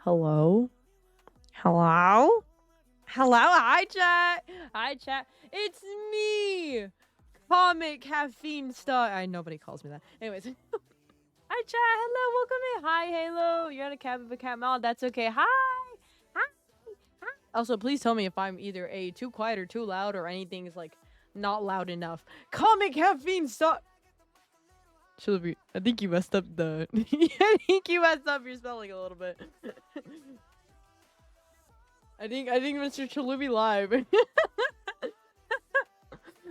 Hello? Hello? Hello? Hi, chat. Hi, chat. It's me, Comic Caffeine Star. Nobody calls me that. Anyways. Hi, chat. Hello. Welcome in. Hi, Halo. You're on a cab of a cat mouth. That's okay. Hi. Hi. Hi. Also, please tell me if I'm either too quiet or too loud or anything is like not loud enough. Comic Caffeine Star. CHALOOBY, I think you messed up the. I think you messed up your spelling a little bit. I think Mr. CHALOOBY live.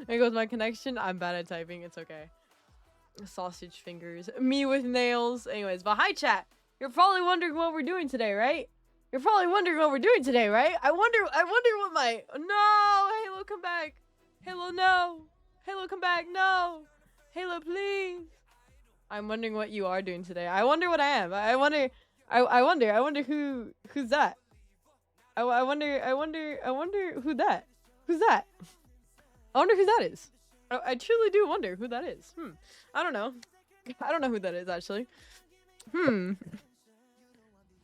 There goes my connection. I'm bad at typing. It's okay. Sausage fingers. Me with nails. Anyways, but hi chat. You're probably wondering what we're doing today, right? You're probably wondering what we're doing today, right? I wonder what my. No! Halo, come back. Halo, no. Halo, come back. No. Halo, please. I'm wondering what you are doing today. I wonder what I am. I wonder who's that? I wonder who that. Who's that? I wonder who that is. I truly do wonder who that is. I don't know. I don't know who that is actually. I don't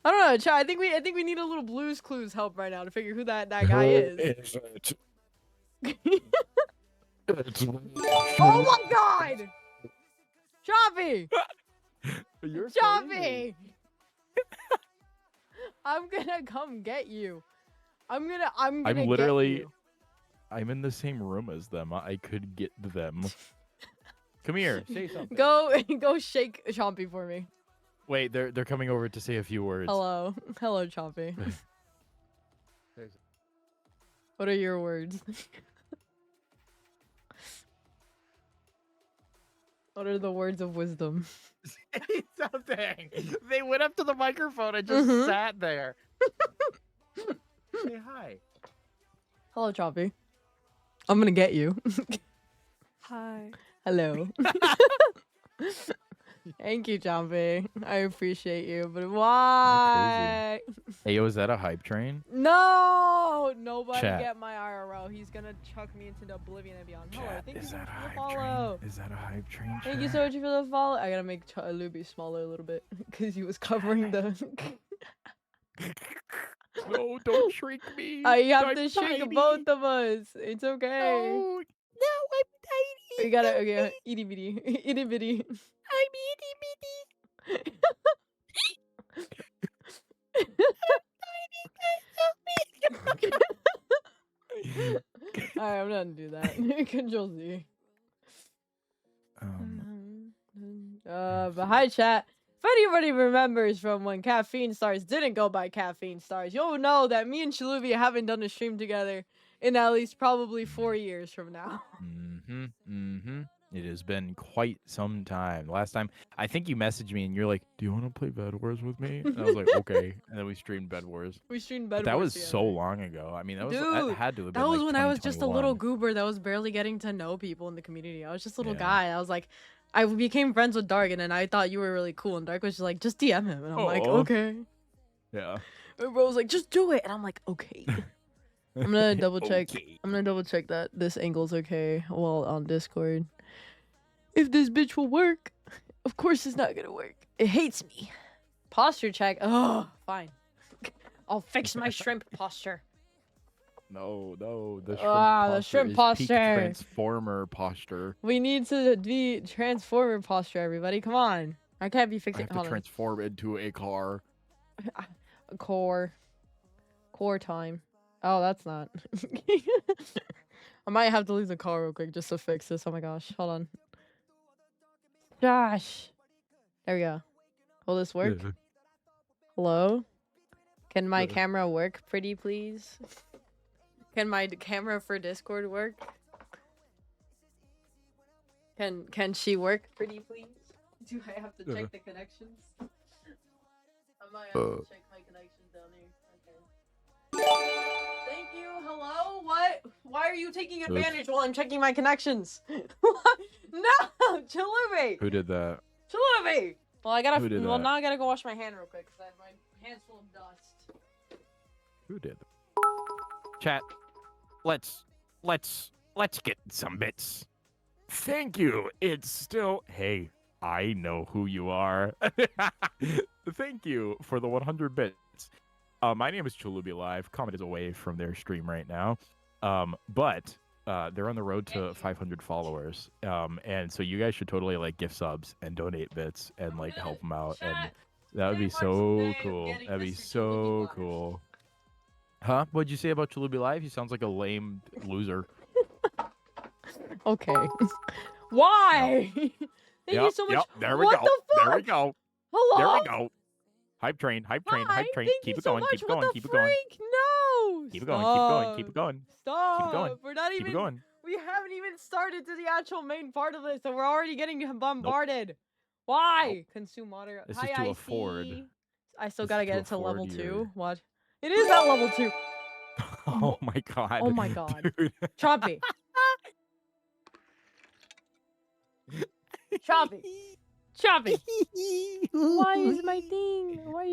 know, chat. I think we need a little Blue's Clues help right now to figure who that guy is. Oh my god! Choppy! You're Choppy! I'm gonna come get you. I'm literally. Get you. I'm in the same room as them. I could get them. Come here, say something. Go shake Chompy for me. Wait, they're coming over to say a few words. Hello, Chompy. What are your words? What are the words of wisdom? Say something. They went up to the microphone and just sat there. Say hi. Hello, Chompy. I'm gonna get you. Hi. Hello. Thank you, Chompy. I appreciate you, but why? Hey, yo, is that a hype train? No! Nobody Chat. get my IRL. He's gonna chuck me into the oblivion and beyond. Hello, Chat, thank is you that a for the hype follow. train? Is that a hype train? Thank you so much for the follow. I gotta make CHALOOBY smaller a little bit because he was covering the. No, don't shrink me. I have I'm to shrink tiny. both of us. It's okay. No, I'm tiny. We gotta, okay, itty bitty. Itty bitty. I'm itty bitty. Alright, I'm not gonna do that. Control Z. But hi chat. If anybody remembers from when Caffeine Stars didn't go by Caffeine Stars, you'll know that me and CHALOOBY haven't done a stream together in at least probably 4 years from now. It has been quite some time. Last time, I think you messaged me and you're like, "Do you want to play Bed Wars with me?" And I was like, "Okay." And then we streamed Bed Wars. We streamed Bed But that Wars was together. so long ago. I mean, that was that had to have been that was like when I was just a little 2021. goober that was barely getting to know people in the community. I was just a little Yeah. guy. I was like, I became friends with Dark, and then I thought you were really cool, and Dark was just like, just DM him, and I'm like, Aw. okay. Yeah. And bro was like, just do it, and I'm like, okay. I'm gonna double check. Okay. I'm gonna double check that this angle's okay while on Discord. If this bitch will work, of course it's not gonna work. It hates me. Posture check. Oh, fine. I'll fix my shrimp posture. No, the shrimp The posture shrimp is posture. peak transformer posture. We need to be transformer posture, everybody. Come on. I can't be I fixing. have to transform into a car. Core time. Oh, that's not. I might have to leave the car real quick just to fix this. Oh my gosh. Hold on. Josh. There we go. Will this work? Hello? Can my camera work pretty please? Can my camera for Discord work? Can she work pretty please? Do I have to check the connections? I might have to check my connections down here. Okay. Thank you. Hello? What? Why are you taking advantage while I'm checking my connections? No! CHALOOBY! Who did that? CHALOOBY! Well, now I gotta go wash my hand real quick because my hand's full of dust. Who did? Chat. Let's get some bits. Thank you. It's still. Hey, I know who you are. Thank you for the 100 bits. My name is CHALOOBY Live. Comment is away from their stream right now. But they're on the road to 500 followers. And so you guys should totally like gift subs and donate bits and like help them out. And that would be so cool. That'd be so cool. Huh? What'd you say about CHALOOBY Live? He sounds like a lame loser. Okay. Why? Thank you so much. There we What go. the fuck? There we go. Hello? There we go. Hype train, hype train, Hi, hype train. thank Keep you it so going, much. keep it What going, the keep it going. freak? No. Keep it going, keep it going, keep it going. Stop. Keep it going. We're not Keep even. it going. We haven't even started to the actual main part of this, and we're already getting bombarded. Why? Nope. Consume water. This Hi, is to I afford. see. I still This gotta is get to it to level afford 2. your- What? It is at level 2. Oh my god. Oh my god. Dude. Choppy. Choppy. Choppy. Why is my thing? Why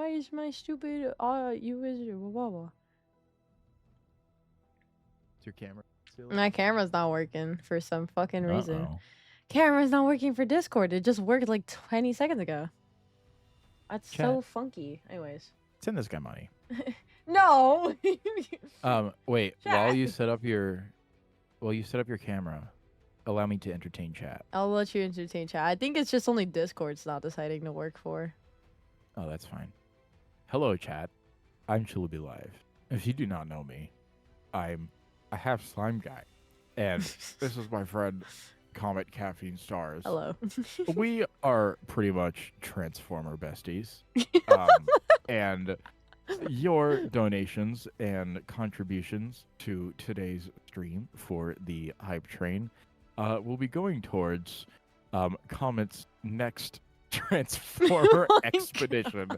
is my stupid blah blah. Is your camera silly? My camera's not working for some fucking reason. Uh-oh. Camera's not working for Discord. It just worked like 20 seconds ago. That's so funky. Anyways. Send this guy money. No. Wait, Chat. while you set up your camera, allow me to entertain chat. I'll let you entertain chat. I think it's just only Discord's not deciding to work for. Oh, that's fine. Hello, chat. I'm CHALOOBY Live. If you do not know me, I'm a half slime guy, and this is my friend Comet Caffeine Stars. Hello. We are pretty much Transformer besties, and your donations and contributions to today's stream for the hype train will be going towards Comet's next Transformer expedition.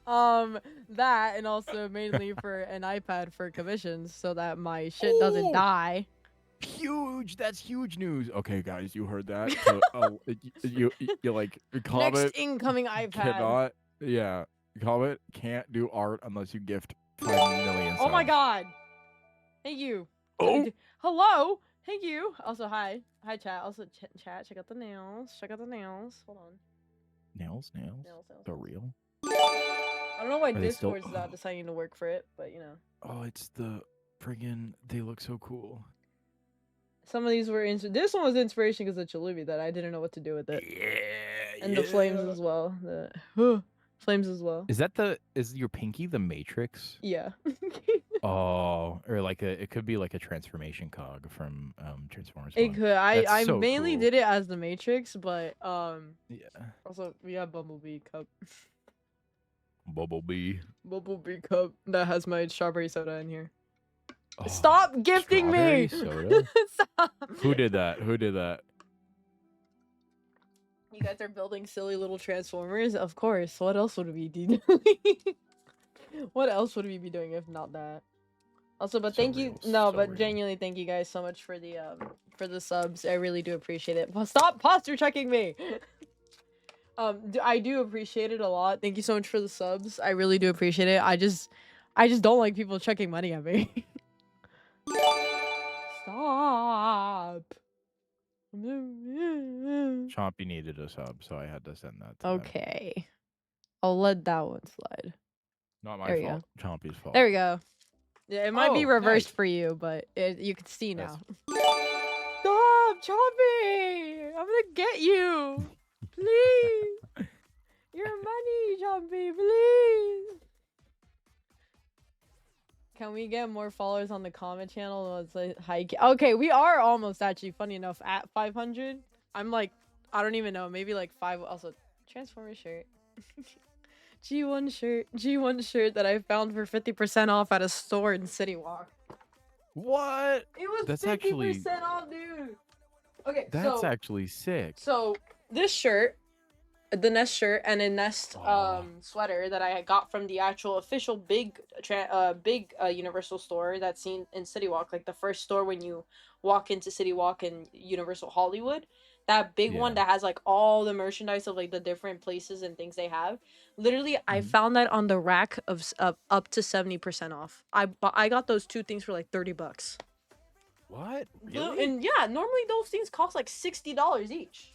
That and also mainly for an iPad for commissions so that my shit doesn't die. Huge! That's huge news. Okay, guys, you heard that. So, you like Comet Next incoming iPad. cannot. Yeah, Comet can't do art unless you gift 5 million. Oh my subs. god. Thank you. Oh. Hello. Thank you. Also, hi. Hi, chat. Also, chat. Check out the nails. Check out the nails. Hold on. Nails. Nails. The real. I don't know why Are they still- Discord's not deciding to work for it, but you know. Oh, it's the friggin'. They look so cool. Some of these were this one was inspiration because of CHALOOBY that I didn't know what to do with it. Yeah. And the flames as well. The flames as well. Is your pinky the Matrix? Yeah. Oh, or like it could be like a transformation cog from Transformers. It 1. could. I That's so mainly cool. did it as the Matrix, but Yeah. also we have Bumblebee cup. Bumblebee. Bumblebee cup that has my strawberry soda in here. Oh, Stop gifting me! strawberry soda? Stop. Who did that? Who did that? You guys are building silly little Transformers? Of course. What else would we be doing? What else would we be doing if not that? Also, but So thank you. real, No, so but real. genuinely thank you guys so much for the subs. I really do appreciate it. Stop posture checking me. I do appreciate it a lot. Thank you so much for the subs. I really do appreciate it. I just don't like people checking money at me. Stop. Chompy needed a sub, so I had to send that to them. Okay. I'll let that one slide. Not my There you fault. Chompy's fault. There we go. Yeah, it might be Oh, reversed nice. for you, but you can see now. That's- Stop, Chompy! I'm gonna get you! Please! Your money, Chompy, please! Can we get more followers on the comment channel? It's like, hi. Okay, we are almost actually, funny enough, at 500. I'm like, I don't even know, maybe like 5. Also, Transformer shirt. G1 shirt that I found for 50% off at a store in City Walk. What? It was That's 50% actually- off, dude. Okay, That's so actually sick. so this shirt, the Nest shirt, and a Nest sweater that I got from the actual official big Universal store that's seen in City Walk, like the first store when you walk into City Walk in Universal Hollywood. That big one Yeah. that has like all the merchandise of like the different places and things they have. Literally, I Mhm. found that on the rack of up to 70% off. I got those two things for like $30. What? And yeah, normally those things cost like $60 each.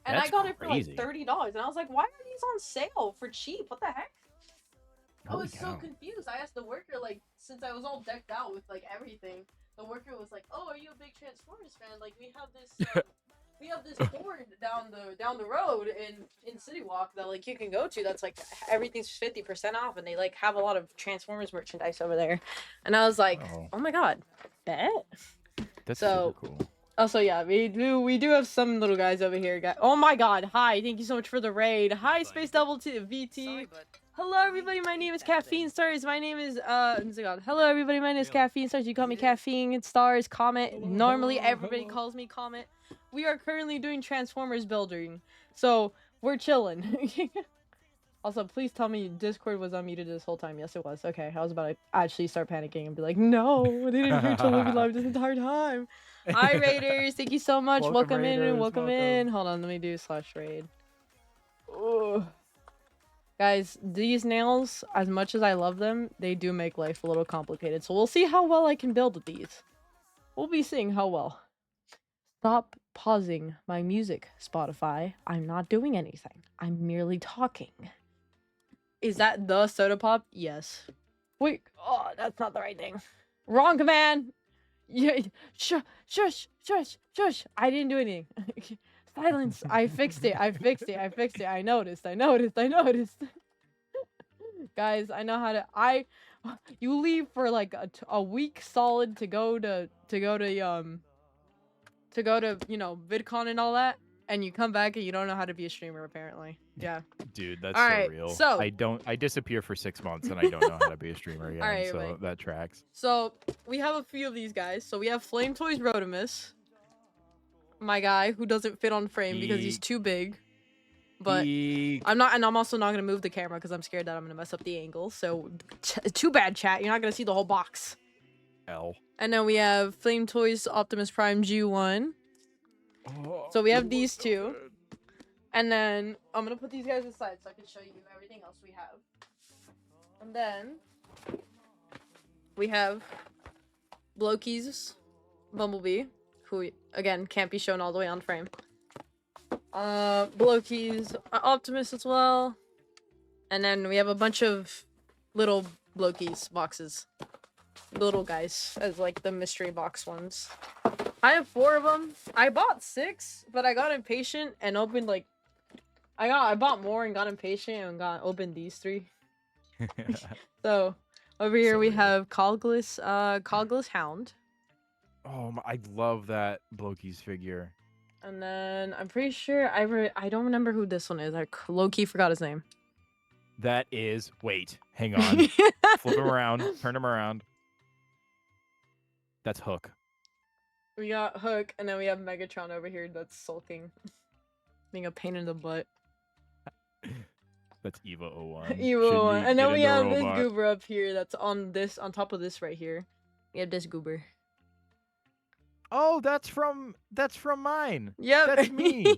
And That's I got it for like crazy. $30. And I was like, why are these on sale for cheap? What the heck? I Holy was so cow. confused. I asked the worker, like, since I was all decked out with like everything, the worker was like, "Oh, are you a big Transformers fan? Like, we have this board down the road in City Walk that like you can go to. That's like everything's 50% off, and they like have a lot of Transformers merchandise over there." And I was like, Oh, "Oh my god, bet." that's So- super cool. Also, yeah, we do have some little guys over here. Guys, oh my god, hi! Thank you so much for the raid. Hi, Space Double T VT. Hello, everybody. My name is Caffeine Stars. My name is Hello, everybody. My name is Caffeine Stars. You call me Caffeine Stars. Comet. Normally, everybody calls me Comet. We are currently doing Transformers building, so we're chilling. Also, please tell me Discord was unmuted this whole time. Yes, it was. Okay, I was about to actually start panicking and be like, no, they didn't hear Chaluby live this entire time. Hi, Raiders. Thank you so much. Welcome in and welcome in. Hold on, let me do /raid. Ugh. Guys, these nails, as much as I love them, they do make life a little complicated. So we'll see how well I can build with these. We'll be seeing how well. Stop pausing my music, Spotify. I'm not doing anything. I'm merely talking. Is that the soda pop? Yes. Wait. Oh, that's not the right thing. Wrong command. Yeah. Shush. Shush. Shush. Shush. I didn't do anything. Silence. I fixed it. I fixed it. I fixed it. I noticed. I noticed. I noticed. Guys, I know how to. You leave for like a week solid to go to you know, VidCon and all that, and you come back and you don't know how to be a streamer apparently. Yeah. Dude, that's All so right, real. so- I disappear for 6 months and I don't know how to be a streamer again. All right, so wait. that tracks. So we have a few of these guys. So we have Flame Toys Rodimus, my guy who doesn't fit on frame because he's Eek. too big. But Eek. I'm also not gonna move the camera because I'm scared that I'm gonna mess up the angle. So too bad, chat. You're not gonna see the whole box. L. And then we have Flame Toys Optimus Prime G1. Oh, So we have it these looks so two. good. And then I'm gonna put these guys aside so I can show you everything else we have. And then we have Loki's Bumblebee, who again can't be shown all the way on frame. Loki's Optimus as well. And then we have a bunch of little Loki's boxes. Little guys as like the mystery box ones. I have 4 of them. I bought 6, but I got impatient and opened like I bought more and got impatient and opened these 3. So over here So we real. have Cogless Hound. Oh, I love that Loki's figure. And then I'm pretty sure I don't remember who this one is. I low-key forgot his name. That is. Wait, hang on. Flip him around. Turn him around. That's Hook. We got Hook, and then we have Megatron over here that's sulking. Being a pain in the butt. That's Eva 01. Evil one. Shinji, And then get we in the have robot. this goober up here that's on top of this right here. We have this goober. Oh, that's from mine. Yep. That's me.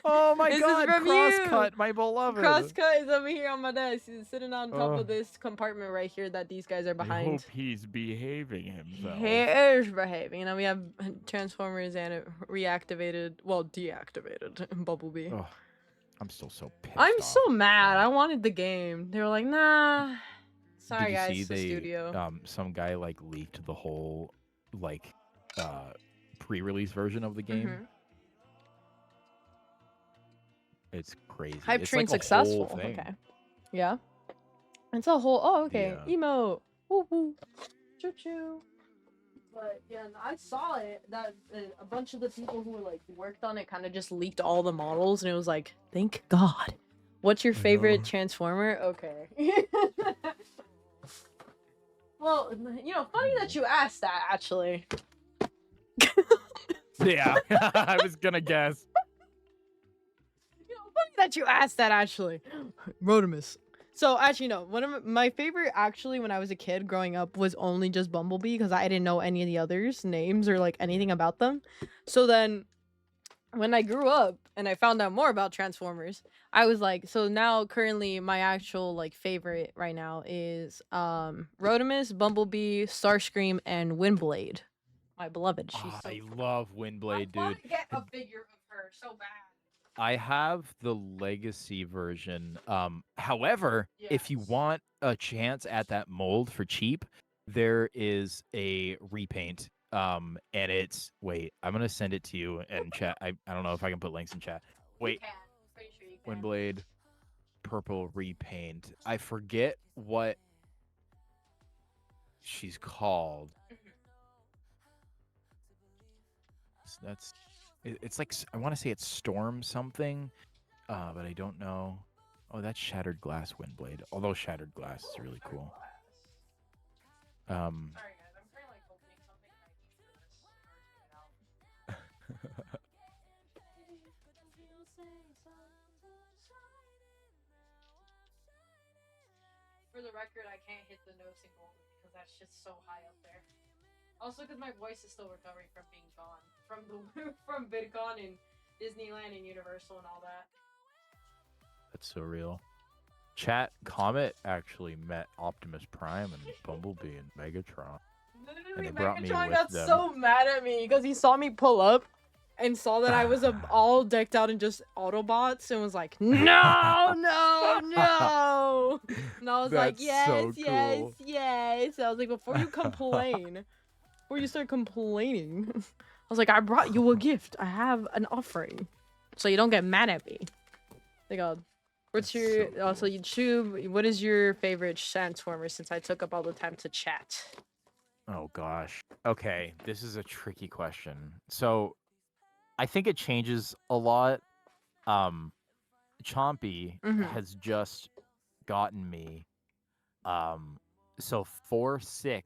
Oh my This is god, from you. Crosscut, my beloved. Crosscut is over here on my desk. He's sitting on top Oh. of this compartment right here that these guys are I behind. hope he's behaving himself. He is behaving. And then we have Transformers and deactivated Bumblebee. Oh, I'm still so pissed I'm off. so mad. I wanted the game. They were like, nah. Sorry, Did you guys. see It's the studio. some guy like leaked the whole like pre-release version of the game. Mhm. It's crazy. Hype it's train like a whole successful. thing. Okay. Yeah. It's a whole. Oh, okay. Yeah. Emote. Woo woo. Choo choo. But yeah, I saw it. That a bunch of the people who were like worked on it kind of just leaked all the models, and it was like, thank God. What's your I favorite know. Transformer? Okay. Well, you know, funny that you asked that. Actually. Yeah, I was gonna guess. You know, funny that you asked that, actually. Rodimus. So, actually, no. One of my favorite, actually, when I was a kid growing up, was only just Bumblebee, because I didn't know any of the others' names or, like, anything about them. So then, when I grew up and I found out more about Transformers, I was like, so now, currently, my actual, like, favorite right now is, Rodimus, Bumblebee, Starscream, and Windblade. My beloved. She's so I love Windblade, I want dude. to get a figure of her so bad. I have the legacy version. However, if you want a chance at that mold for cheap, there is a repaint. And it's wait, I'm gonna send it to you in chat. I don't know if I can put links in chat. Wait, Pretty sure you can. Windblade purple repaint. I forget what she's called. That's it's like I want to say it's Storm something, but I don't know. Oh, that's Shattered Glass Windblade. Although Shattered Glass is really cool. Sorry guys, I'm kind of like opening something and I need for this in order to get it out. For the record, I can't hit the notes in gold because that's just so high up there. Also, because my voice is still recovering from being gone from the from VidCon and Disneyland and Universal and all that. That's so real. Chat Comet actually met Optimus Prime and Bumblebee and Megatron. Literally, it brought me Megatron with got them. so mad at me because he saw me pull up and saw that I was all decked out in just Autobots and was like, no, no, no. And I was like, That's yes, so yes, cool. yes. I was like, before you complain, before you start complaining, I was like, I brought you a gift. I have an offering. So you don't get mad at me. Thank God. What's That's your so also cool. YouTube? What is your favorite Transformer? Since I took up all the time to chat. Oh gosh. Okay, this is a tricky question. So I think it changes a lot. Chompy Mhm. has just gotten me. So 4/6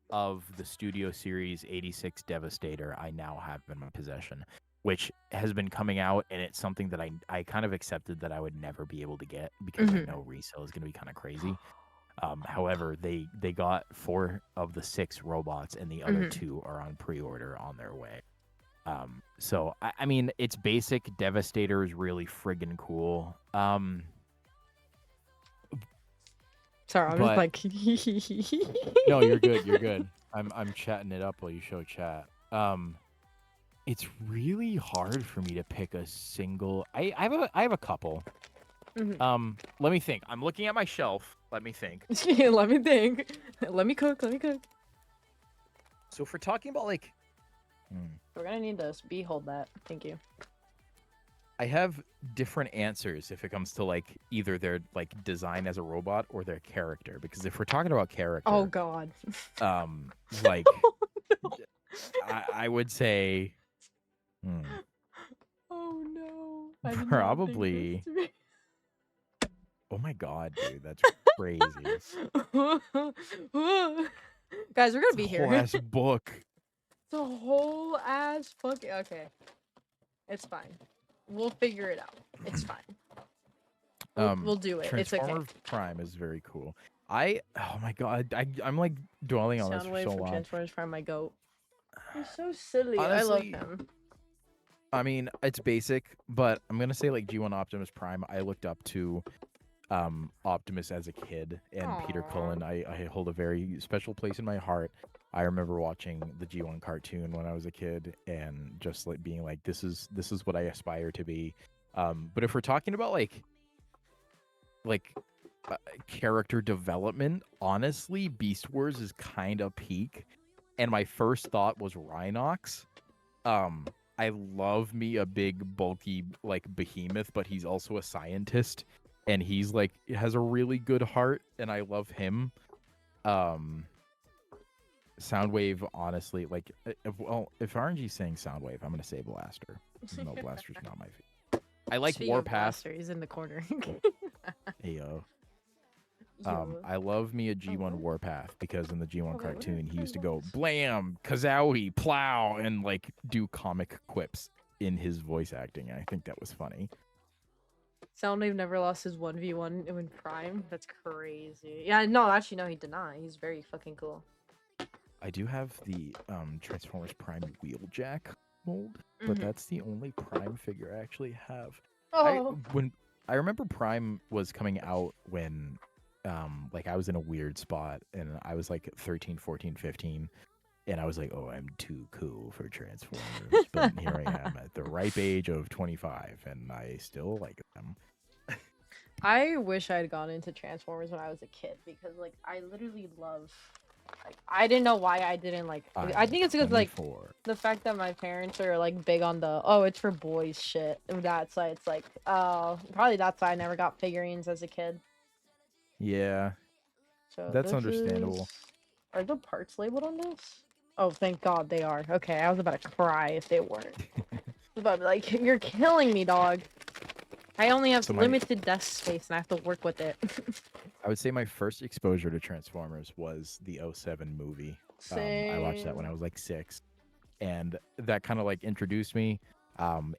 of the Studio Series 86 Devastator I now have in my possession, which has been coming out, and it's something that I kind of accepted that I would never be able to get because I know resale is going to be kind of crazy. However, they got 4 of the 6 robots, and the other 2 are on pre-order on their way. So I mean, it's basic. Devastator is really friggin' cool. Sorry, I'm But- just like. No, you're good. You're good. I'm chatting it up while you show chat. It's really hard for me to pick a single. I have a couple. Let me think. I'm looking at my shelf. Let me think. Let me think. Let me cook. Let me cook. So if we're talking about like, We're gonna need to hold that. Thank you. I have different answers if it comes to like either their like design as a robot or their character. Because if we're talking about character, Oh God. like Oh, no. I would say, Oh no. I did not think probably. this to be- Oh my god, dude, that's crazy. Guys, we're gonna be It's a here. whole ass book. It's a whole ass fucking. Okay. It's fine. We'll figure it out. It's fine. We'll do it. It's okay. Transformer Prime is very cool. Oh my god, I'm like dwelling on this for Soundwave so from long. Transformers Prime, my goat. He's so silly. Honestly, I love him. I mean, it's basic, but I'm gonna say like G1 Optimus Prime. I looked up to Optimus as a kid, and Peter Aw. Cullen. I hold a very special place in my heart. I remember watching the G1 cartoon when I was a kid, and just like being like, this is what I aspire to be. But if we're talking about like character development, honestly, Beast Wars is kind of peak, and my first thought was Rhinox. I love me a big bulky like behemoth, but he's also a scientist, and he's like has a really good heart, and I love him. Soundwave, honestly, like if RNG's saying Soundwave, I'm gonna say Blaster. No, Blaster's not my favorite. I like Speaking of Warpath. Blaster, he's in the corner. Ayo. Yo. I love me a G1 what? Warpath because in the G1 Okay, what cartoon he are used to go those? blam, kazowie, plow, and like do comic quips in his voice acting. And I think that was funny. Soundwave never lost his 1v1 in Prime. That's crazy. Yeah, no, actually, no, he did not. He's very fucking cool. I do have the Transformers Prime Wheeljack mold, but that's the only Prime figure I actually have. Oh. I remember Prime was coming out when like I was in a weird spot, and I was like 13, 14, 15. And I was like, oh, I'm too cool for Transformers. But here I am at the ripe age of 25, and I still like them. I wish I had gone into Transformers when I was a kid because like I literally love. Like I didn't know why I didn't like. I think it's because like 24. the fact that my parents are like big on the it's for boys shit. And that's why it's like probably that's why I never got figurines as a kid. Yeah, So that's this understandable. is... Are the parts labeled on this? Oh, thank God they are. Okay, I was about to cry if they weren't. I was about to be like, you're killing me, dog. I only have So my- limited desk space and I have to work with it. I would say my first exposure to Transformers was the '07 movie. I watched that when I was like 6, and that kind of like introduced me.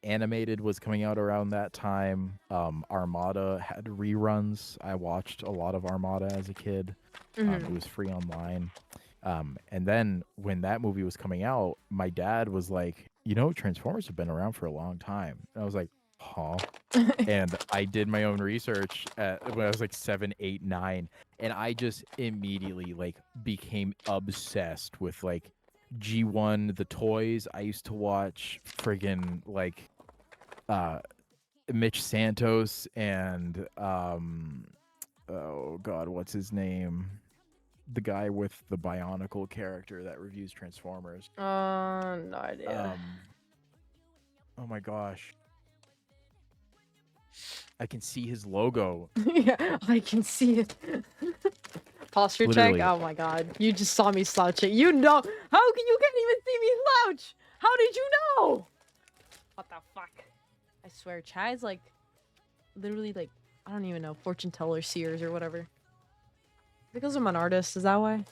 Animated was coming out around that time. Armada had reruns. I watched a lot of Armada as a kid. It was free online. And then when that movie was coming out, my dad was like, Transformers have been around for a long time. And I was like, huh? And I did my own research when I was like 7, 8, 9. And I just immediately like became obsessed with like G1, the toys. I used to watch friggin' like Mitch Santos and oh god, what's his name? The guy with the Bionicle character that reviews Transformers. No idea. Oh my gosh. I can see his logo. Yeah, I can see it. Posture Literally. check? Oh my God. You just saw me slouching. You know. How can you can't even see me slouch? How did you know? What the fuck? I swear, Chad's like, literally like, I don't even know, fortune teller, seers or whatever. Because I'm an artist, is that why?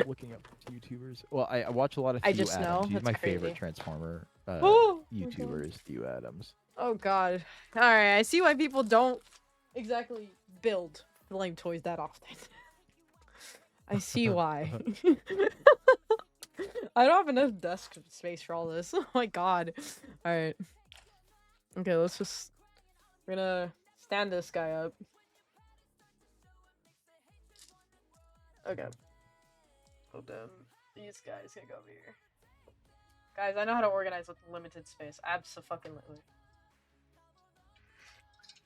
Looking up YouTubers. Well, I watch a lot of I Theo just Adams. know, He's that's my crazy. favorite Transformer Oh, YouTuber is Theo Adams. Oh God. Alright, I see why people don't exactly build flame toys that often. I see why. I don't have enough desk space for all this. Oh my God. Alright. Okay, let's just... We're gonna stand this guy up. Okay. Hold on. These guys can go over here. Guys, I know how to organize with limited space. Abso-fucking-lutely.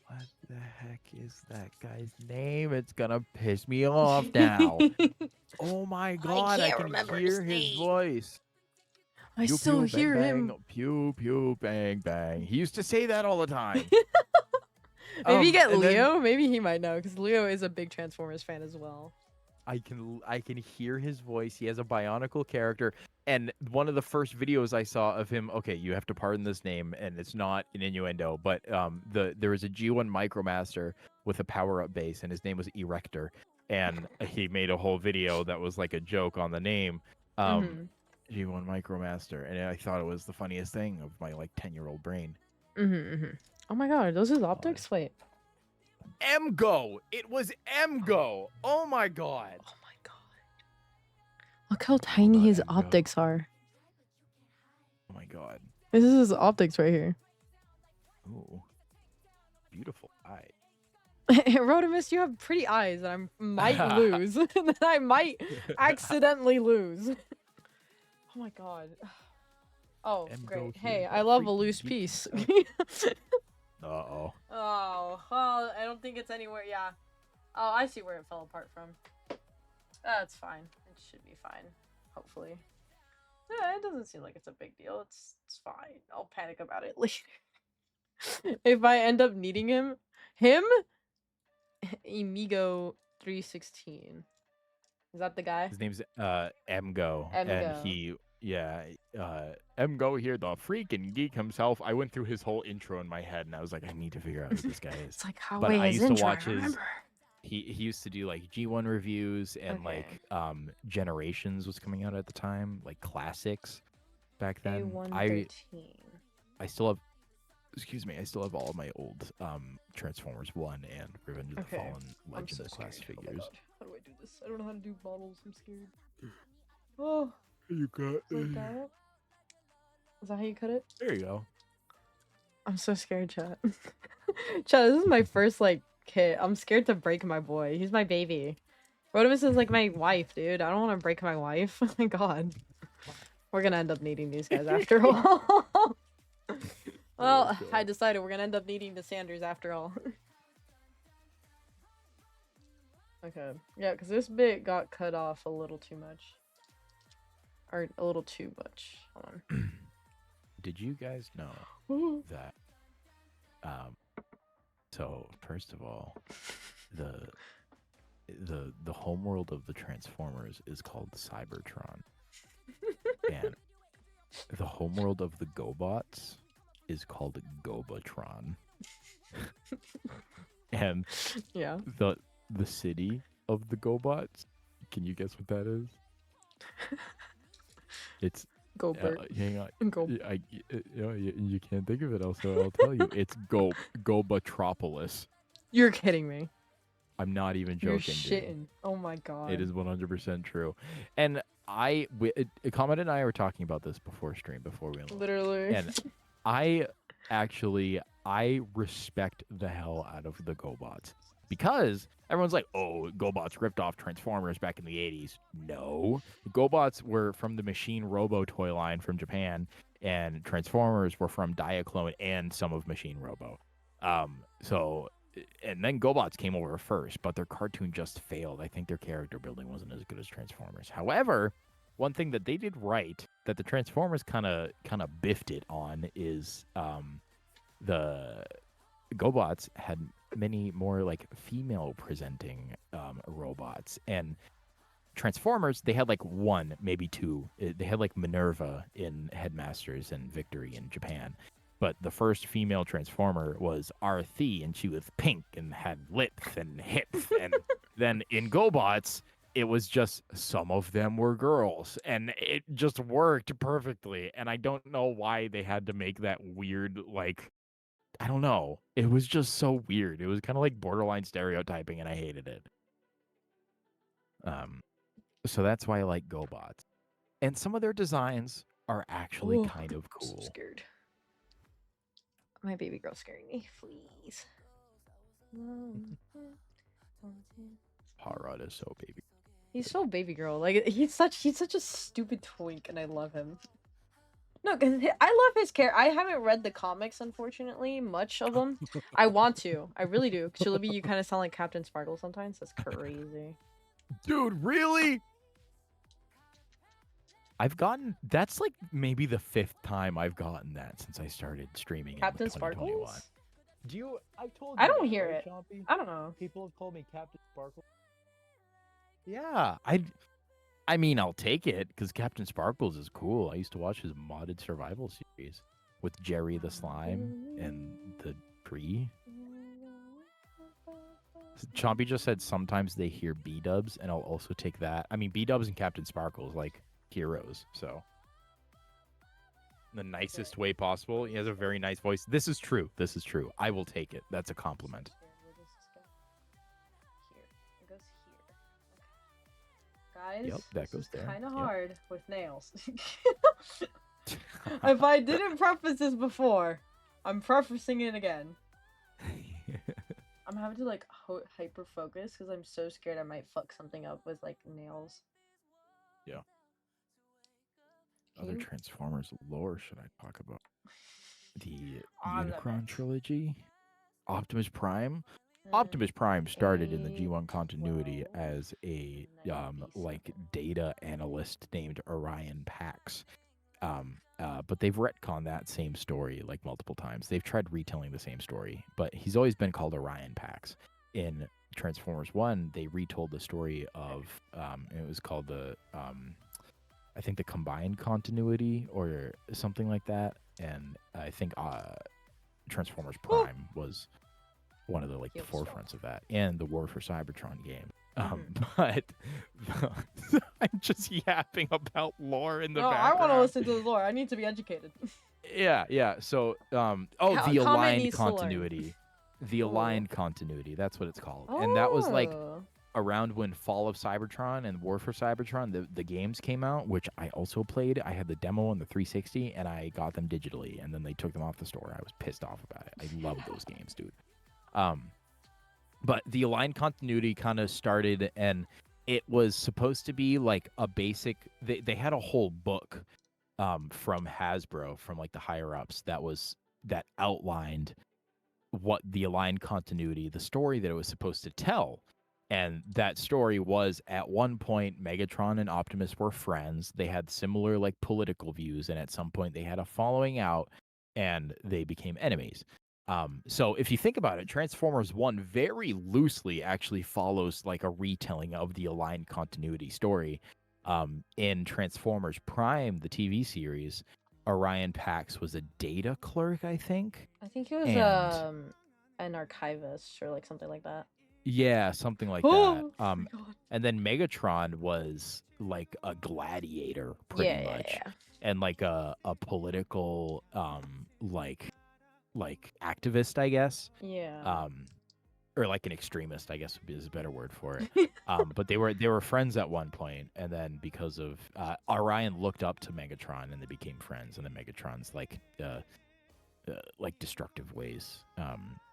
What the heck is that guy's name? It's gonna piss me off now. Oh my god, I can hear his voice. I Pew, still pew, hear bang, him. bang, pew pew bang bang. He used to say that all the time. Maybe get and then Leo. Maybe he might know because Leo is a big Transformers fan as well. I can hear his voice. He has a Bionicle character, and one of the first videos I saw of him. Okay, you have to pardon this name, and it's not an innuendo, but there was a G1 Micromaster with a power-up base, and his name was Erector, and he made a whole video that was like a joke on the name. G1 Micromaster, and I thought it was the funniest thing of my like 10-year-old brain. Oh my God, are those his optics? Wait. Emgo! It was Emgo! Oh my god! Oh my God. Look how tiny his Emgo. optics are. Oh my god. This is his optics right here. Ooh. Beautiful eye. Rodimus, you have pretty eyes that I might lose. That I might accidentally lose. Oh my God. Oh, Emgo great. here, Hey, the I love a freaking loose geek piece. Uh-oh. Oh, well, I don't think it's anywhere. Yeah. Oh, I see where it fell apart from. That's fine. It should be fine. Hopefully. Yeah, it doesn't seem like it's a big deal. It's fine. I'll panic about it later. If I end up needing him. Emigo 316. Is that the guy? His name's Emgo. And Emgo. he Emgo here, the freaking geek himself. I went through his whole intro in my head and I was like, I need to figure out who this guy is. It's like how But I his used to intro, watch I his remember. he used to do like G1 reviews and like Generations was coming out at the time, like classics back then. I still have I still have all of my old Transformers 1 and Revenge of the Fallen Legends class figures. How do I do this? I don't know how to do models. I'm scared. Oh, You got like that? Is that how you cut it? There you go. I'm so scared, chat. Chat, this is my first like kit. I'm scared to break my boy. He's my baby. What if this is like my wife, dude? I don't want to break my wife. Oh my god. We're gonna end up needing these guys after all. Well, I decided we're gonna end up needing the Sanders after all. Okay. Yeah, because this bit got cut off a little too much. Or a little too much. Hold on. Did you guys know that so first of all, the homeworld of the Transformers is called Cybertron. And the homeworld of the GoBots is called Gobatron. And Yeah. the city of the GoBots, can you guess what that is? It's Gobert. hang on. Go. You can't think of it, also I'll tell you. It's Gobatropolis. You're kidding me. I'm not even You're joking. shitting. Dude. Oh my god. It is 100% true. And Comet and I were talking about this before we went. Literally. And I respect the hell out of the GoBots. Because everyone's like, oh, GoBots ripped off Transformers back in the 80s. No. GoBots were from the Machine Robo toy line from Japan, and Transformers were from Diaclone and some of Machine Robo. And then GoBots came over first, but their cartoon just failed. I think their character building wasn't as good as Transformers. However, one thing that they did right that the Transformers kind of biffed it on is the GoBots had many more like female presenting robots, and Transformers, they had like one, maybe two. They had like Minerva in Headmasters and Victory in Japan. But the first female Transformer was Arthi, and she was pink and had lips and hips. And then in GoBots, it was just some of them were girls, and it just worked perfectly. And I don't know why they had to make that weird, like, I don't know. It was just so weird. It was kind of like borderline stereotyping, and I hated it. So that's why I like GoBots. And some of their designs are actually kind of cool. I'm so scared. My baby girl's scaring me, please. Hot Rod is so baby. He's so baby girl. Like he's such a stupid twink, and I love him. No, because I love his character. I haven't read the comics, unfortunately, much of them. I want to. I really do. CHALOOBY, you kind of sound like Captain Sparkle sometimes. That's crazy. Dude, really? That's like maybe the 5th time I've gotten that since I started streaming Captain in 2021. Sparkles? I told you. I don't that, hear right, it. Chompy? I don't know. People have called me Captain Sparkle. Yeah, I mean, I'll take it because Captain Sparkles is cool. I used to watch his modded survival series with Jerry the Slime and the tree. Chompy just said sometimes they hear B-dubs, and I'll also take that. I mean, B-dubs and Captain Sparkles, like, heroes, so. The nicest way possible. He has a very nice voice. This is true. I will take it. That's a compliment. Guys, yep, that goes there. Kind of hard with nails. If I didn't preface this before, I'm prefacing it again. I'm having to like hyper focus because I'm so scared I might fuck something up with like nails. Yeah. Other Transformers lore should I talk about? The Unicron trilogy, Optimus Prime. Optimus Prime started in the G1 continuity as a like data analyst named Orion Pax. But they've retconned that same story like multiple times. They've tried retelling the same story, but he's always been called Orion Pax. In Transformers 1, they retold the story of it was called the I think the combined continuity or something like that, and I think Transformers Prime was one of the like the forefronts of that, and the War for Cybertron game. But I'm just yapping about lore in the background. I want to listen to the lore. I need to be educated. Yeah. So, the aligned continuity. The aligned continuity. That's what it's called. And that was like around when Fall of Cybertron and War for Cybertron, the games came out, which I also played. I had the demo on the 360, and I got them digitally, and then they took them off the store. I was pissed off about it. I love those games, dude. But the aligned continuity kind of started, and it was supposed to be like a basic. They had a whole book from Hasbro, from like the higher ups, that outlined what the aligned continuity, the story that it was supposed to tell. And that story was, at one point, Megatron and Optimus were friends. They had similar like political views, and at some point they had a falling out and they became enemies. So if you think about it, Transformers 1 very loosely actually follows like a retelling of the aligned continuity story. In Transformers Prime, the TV series, Orion Pax was a data clerk, I think. I think he was And an archivist or like something like that. yeah, something like that. Oh my god. And then Megatron was like a gladiator, pretty much, and like a political like activist, I guess. Yeah. Or like an extremist, I guess is a better word for it. But they were friends at one point, and then because of Orion looked up to Megatron, and they became friends, and then Megatron's like destructive ways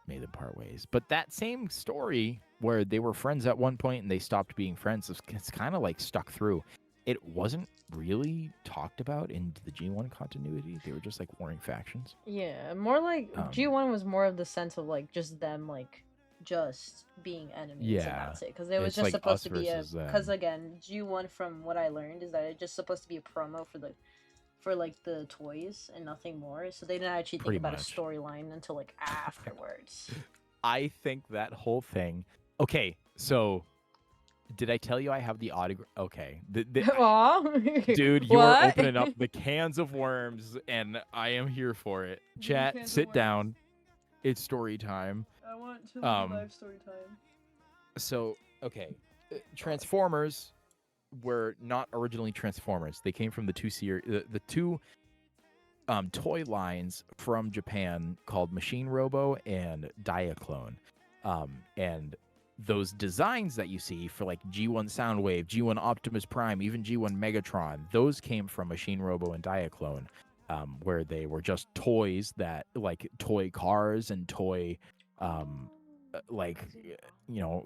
made them part ways. But that same story where they were friends at one point and they stopped being friends, it's kind of like stuck through. It wasn't really talked about in the G1 continuity. They were just like warring factions. Yeah, more like G1 was more of the sense of like just them like just being enemies, and Yeah, that's it. Because it was it's just like supposed us to be a. versus them. Because again, G1, from what I learned, is that it's just supposed to be a promo for like the toys and nothing more. So they didn't actually think Pretty about a much. storyline until like afterwards. I think that whole thing. Okay, so did I tell you I have the autograph? Okay, Aw. dude, you are What? opening up the cans of worms, and I am here for it. Chat, cans of sit worms. down. It's story time. I want to live story time. So, okay, Transformers were not originally Transformers. They came from the two toy lines from Japan called Machine Robo and Diaclone. And those designs that you see for like G1 Soundwave, G1 Optimus Prime, even G1 Megatron, those came from Machine Robo and Diaclone, where they were just toys that, like toy cars and toy,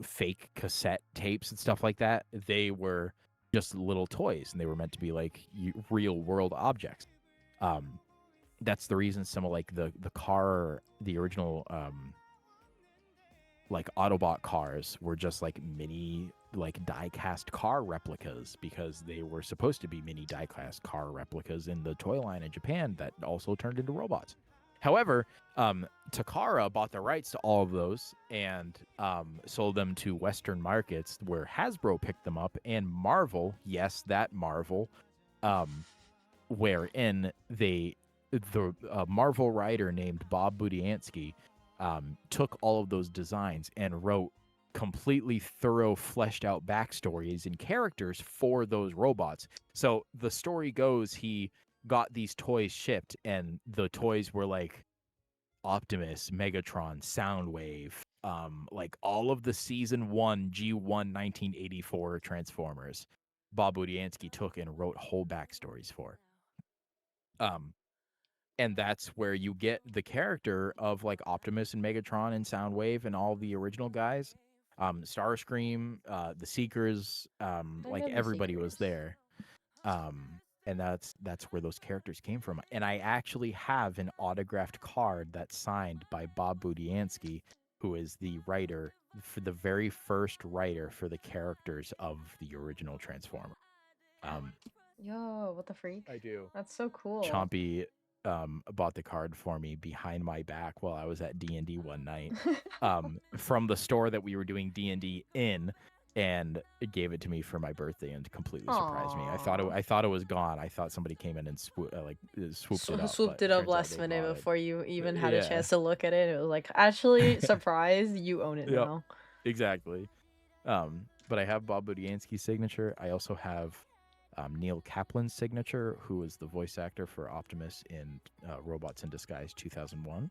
fake cassette tapes and stuff like that. They were just little toys, and they were meant to be like real world objects. That's the reason some of like the original like Autobot cars were just like mini like die-cast car replicas, because they were supposed to be mini die-cast car replicas in the toy line in Japan that also turned into robots. However, Takara bought the rights to all of those and sold them to Western markets, where Hasbro picked them up, and Marvel, yes, that Marvel, wherein the Marvel writer named Bob Budiansky took all of those designs and wrote completely thorough, fleshed out backstories and characters for those robots. So the story goes, he got these toys shipped, and the toys were like Optimus, Megatron, Soundwave, like all of the season 1 G1 1984 Transformers. Bob Budiansky took and wrote whole backstories for. And that's where you get the character of like Optimus and Megatron and Soundwave and all the original guys. Starscream, the Seekers, like everybody was there. And that's where those characters came from. And I actually have an autographed card that's signed by Bob Budiansky, who is the writer, for the very first writer for the characters of the original Transformer. Yo, what the freak? I do. That's so cool. Chompy bought the card for me behind my back while I was at D&D one night, from the store that we were doing D&D in, and it gave it to me for my birthday and completely surprised me. I thought it was gone. I thought somebody came in and swooped it up. Swooped it up last minute before you even had a chance to look at it. It was like, actually, surprise, you own it now. Exactly. But I have Bob Budiansky's signature. I also have Neil Kaplan's signature, who is the voice actor for Optimus in Robots in Disguise 2001,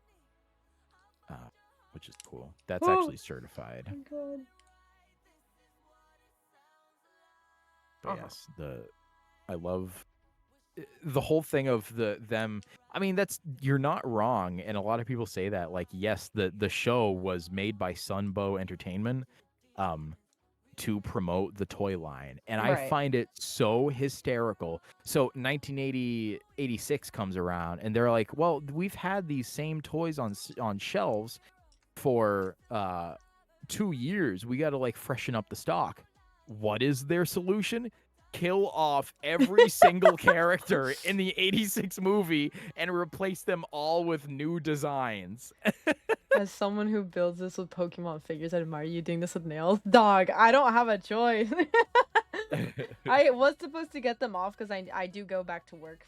which is cool. That's actually certified. Oh my god. But yes, I love the whole thing of them. I mean, you're not wrong, and a lot of people say that. Like, yes, the show was made by Sunbow Entertainment, to promote the toy line, and I Right. find it so hysterical. So 1986 comes around, and they're like, "Well, we've had these same toys on shelves for 2 years. We got to like freshen up the stock." What is their solution? Kill off every single character in the 86 movie and replace them all with new designs. As someone who builds this with Pokemon figures, I admire you doing this with nails. Dog, I don't have a choice. I was supposed to get them off because I do go back to work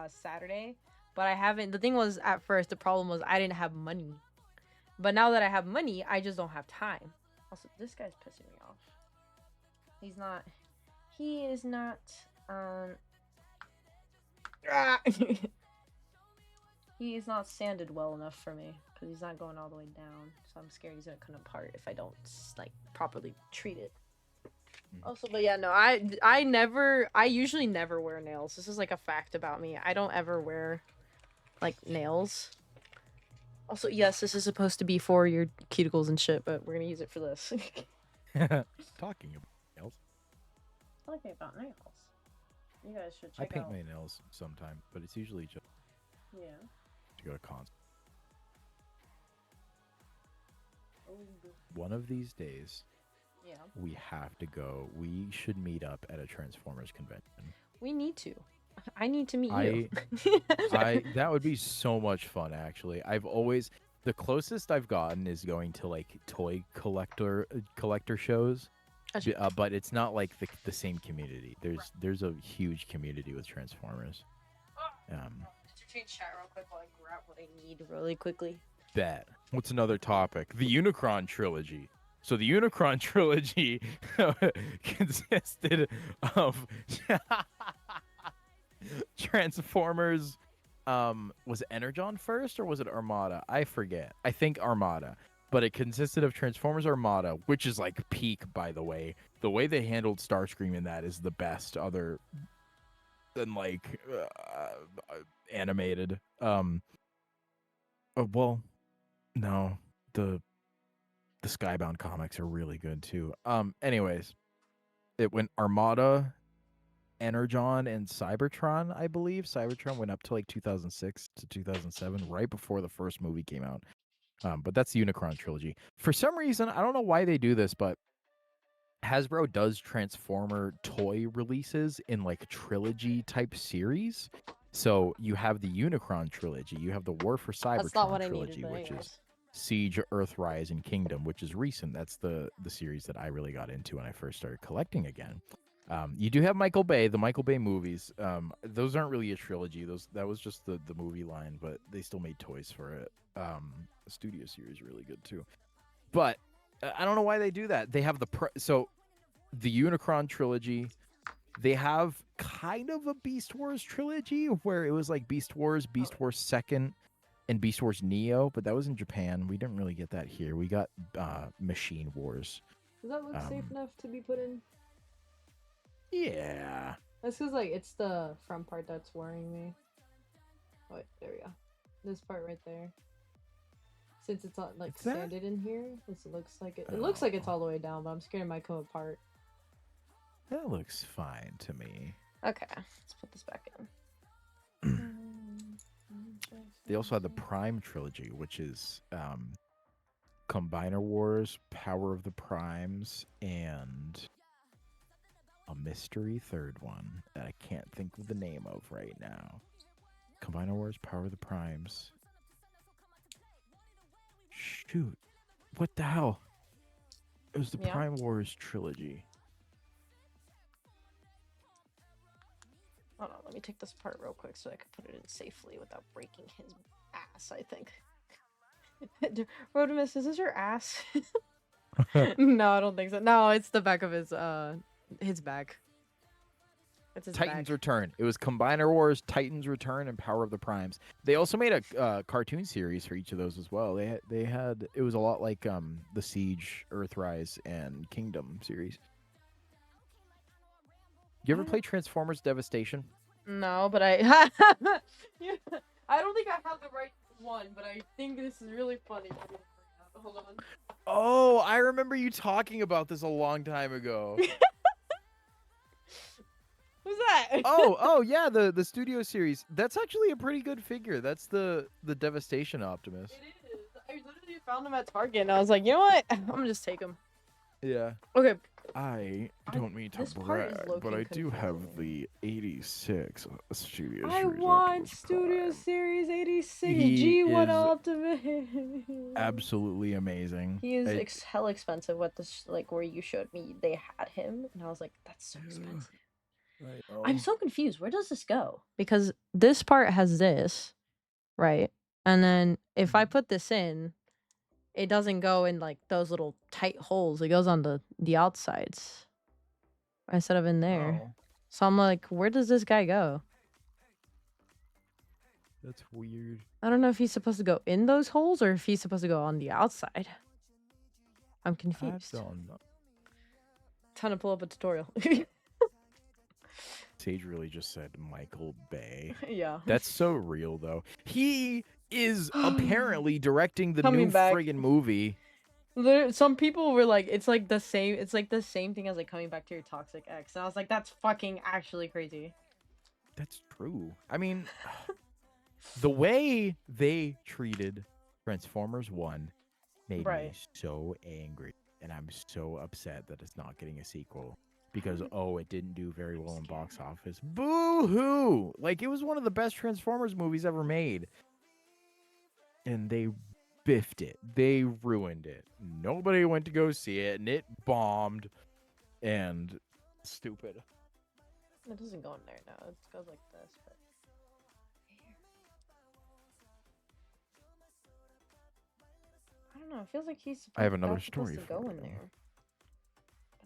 Saturday, but I haven't. The thing was, at first, the problem was I didn't have money. But now that I have money, I just don't have time. Also, this guy's pissing me off. He is not, he is not sanded well enough for me because he's not going all the way down. So I'm scared he's gonna come apart if I don't like properly treat it. Also, but yeah, no, I usually never wear nails. This is like a fact about me. I don't ever wear like nails. Also, yes, this is supposed to be for your cuticles and shit, but we're gonna use it for this. Talking about nails. Talking about nails. You guys should I check paint out. my nails sometime, but it's usually just Yeah. to go to cons. Oh, One of these days, yeah. we have to go. We should meet up at a Transformers convention. We need to. I need to meet you. That would be so much fun, actually. The closest I've gotten is going to like toy collector shows. But it's not like the same community. There's a huge community with Transformers. Just change chat real quick while I grab what I need really quickly. Bet. What's another topic? The Unicron trilogy. So the Unicron trilogy consisted of Transformers. Was it Energon first or was it Armada? I forget. I think Armada. But it consisted of Transformers Armada, which is like peak, by the way. The way they handled Starscream in that is the best, other than like animated. Well, no, the Skybound comics are really good too. Anyways, it went Armada, Energon, and Cybertron. I believe Cybertron went up to like 2006 to 2007, right before the first movie came out. But that's the Unicron trilogy. For some reason, I don't know why they do this, but Hasbro does Transformer toy releases in like trilogy type series. So you have the Unicron trilogy, you have the War for Cybertron trilogy, which is Siege, Earthrise, and Kingdom, which is recent. That's the series that I really got into when I first started collecting again. You do have Michael Bay, the Michael Bay movies. Those aren't really a trilogy. That was just the movie line, but they still made toys for it. The studio series really good too. But I don't know why they do that. They have the Unicron trilogy. They have kind of a Beast Wars trilogy where it was like Beast Wars 2nd, and Beast Wars Neo, but that was in Japan. We didn't really get that here. We got Machine Wars. Does that look safe enough to be put in? Yeah. That's because like it's the front part that's worrying me. Wait, there we go. This part right there. Since it's not like sanded in here, this looks like it. It looks like it's all the way down, but I'm scared it might come apart. That looks fine to me. Okay, let's put this back in. They also had the Prime trilogy, which is Combiner Wars, Power of the Primes, and a mystery third one that I can't think of the name of right now. Combiner Wars, Power of the Primes. Shoot. What the hell? It was the Prime Wars trilogy. Hold on, let me take this apart real quick so I can put it in safely without breaking his ass, I think. Rodimus, is this your ass? No, I don't think so. No, it's the back of his back. It's his Titans back. Return. It was Combiner Wars, Titans Return, and Power of the Primes. They also made a cartoon series for each of those as well. They had it was a lot like the Siege, Earthrise, and Kingdom series. You ever play Transformers Devastation? No, but I don't think I have the right one, but I think this is really funny. Hold on. Oh, I remember you talking about this a long time ago. Who's that? Oh yeah, the studio series. That's actually a pretty good figure. That's the Devastation Optimus. It is. I literally found him at Target, and I was like, you know what? I'm gonna just take him. Yeah. Okay. I don't mean to this part is brag, but low-key I do have confusing. the 86 studio I series want Optimus Studio Prime. Series 86 He G1 is Optimus. absolutely amazing. He is hell expensive. What this like where you showed me they had him, and I was like, that's so expensive. I'm so confused. Where does this go? Because this part has this, right? And then if I put this in, it doesn't go in like those little tight holes. It goes on the outsides instead of in there. Oh, So I'm like, where does this guy go? that's weird. I don't know if he's supposed to go in those holes or if he's supposed to go on the outside. I'm I confused. don't know. Time to pull up a tutorial. Sage really just said Michael Bay. Yeah. That's so real, though. He is apparently directing the Coming new back. friggin' movie. Some people were like, it's like the same thing as like coming back to your toxic ex. And I was like, that's fucking actually crazy. That's true. I mean, the way they treated Transformers 1 made me Right. so angry. And I'm so upset that it's not getting a sequel. Because, oh, it didn't do very well in box office. Boo-hoo! Like, it was one of the best Transformers movies ever made. And they biffed it. They ruined it. Nobody went to go see it, and it bombed. And stupid. It doesn't go in there now. It goes like this. But... I don't know. It feels like he's. I have another that's supposed story to go for in you. there.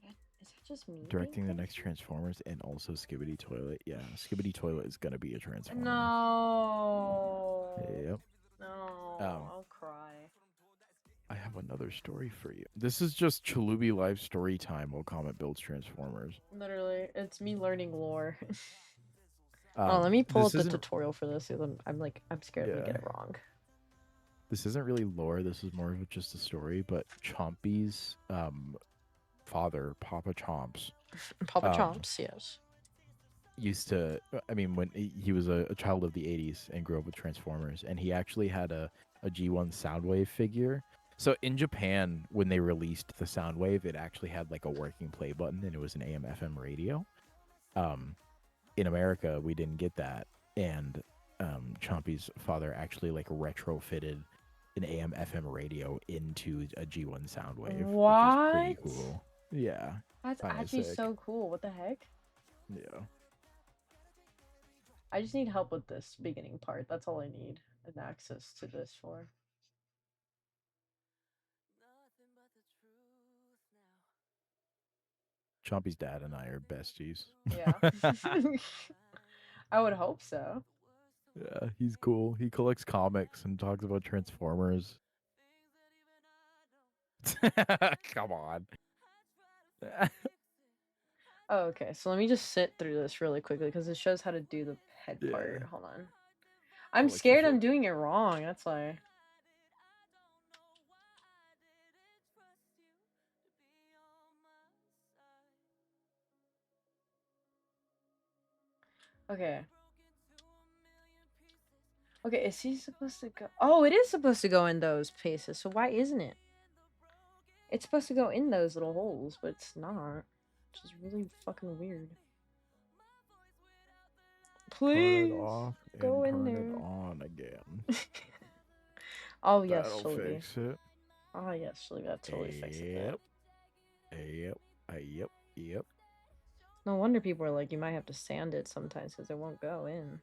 But is that just me? Directing the being next crazy? Transformers and also Skibbity Toilet. Yeah, Skibbity Toilet is gonna be a Transformer. No. Yep. No. Oh. I'll cry. I have another story for you. This is just Chalubi live story time while Comet builds Transformers. Literally, it's me learning lore. Um, Oh, let me pull up this the isn't- tutorial for this. Because I'm scared I'm gonna get it wrong. This isn't really lore. This is more of just a story. But Chompy's father, Papa Chomps, Papa Chomps, yes. used to. I mean, when he was a child of the '80s and grew up with Transformers, and he actually had a G1 Soundwave figure. So in Japan, when they released the Soundwave, it actually had like a working play button, and it was an AM/FM radio. In America, we didn't get that, and Chompy's father actually like retrofitted an AM/FM radio into a G1 Soundwave, What? which is pretty cool. Yeah, That's Kinda actually sick. so cool. What the heck? yeah. I just need help with this beginning part. That's all I need. And access to this for. Chompy's dad and I are besties. Yeah. I would hope so. Yeah, he's cool. He collects comics and talks about Transformers. Come on. Oh, okay. So let me just sit through this really quickly because it shows how to do the head part. Yeah. Hold on. I'm let you scared I'm feel- doing it wrong. That's why. Okay. Okay, is he supposed to go? Oh, it is supposed to go in those places. So why isn't it? It's supposed to go in those little holes, but it's not. Which is really fucking weird. Please Turn it off and go in turn there. it on again. Oh yes, That'll Shelby. fix it. Oh yes, Shelby. That totally fixes it. Yep. Yep. No wonder people are like, you might have to sand it sometimes because it won't go in.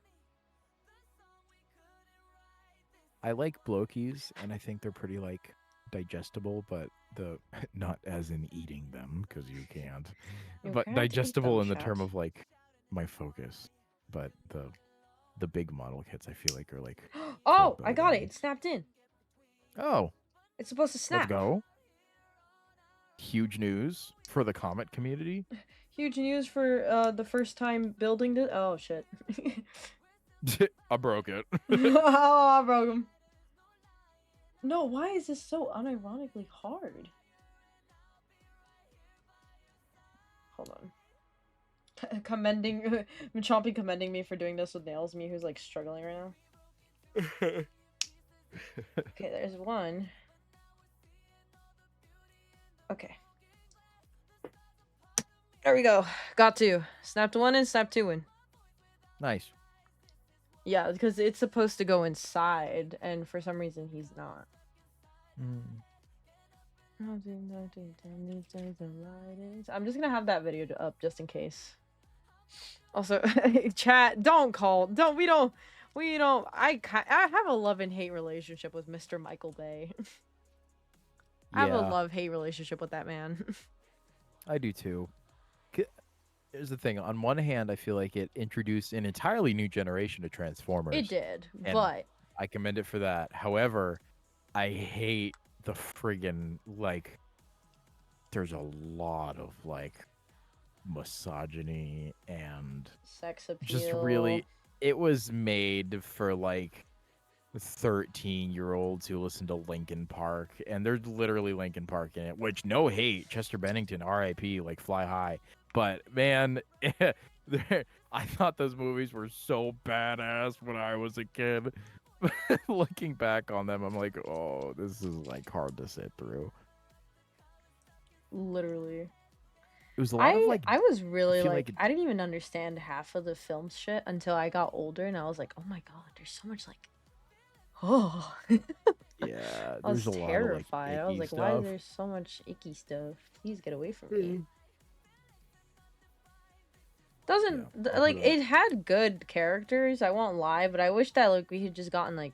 I like blokies, and I think they're pretty like digestible, but the not as in eating them because you can't, You but can't eat digestible them, in the term chat. of like my focus. But the big model kits, I feel like are like. Oh, full I got it. belly. It snapped in. Oh, It's supposed to snap. let's go! Huge news for the Comet community. Huge news for the first time building this. Oh shit. I broke it. Oh, I broke him. No, why is this so unironically hard? Hold on. Commending Chompy commending me for doing this with Nails Me, who's like struggling right now. Okay, there's one. Okay. There we go. Got two. Snapped one and snapped two in. Nice. Yeah, because it's supposed to go inside, and for some reason he's not. I'm just gonna have that video up just in case. Also, chat, we don't. I have a love and hate relationship with Mr. Michael Bay. I have a love-hate relationship with that man. I do too. Here's the thing. On one hand, I feel like it introduced an entirely new generation to Transformers. It did, and but I commend it for that. However, I hate the friggin' like. There's a lot of like misogyny and sex appeal. just really, it was made for like 13-year-olds who listen to Linkin Park, and there's literally Linkin Park in it, which, no hate, Chester Bennington, R.I.P., like fly high. But man, I thought those movies were so badass when I was a kid. Looking back on them, I'm like, oh, this is like hard to sit through. Literally. It was a lot of like. I was really like I didn't even understand half of the film shit until I got older, and I was like, oh my god, there's so much like. Oh. Yeah, I was there's a lot terrified. of like, I was like, stuff. why is there so much icky stuff? Please get away from me. Doesn't like it had good characters, I won't lie, but I wish that like we had just gotten like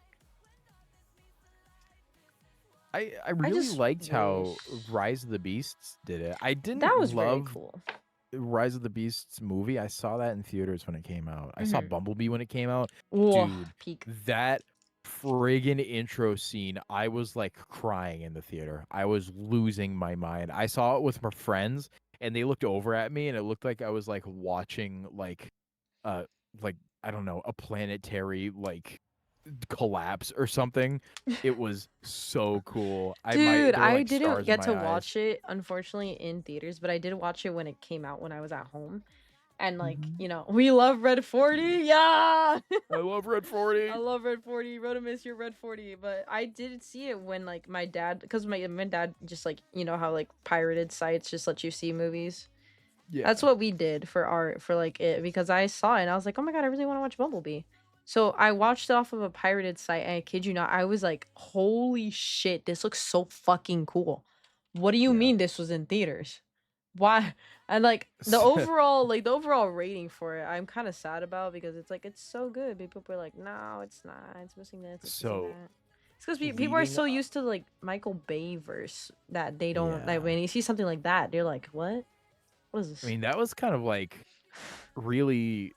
I really liked how Rise of the Beasts did it. I didn't that was love very cool. Rise of the Beasts movie. I saw that in theaters when it came out. I saw Bumblebee when it came out. Whoa, dude, peak. That friggin' intro scene, I was like crying in the theater. I was losing my mind. I saw it with my friends, and they looked over at me, and it looked like I was like watching like I don't know, a planetary like collapse or something. It was so cool. Dude, I like didn't get to eyes. watch it unfortunately in theaters, but I did watch it when it came out when I was at home. And like, you know, we love Red 40. Yeah. I love Red 40. I love Red 40. Rodimus, you're Red 40. But I did see it when like my dad, because my dad just like, you know how like pirated sites just let you see movies. Yeah. That's what we did for it, because I saw it and I was like, oh my god, I really want to watch Bumblebee. So I watched it off of a pirated site, and I kid you not, I was like, holy shit, this looks so fucking cool. What do you mean this was in theaters? Why? And like the overall rating for it, I'm kind of sad about, because it's like it's so good. People were like, no, it's not. It's missing this. It's missing that. It's because people are so used to like Michael Bay verse that they don't like when you see something like that, they're like, what? What is this? I mean, that was kind of like really.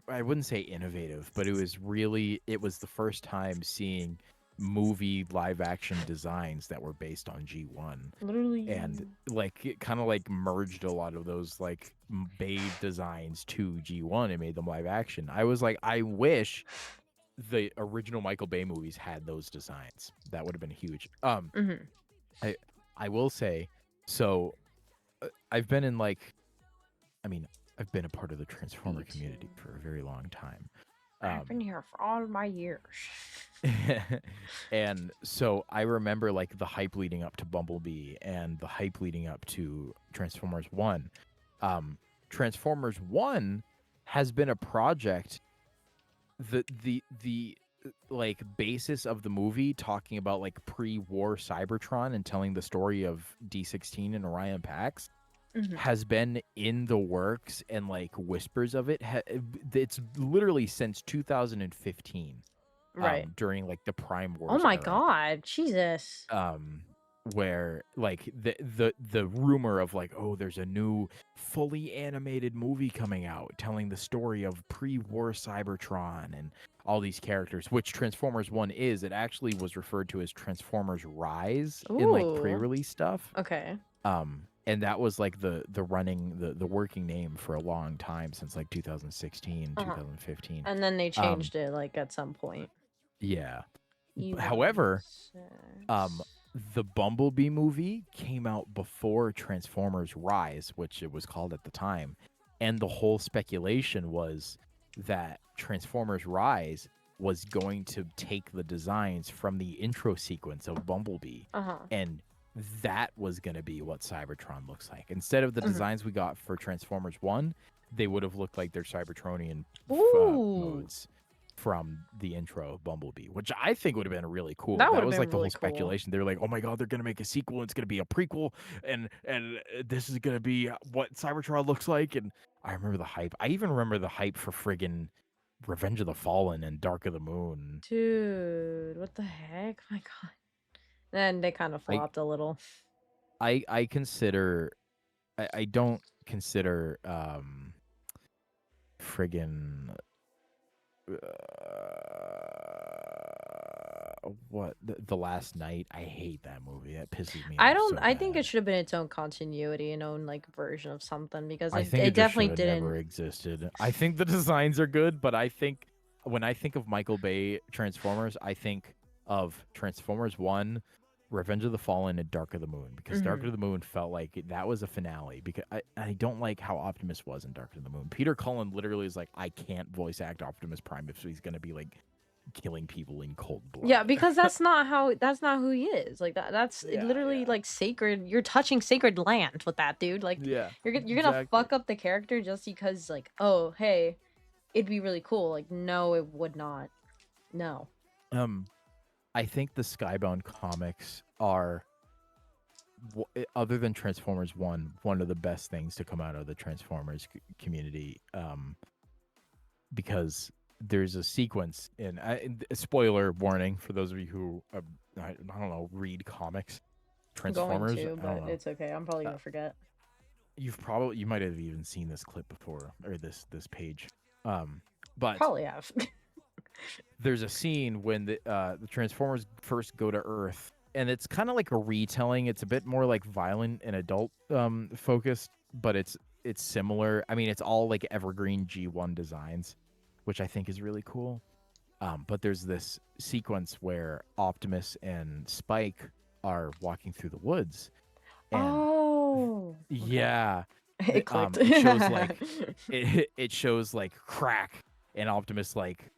I wouldn't say innovative, but it was the first time seeing movie live action designs that were based on G1. Literally. And like it kind of like merged a lot of those like Bay designs to G1 and made them live action. I was like, I wish the original Michael Bay movies had those designs. That would have been huge. I will say, so I've been in like, I mean, I've been a part of the Transformer community for a very long time. I've been here for all my years. And so I remember like the hype leading up to Bumblebee and the hype leading up to Transformers 1. Transformers 1 has been a project. The like basis of the movie, talking about like pre-war Cybertron and telling the story of D16 and Orion Pax, has been in the works, and like whispers of it. It's literally since 2015, right? During like the Prime Wars. Oh my era, god, Jesus! Where like the rumor of like, oh, there's a new fully animated movie coming out telling the story of pre-war Cybertron and all these characters, which Transformers 1 is. It actually was referred to as Transformers Rise in like pre-release stuff. Okay. And that was like the working name for a long time, since like 2016, 2015. And then they changed it like at some point. Yeah. However, 6. the Bumblebee movie came out before Transformers Rise, which it was called at the time. And the whole speculation was that Transformers Rise was going to take the designs from the intro sequence of Bumblebee. And that was going to be what Cybertron looks like. Instead of the designs we got for Transformers 1, they would have looked like their Cybertronian modes from the intro of Bumblebee, which I think would have been really cool. That would have was been like the really whole speculation. They were like, "Oh my god, they're gonna make a sequel. It's gonna be a prequel, and this is gonna be what Cybertron looks like." And I remember the hype. I even remember the hype for friggin' Revenge of the Fallen and Dark of the Moon. Dude, what the heck? My god. And they kind of flopped a little. I consider, I don't consider friggin' what the Last Night. I hate that movie. That pisses me I off. don't. So I think bad. it should have been its own continuity, an own like version of something, because I it, think it it just definitely should have didn't. never existed. I think the designs are good, but I think when I think of Michael Bay Transformers, I think of Transformers 1, Revenge of the Fallen, and Dark of the Moon, because Dark of the Moon felt like that was a finale. Because I don't like how Optimus was in Dark of the Moon. Peter Cullen literally is like, I can't voice act Optimus Prime if he's gonna be like killing people in cold blood. Yeah, because that's not who he is. Like that's Yeah, literally yeah. like sacred. You're touching sacred land with that, dude. Like Yeah, you're gonna exactly. fuck up the character just because like, oh hey, it'd be really cool. Like no, it would not. No. I think the Skybound comics are, other than Transformers 1, one of the best things to come out of the Transformers community, because there's a sequence in a spoiler warning for those of you who I don't know, read comics. Transformers, I'm going to, I don't but know. it's okay. I'm probably gonna forget. You might have even seen this clip before, or this page. But Probably have. there's a scene when the Transformers first go to Earth, and it's kind of like a retelling. It's a bit more like violent and adult focused, but it's similar. I mean, it's all like evergreen G1 designs, which I think is really cool. But there's this sequence where Optimus and Spike are walking through the woods, and Oh. yeah, It clicked. it shows like it shows like crack, and Optimus like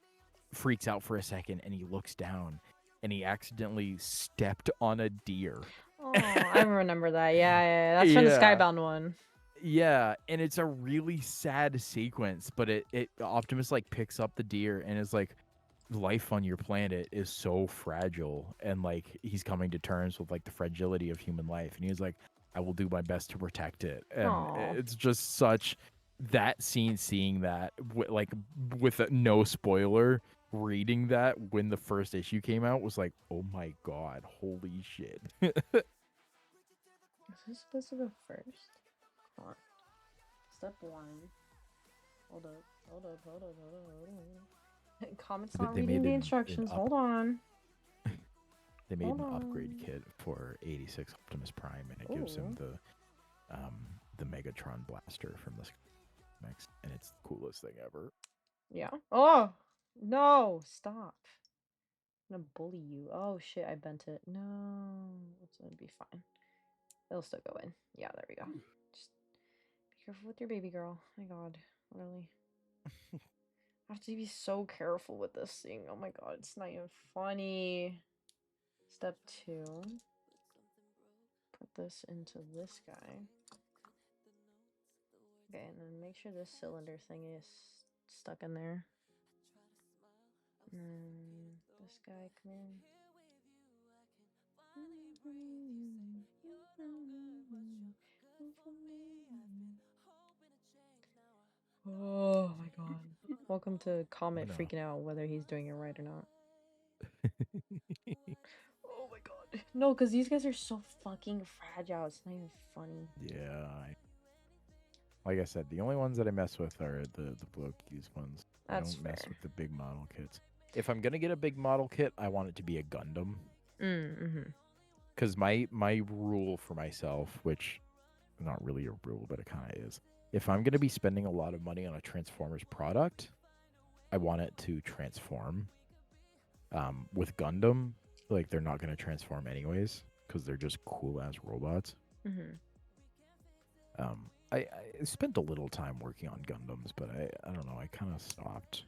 freaks out for a second, and he looks down, and he accidentally stepped on a deer. Oh, I remember that. Yeah. That's from the Skybound one. Yeah, and it's a really sad sequence, but it Optimus like picks up the deer and is like, life on your planet is so fragile, and like he's coming to terms with like the fragility of human life, and he's like, I will do my best to protect it. And Aw. it's just such that scene, seeing that like with no spoiler, reading that when the first issue came out was like, oh my god, holy shit. Is this supposed to go first? Come on. Step 1. Hold up. Comment's not They reading made the an instructions. up- Hold on. They made Hold an upgrade on. kit for 86 Optimus Prime, and it gives him the Megatron blaster from the comics, and it's the coolest thing ever. Yeah. Oh! No! Stop. I'm gonna bully you. Oh shit, I bent it. No. It's gonna be fine. It'll still go in. Yeah, there we go. Just be careful with your baby girl. My god. Really. I have to be so careful with this thing. Oh my god, it's not even funny. Step 2. Put this into this guy. Okay, and then make sure this cylinder thing is stuck in there. And then this guy, come in. Oh my god. Welcome to Comet freaking out whether he's doing it right or not. Oh my god. No, because these guys are so fucking fragile. It's not even funny. Yeah. Like I said, the only ones that I mess with are the blow-keys ones. I don't mess with the big model kits. If I'm going to get a big model kit, I want it to be a Gundam. Because my rule for myself, which not really a rule, but it kind of is, if I'm going to be spending a lot of money on a Transformers product, I want it to transform. With Gundam, like they're not gonna transform anyways because they're just cool ass robots. Mm-hmm. I spent a little time working on Gundams, but I don't know. I kind of stopped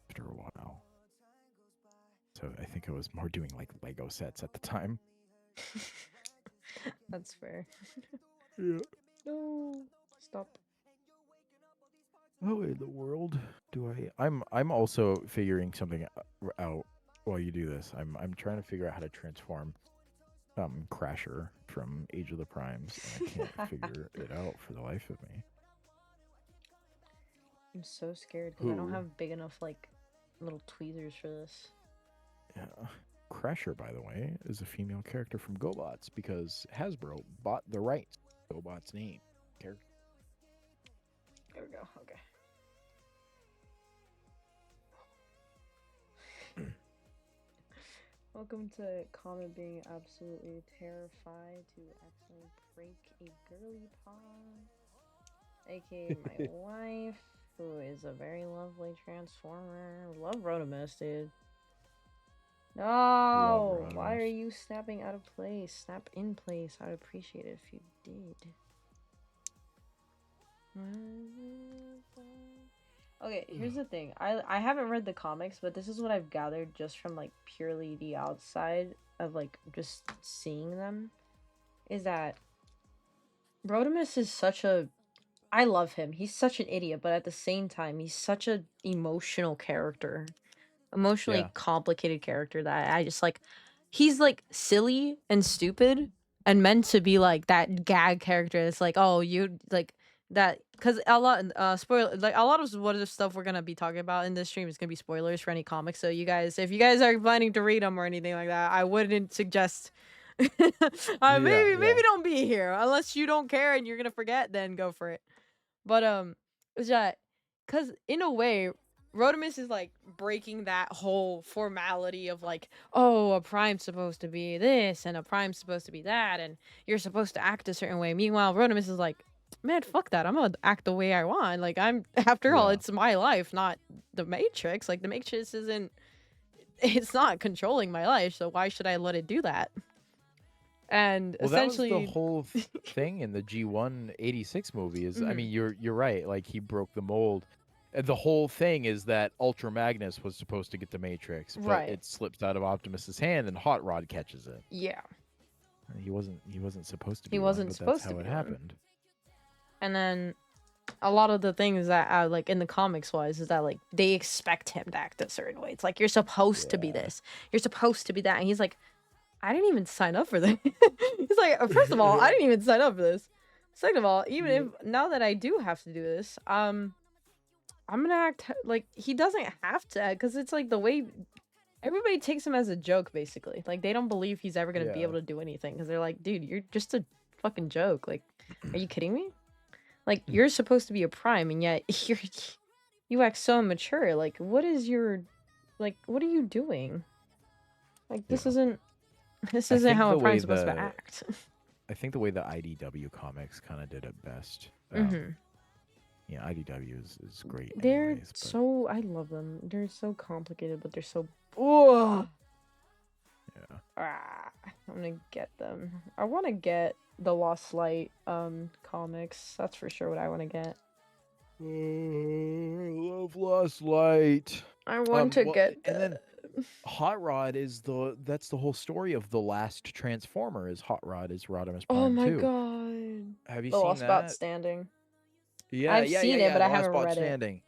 after a while. So I think I was more doing like Lego sets at the time. That's fair. Yeah. No, stop. How in the world do I? I'm also figuring something out while you do this. I'm trying to figure out how to transform Crasher from Age of the Primes, and I can't figure it out for the life of me. I'm so scared because I don't Who? have big enough like little tweezers for this. Yeah. Crasher, by the way, is a female character from GoBots because Hasbro bought the rights to GoBots name. Character. There we go. Okay. Welcome to Comet being absolutely terrified to accidentally break a girly paw, aka my wife, who is a very lovely transformer. Love Rodimus, dude. No! Why are Rodimus. you snapping out of place? Snap in place. I'd appreciate it if you did. Okay, here's the thing. I haven't read the comics, but this is what I've gathered just from like purely the outside of like just seeing them, is that Rodimus is such a, I love him. He's such an idiot, but at the same time, he's such a emotional character. Emotionally Yeah. complicated character that I just like. He's like silly and stupid and meant to be like that gag character. It's like, oh, you like that, because a lot spoil, like a lot of what the stuff we're gonna be talking about in this stream is gonna be spoilers for any comics. So you guys, if you guys are planning to read them or anything like that, I wouldn't suggest. Maybe don't be here unless you don't care and you're gonna forget. Then go for it. But it's that, because in a way, Rodimus is like breaking that whole formality of like, oh, a prime's supposed to be this and a prime's supposed to be that, and you're supposed to act a certain way. Meanwhile, Rodimus is like, man, fuck that. I'm gonna act the way I want. Like, after all, Yeah. it's my life, not the Matrix. Like, the Matrix isn't, it's not controlling my life, so why should I let it do that? And Well, essentially, that was the whole thing in the G186 movie. Is I Mhm. mean, you're right. Like he broke the mold. The whole thing is that Ultra Magnus was supposed to get the Matrix, but Right. it slips out of Optimus's hand, and Hot Rod catches it. Yeah. He wasn't supposed to be He one, wasn't but supposed that's to how it be one. happened. And then a lot of the things that like in the comics wise is that like they expect him to act a certain way. It's like, you're supposed to be Yeah. this, you're supposed to be that, and he's like, I didn't even sign up for this. He's like, first of all, I didn't even sign up for this. Second of all, even if now that I do have to do this, I'm gonna act like he doesn't have to, because it's like the way everybody takes him as a joke, basically. Like, they don't believe he's ever gonna be Yeah. able to do anything because they're like, dude, you're just a fucking joke. Like, are you kidding me? Like, you're supposed to be a prime, and yet you act so immature. Like, what are you doing? Like, this Yeah. isn't I how a think the way prime's supposed to the act. I think the way the IDW comics kind of did it best. Yeah, IDW is great. They're anyways, but- so, I love them. They're so complicated, but they're so, oh, Yeah. I'm gonna get them. I want to get the Lost Light comics. That's for sure what I want to get. I love Lost Light. I want to get and then Hot Rod is that's the whole story of the last Transformer. Is Hot Rod is Rodimus Prime oh my 2. god. Have you The seen Lost that? About Standing. Yeah, I've yeah, seen yeah, it, but yeah, I The Last haven't Bot read it. Standing.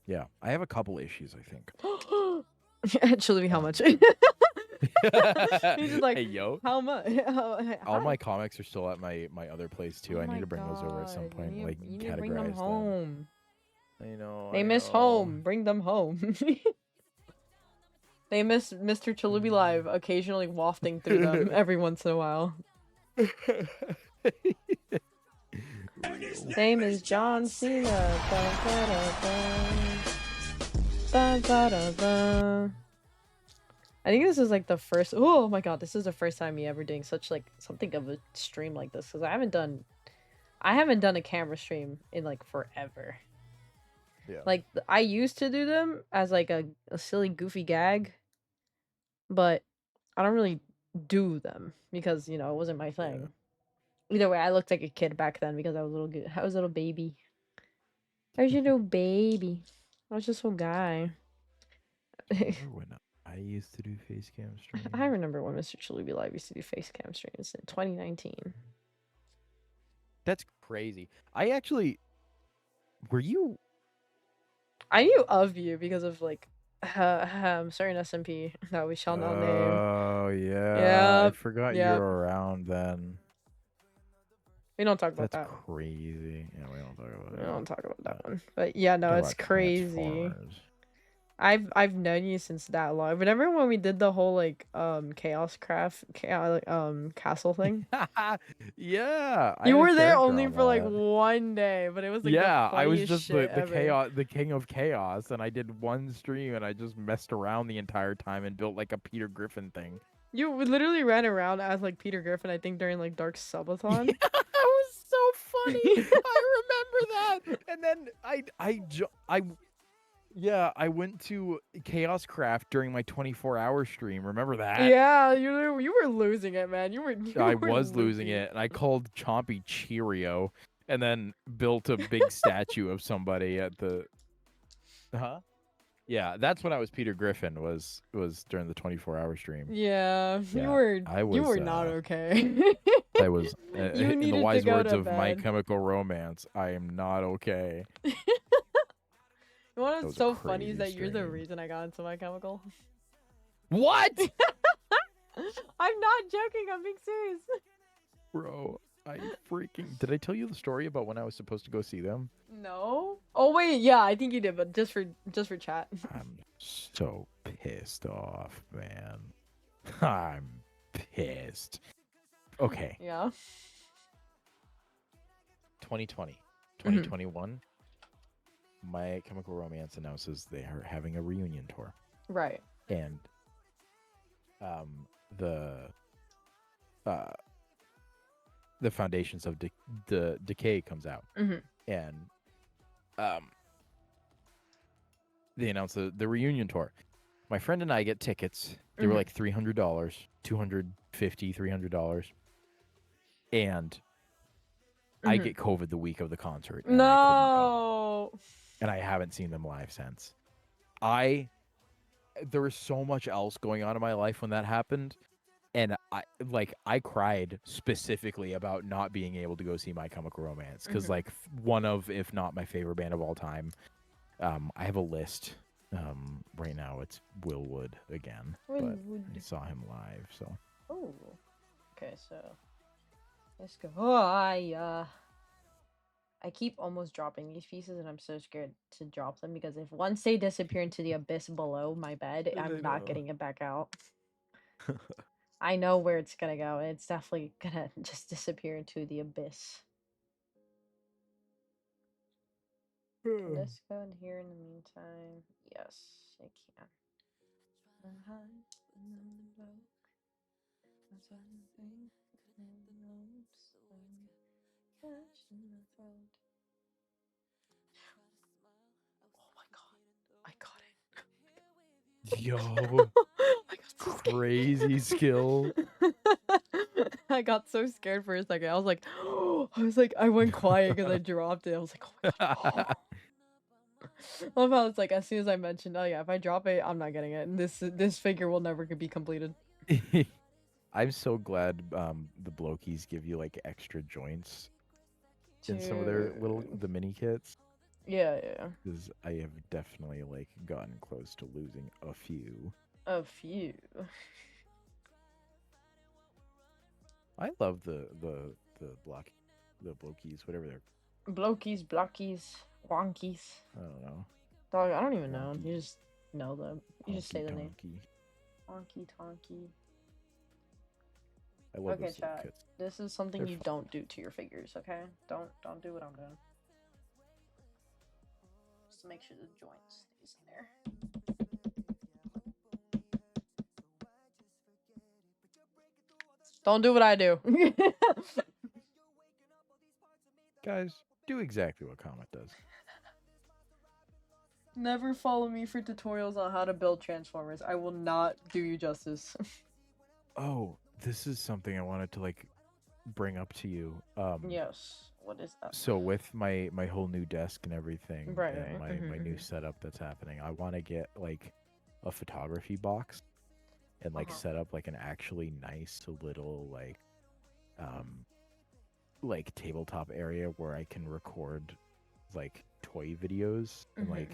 Yeah, I have a couple issues. I think. Actually, how much? He's just like, hey yo, how much? all my comics are still at my other place too. Oh I my need to bring those over at some God, point. you Like need to bring them categorize them. home. I know. They I miss know. home. Bring them home. They miss Mr. Chalubi Live occasionally wafting through them every once in a while. Name is John Cena. Ba-ba-da-ba. I think this is like the first. Oh my god, this is the first time me ever doing such like something of a stream like this, because I haven't done a camera stream in like forever. Yeah. Like, I used to do them as like a silly goofy gag, but I don't really do them because it wasn't my thing. Either way, I looked like a kid back then because I was a little good. I was a little baby. I was a little baby. I was just a guy. Remember when I used to do face cam streams? I remember when Mr. Chaluby Live used to do face cam streams in 2019. That's crazy. I actually, were you? I knew of you because of like certain SMP that we shall not name. Oh yeah, I Yep, forgot you yep. were around then. We don't talk about That's that. crazy. Yeah, we don't talk about We that. don't talk about that one. But yeah, no, Talk it's about crazy. Transformers. I've known you since that long. Remember when we did the whole like castle thing? Yeah, I You had a were there character only on for like that. 1 day, but it was like Yeah, the I was funniest just shit the ever. chaos, the king of chaos, and I did one stream and I just messed around the entire time and built like a Peter Griffin thing. You literally ran around as like Peter Griffin, I think during like Dark Subathon. Yeah, that was so funny. I remember that. And then I went to Chaos Craft during my 24-hour stream. Remember that? Yeah, you were losing it, man. You I were was losing loopy. it, and I called Chompy Cheerio, and then built a big statue of somebody at the. Huh? Yeah, that's when I was Peter Griffin. Was during the 24-hour stream. Yeah, Yeah, you were not okay. I was. You In the needed to wise go words to of My bed. Chemical Romance, I am not okay. You know That what's was a so funny is crazy that you're the stream. reason I got into My Chemical. What? I'm not joking. I'm being serious. Bro, I freaking did I tell you the story about when I was supposed to go see them? No. Oh wait, yeah, I think you did, but just for chat. I'm so pissed off, man. I'm pissed. Okay, Yeah. 2020, 2021. My Chemical Romance announces they are having a reunion tour, Right. and the Foundations of the Decay comes out, and they announce the reunion tour. My friend and I get tickets. They were like $300, $250, $300, and I get COVID the week of the concert. And I couldn't come. And I haven't seen them live since. There was so much else going on in my life when that happened, and I cried specifically about not being able to go see My Chemical Romance because like one of, if not my favorite band of all time. I have a list. Right now it's Will Wood again, but I saw him live, so. Oh. Okay, so let's go. Oh, I keep almost dropping these pieces, and I'm so scared to drop them because if once they disappear into the abyss below my bed, I'm not getting it back out. I know where it's gonna go, and it's definitely gonna just disappear into the abyss. Can this go in here in the meantime? Yes, it can. Oh my god, I got it. Yo, I got so crazy skill. I got so scared for a second. I was like, I went quiet because I dropped it. I was like, oh my god. I love how it's like as soon as I mentioned, oh yeah, if I drop it, I'm not getting it. And this figure will never be completed. I'm so glad the Blokies give you like extra joints in some of their the mini kits. Yeah, yeah. Because I have definitely like gotten close to losing a few. A few. I love the Blokies, whatever they're. Blokies, blockies, wonkies. I don't know. Dog, I don't even know. Wonky. You just know them. You just say the name. Honky. Wonky tonky. I love Okay, those little chat. kits. This is something They're you fun. don't do to your figures, okay? Don't do what I'm doing. Just to make sure the joint stays in there. Don't do what I do. Guys, do exactly what Comet does. Never follow me for tutorials on how to build Transformers. I will not do you justice. Oh, this is something I wanted to like bring up to you. Yes. What is that? So with my whole new desk and everything, Right, and right. my new setup that's happening, I want to get like a photography box and like set up like an actually nice little like tabletop area where I can record like toy videos and like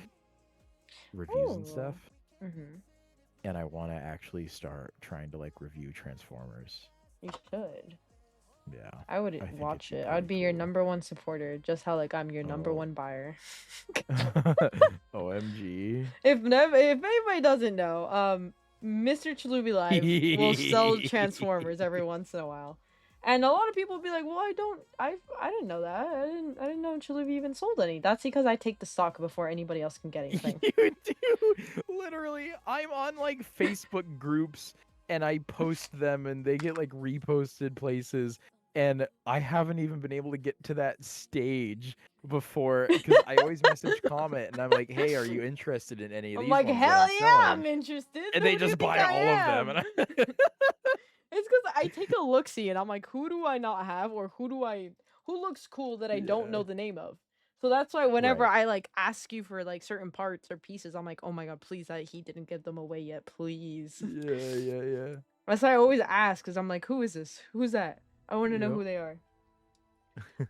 reviews and stuff. And I want to actually start trying to like review Transformers. You should. Yeah. I would think watch it'd it. be I'd be your cool. #1 supporter, just how like I'm your Oh. #1 buyer. OMG. If anybody doesn't know, Mr. Chaluby Live will sell Transformers every once in a while. And a lot of people be like, "Well, I didn't know that. I didn't know Chaluby even sold any." That's because I take the stock before anybody else can get anything. You do. Literally, I'm on like Facebook groups and I post them and they get like reposted places, and I haven't even been able to get to that stage before because I always message comment and I'm like, "Hey, are you interested in any of I'm these like, ones that "Hell I'm yeah, selling?" I'm interested." And Who they do you just think buy I all of them. am? And It's because I take a look-see and I'm like, who do I not have, or who looks cool that I don't know the name of? So that's why whenever Right. I like ask you for like certain parts or pieces, I'm like, oh my god, please, he didn't give them away yet, please. Yeah. That's why I always ask, because I'm like, who is this? Who's that? I want to know Yep. who they are.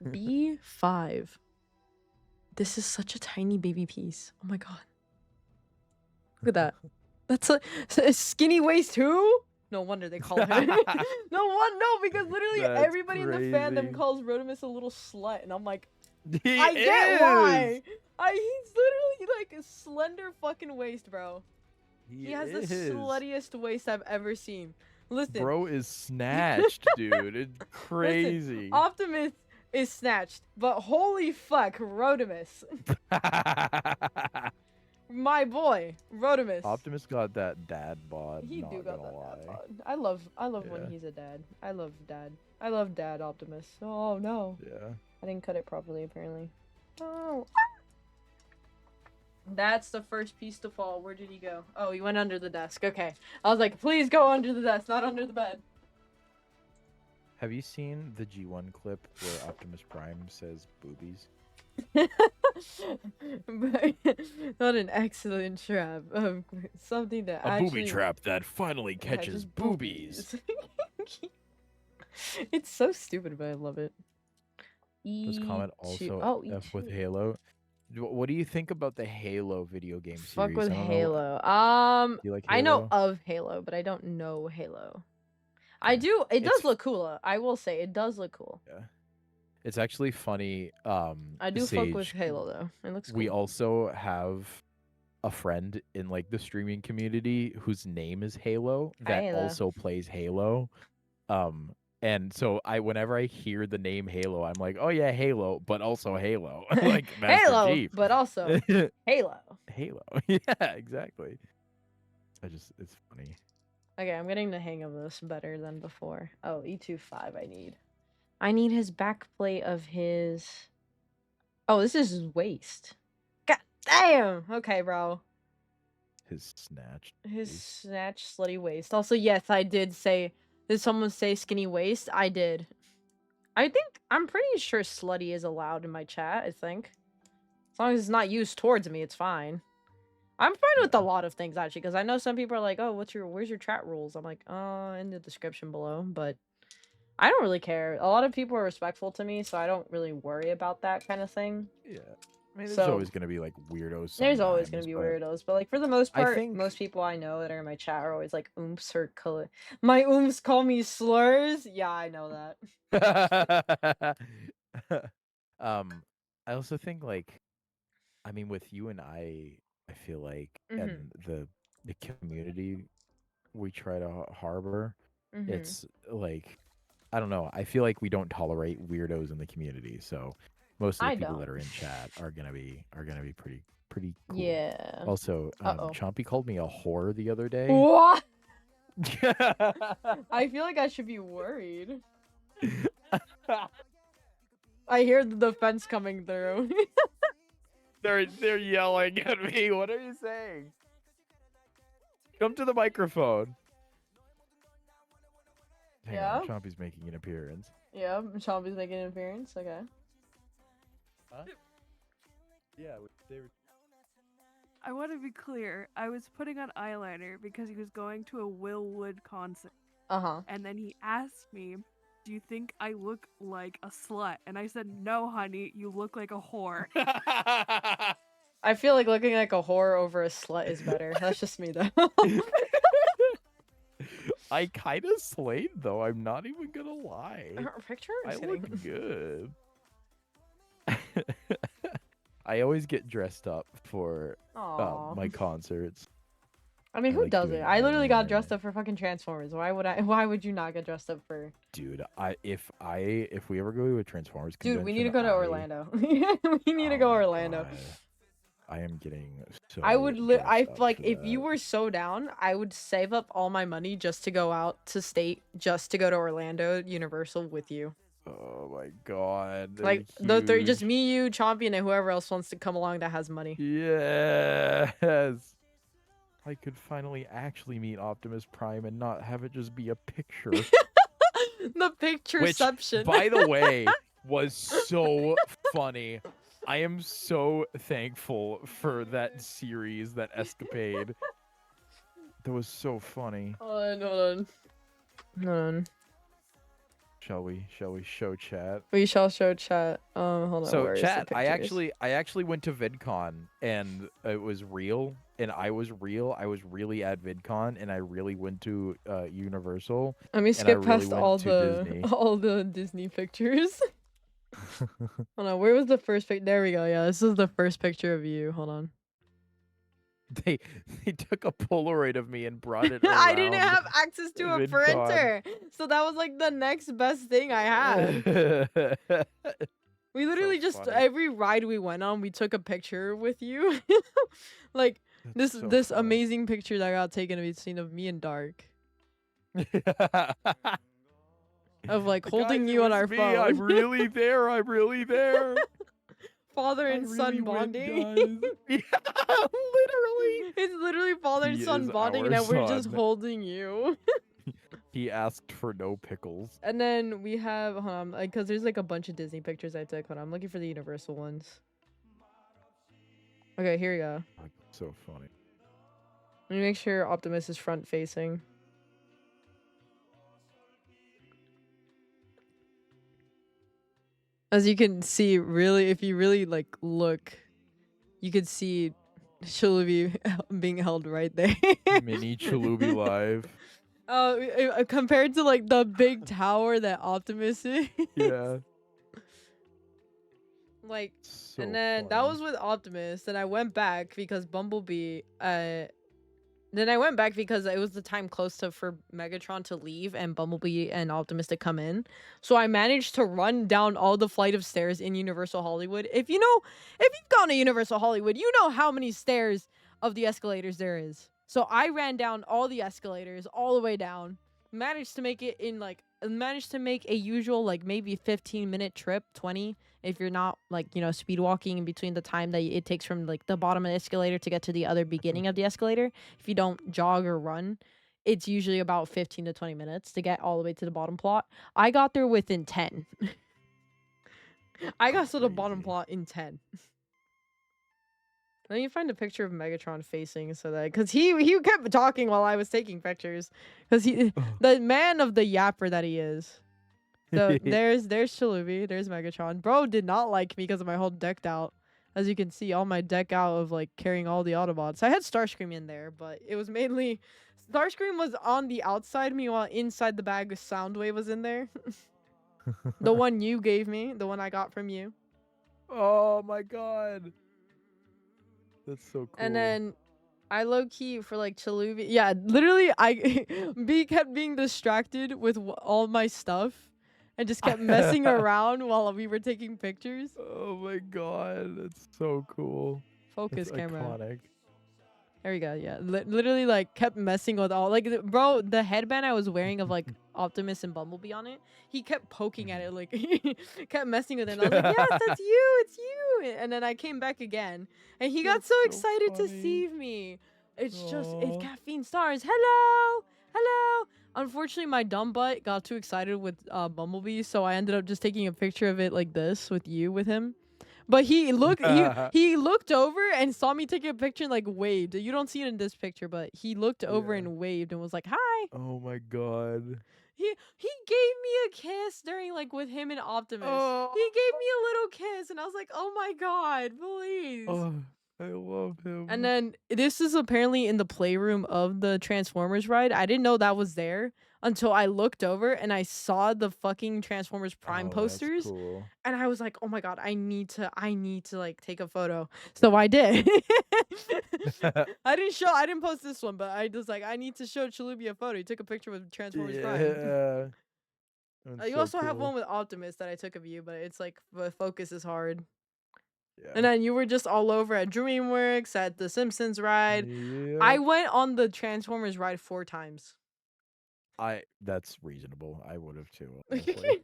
B5. This is such a tiny baby piece. Oh my god. Look at that. That's a skinny waist who? No wonder they call her. No, because literally That's everybody in the fandom crazy. calls Rodimus a little slut, and I'm like, He I get is. why. He's literally like a slender fucking waist, bro. He has the sluttiest waist I've ever seen. Listen, Bro is snatched, dude. It's crazy. Listen, Optimus is snatched, but holy fuck, Rodimus. My boy, Rodimus. Optimus got that dad bod. He not do got gonna that lie. dad bod. I love when Yeah. he's a dad. I love dad Optimus. Oh no. Yeah. I didn't cut it properly apparently. Oh. That's the first piece to fall. Where did he go? Oh, he went under the desk. Okay. I was like, please go under the desk, not under the bed. Have you seen the G1 clip where Optimus Prime says boobies? Not an excellent trap. Something that A booby actually trap that finally catches boobies. It's so stupid, but I love it. This comment also E2. F with Halo. What do you think about the Halo video game series? Fuck with I don't know. Halo. Do you like I know Halo? of Halo, but I don't know Halo. I Okay. do. It does It's- look cool. I will say it does look cool. Yeah. It's actually funny. I do fuck with Sage, Halo though. It looks cool. we also have a friend in like the streaming community whose name is Halo that Halo. also plays Halo. And so whenever I hear the name Halo, I'm like, oh yeah, Halo, but also Halo. Like Master Halo, Chief. but also Halo. Halo. Yeah, exactly. It's funny. Okay, I'm getting the hang of this better than before. Oh, E25 I need his back plate of his... Oh, this is his waist. God damn! Okay, bro. His snatched. His waist. snatch slutty waist. Also, yes, I did say... Did someone say skinny waist? I did. I'm pretty sure slutty is allowed in my chat, I think. As long as it's not used towards me, it's fine. I'm fine with a lot of things, actually, because I know some people are like, oh, where's your chat rules? I'm like, in the description below, but I don't really care. A lot of people are respectful to me, so I don't really worry about that kind of thing. Yeah. I mean, there's So- always gonna be like weirdos. There's always going to sometimes, be but- weirdos, but like for the most part, think- most people I know that are in my chat are always like oomps or color. My oomps call me slurs. Yeah, I know that. I also think like, I mean, with you and I feel like, and the community we try to harbor, it's like, I don't know. I feel like we don't tolerate weirdos in the community, so most of the people that are in chat are gonna be pretty cool. Yeah. Also, Chompy called me a whore the other day. What? I feel like I should be worried. I hear the fence coming through. They're yelling at me. What are you saying? Come to the microphone. Hang on, Chompy's making an appearance. Yeah, Chompy's making an appearance. Okay. Huh? Yeah, they were. I want to be clear. I was putting on eyeliner because he was going to a Will Wood concert. And then he asked me, "Do you think I look like a slut?" And I said, "No, honey, you look like a whore." I feel like looking like a whore over a slut is better. That's just me though. I kind of slayed though. I'm not even gonna lie. Her picture? I Just look kidding. good. I always get dressed up for Aw. my concerts. I mean, I who like doesn't? doing I literally got dressed eyeliner. up for fucking Transformers. Why would you not get dressed up for? Dude, if we ever go to a Transformers convention, Dude, we need to go to Orlando. We need to go my Orlando. God, I am getting so. I would dressed up like for if you that. were so down, I would save up all my money just to go out to state, just to go to Orlando Universal with you. Oh my God. Like they're the three, just huge. me, you, Chompy, and whoever else wants to come along that has money. Yes. I could finally actually meet Optimus Prime and not have it just be a picture. The pictureception. Which, by the way, was so funny. I am so thankful for that series, that escapade. That was so funny. Hold on. Shall we show chat? We shall show chat. Hold on. So where is the chat, I pictures? actually went to VidCon and it was real, and I was real. I was really at VidCon, and I really went to Universal. Let me and I skip really past went all to the Disney. all the Disney pictures. Hold on, where was the first pic? There we go. Yeah, this is the first picture of you. Hold on. They took a Polaroid of me and brought it around. I didn't have access to a VidCon. printer, so that was like the next best thing I had. We literally just funny. every ride we went on, we took a picture with you. Like That's this so funny. amazing picture that got taken of seen of me and Dark. Of like holding Guys, you it on was our me. phone. I'm really there. I'm really there. Father I and son really went, bonding. guys. Yeah, literally. It's literally father and He son is bonding, and our then we're just son. holding you. He asked for no pickles. And then we have like, cause there's like a bunch of Disney pictures I took. Hold on, I'm looking for the Universal ones. Okay, here we go. So funny. Let me make sure Optimus is front facing. As you can see, really, if you really like look, you could see Chaluby being held right there. Mini Chaluby live. Compared to like the big tower that Optimus is. Yeah. Like, So and then that funny. was with Optimus. Then I went back because Bumblebee. Then I went back because it was the time close to for Megatron to leave and Bumblebee and Optimus to come in. So I managed to run down all the flight of stairs in Universal Hollywood. If you've gone to Universal Hollywood, you know how many stairs of the escalators there is. So I ran down all the escalators all the way down. Managed to make a usual like maybe 15-minute trip, 20 if you're not like, speed walking in between the time that it takes from like the bottom of the escalator to get to the other beginning of the escalator. If you don't jog or run, it's usually about 15 to 20 minutes to get all the way to the bottom plot. I got there within 10. I got to the bottom Crazy. plot in 10. Let me find a picture of Megatron facing so that, because he kept talking while I was taking pictures, because the man of the yapper that he is. So there's Chaluby, there's Megatron. Bro did not like me because of my whole decked out. As you can see, all my deck out of like carrying all the Autobots. I had Starscream in there, but it was mainly Starscream was on the outside, meanwhile inside the bag Soundwave was in there. The one you gave me, the one I got from you. Oh my God. That's so cool. And then I low-key for like Chaluby. Yeah, literally I kept being distracted with all my stuff and just kept messing around while we were taking pictures. Oh my God, that's so cool. Focus That's camera. iconic. There we go. Yeah, literally like kept messing with all like bro. The headband I was wearing of like Optimus and Bumblebee on it. He kept poking at it like kept messing with it. And I was like, yes, that's you. It's you. And then I came back again, and he got That's so so excited to funny. see me. It's just it's Aw. Caffeine Stars. Hello, hello. Unfortunately, my dumb butt got too excited with Bumblebee, so I ended up just taking a picture of it like this with him. But he looked over and saw me take a picture and like waved. You don't see it in this picture, but he looked over Yeah. and waved and was like, "Hi." Oh my god. He gave me a kiss during like with him and Optimus. Oh. He gave me a little kiss and I was like, "Oh my god, please." Oh, I love him. And then this is apparently in the playroom of the Transformers ride. I didn't know that was there until I looked over and I saw the fucking Transformers Prime posters. That's cool. And I was like, "Oh my god, I need to like take a photo." So I did. I didn't post this one, but I just like I need to show Chaluooby a photo. He took a picture with Transformers Prime. Yeah. You also have one with Optimus that I took of you, but it's like the focus is hard. Yeah. And then you were just all over at DreamWorks, at the Simpsons ride. I went on the Transformers ride 4 times. That's reasonable. I would have too, honestly.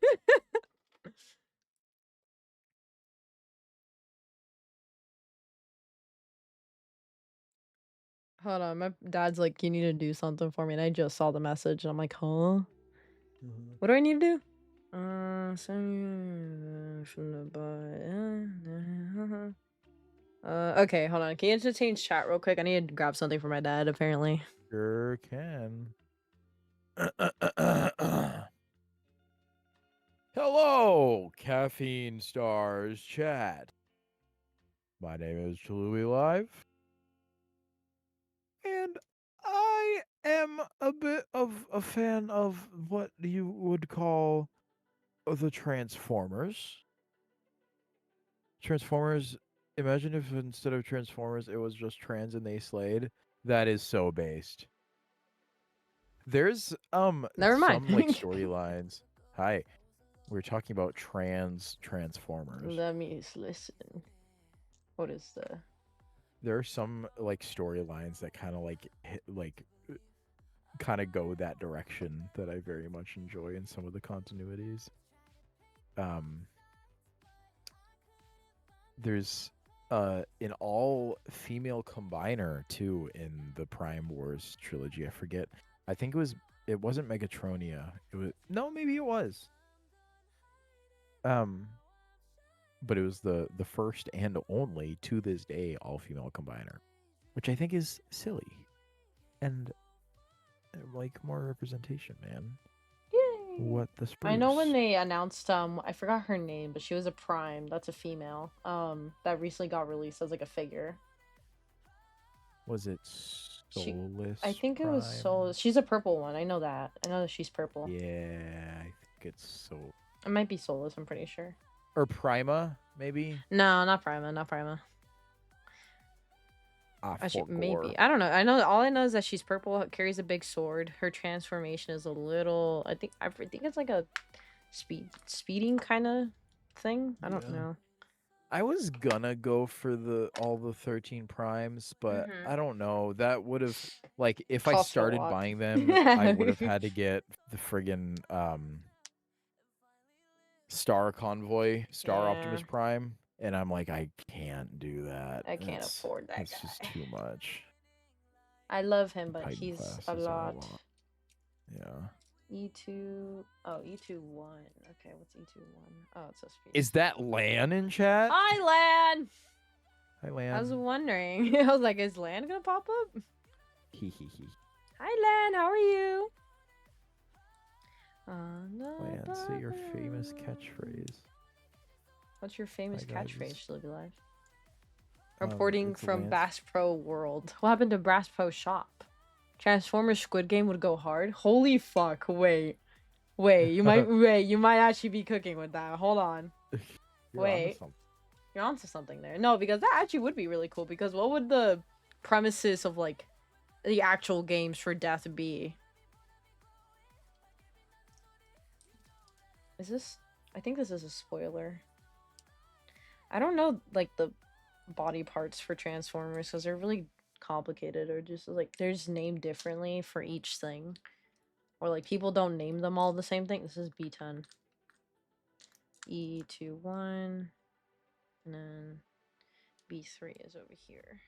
Hold on, my dad's like, "You need to do something for me," and I just saw the message, and I'm like, "Huh? What do I need to do?" Okay, hold on. Can you entertain chat real quick? I need to grab something for my dad, apparently. Sure can. Hello, Caffeine Stars chat. My name is Chaluooby Live. And I am a bit of a fan of what you would call the Transformers. Transformers, imagine if instead of Transformers, it was just trans and they slayed. That is so based. There's Never mind. some like storylines. Hi. We're talking about Transformers. Let me listen. What is the? There are some like storylines that kind of kind of go that direction that I very much enjoy in some of the continuities. There's an all female combiner too in the Prime Wars trilogy. I forget. I think it wasn't Megatronia. Maybe it was. But it was the first and only to this day all female combiner, which I think is silly, and like more representation, man. Yay! What the spruce? I know when they announced I forgot her name, but she was a Prime. That's a female. That recently got released as like a figure. Was it Soulless? I think it was Soulless. She's a purple one. I know that. I know that she's purple. Yeah, I think it's Soul. It might be Soulless. I'm pretty sure. Or Prima, maybe? No, not Prima. Not Prima. Actually, maybe. I don't know. All I know is that she's purple, carries a big sword. Her transformation is a little. I think it's like a speeding kind of thing. I don't know. I was gonna go for all the 13 primes, but I don't know. That would have like if I started buying them, I would have had to get the friggin' Star Optimus Prime, and I'm like, I can't do that. I can't afford that. It's just too much. I love him, but he's a lot. Yeah. E2. Oh, E2-1. Okay, what's E2-1? Oh, it's a speed. Is that Lan in chat? Hi, Lan. Hi, Lan. I was wondering. I was like, is Lan gonna pop up? Hee hee hee. Hi, Lan. How are you? Lan, say your famous catchphrase. What's your famous catchphrase, Chaluooby Live? Reporting from Bass Pro World. What happened to Bass Pro Shop? Transformers Squid Game would go hard. Holy fuck! Wait, you might actually be cooking with that. Hold on. You're onto something there. No, because that actually would be really cool. Because what would the premises of like the actual games for Death be? Is this? I think this is a spoiler. I don't know like the body parts for Transformers because they're really complicated or just like they're just named differently for each thing. Or like people don't name them all the same thing. This is B10. E21. And then B3 is over here.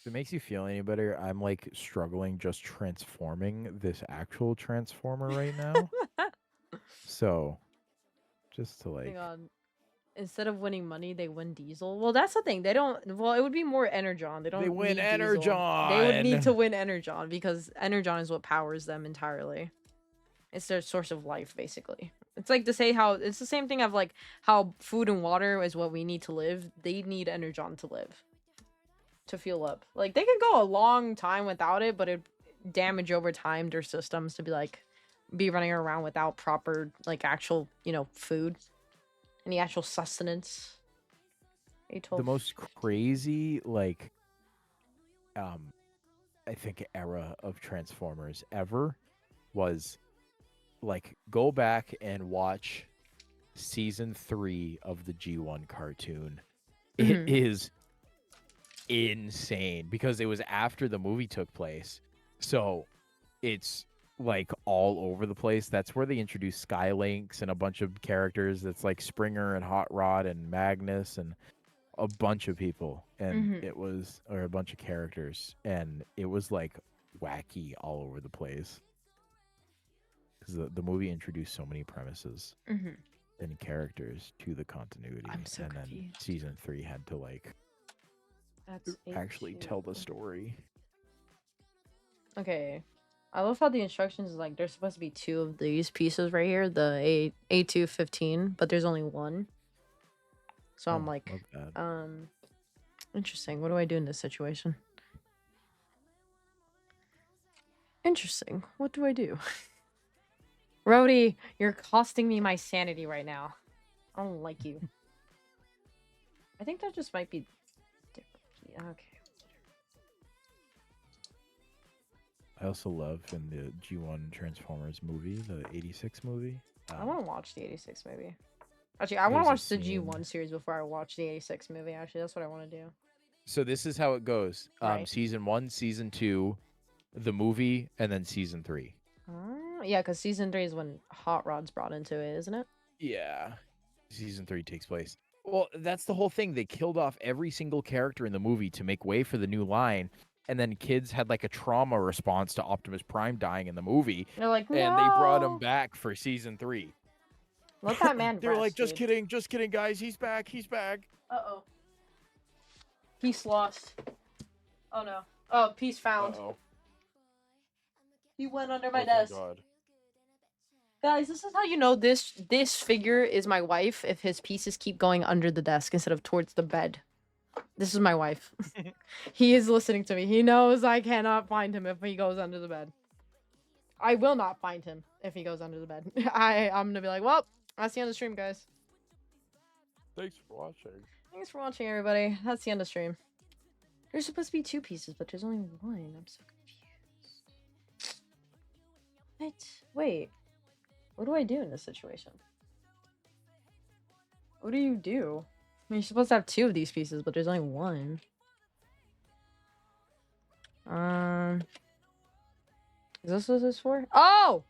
If it makes you feel any better, I'm like struggling just transforming this actual transformer right now. So, just to Oh my like, god. Instead of winning money, they win diesel. Well, that's the thing. They don't. Well, it would be more energon. They don't win need diesel. They would need energon. to win energon because energon is what powers them entirely. It's their source of life, basically. It's like to say how it's the same thing of like how food and water is what we need to live. They need energon to live, to fuel up. Like they could go a long time without it, but it damage over time their systems to be running around without proper like actual food. Any actual sustenance. The most crazy, like, I think era of Transformers ever was, like, go back and watch season 3 of the G1 cartoon. It is insane because it was after the movie took place. So it's like all over the place. That's where they introduced Skylinks and a bunch of characters. That's like Springer and Hot Rod and Magnus and a bunch of people. And it was, or a bunch of characters. And it was like wacky all over the place. Because the movie introduced so many premises and characters to the continuity. I'm so and confused. Then season 3 had to like actually tell the story. Okay. I love how the instructions is like there's supposed to be 2 of these pieces right here, the A215, but there's only 1. So I'm like, interesting. What do I do in this situation? Interesting. What do I do? Rhodey, you're costing me my sanity right now. I don't like you. I think that just might be different. Okay. I also love in the G1 Transformers movie, the 86 movie. I want to watch the 86 movie. Actually, I want to watch the G1 series before I watch the 86 movie. Actually, that's what I want to do. So this is how it goes. Right. Season 1, Season 2, the movie, and then Season 3. Yeah, because Season 3 is when Hot Rod's brought into it, isn't it? Yeah. Season 3 takes place. Well, that's the whole thing. They killed off every single character in the movie to make way for the new line. And then kids had like a trauma response to Optimus Prime dying in the movie. They're like, no! And they brought him back for Season 3. Let that man They were rest, like, just dude. kidding, guys. He's back. Uh-oh. Peace lost. Oh, no. Oh, peace found. Uh-oh. He went under my desk. God. Guys, this is how you know this figure is my wife if his pieces keep going under the desk instead of towards the bed. This is my wife. He is listening to me. He knows I cannot find him if he goes under the bed. I will not find him if he goes under the bed. I'm gonna be like, well, that's the end of the stream, guys. Thanks for watching. Thanks for watching, everybody. That's the end of stream. There's supposed to be 2 pieces, but there's only 1. I'm so confused. What? Wait. What do I do in this situation? What do you do? I mean, you're supposed to have 2 of these pieces, but there's only 1. Is this what this is for? Oh!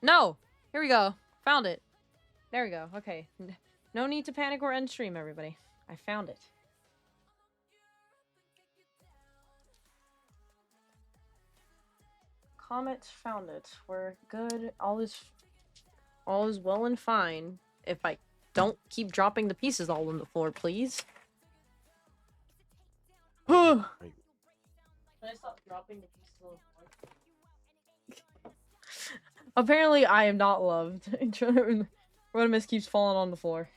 No! Here we go. Found it. There we go. Okay. No need to panic or end stream, everybody. I found it. Comet found it. We're good. All is well and fine. If I don't keep dropping the pieces all on the floor, please. Can I stop dropping the pieces on the floor? Apparently, I am not loved. Rodimus keeps falling on the floor.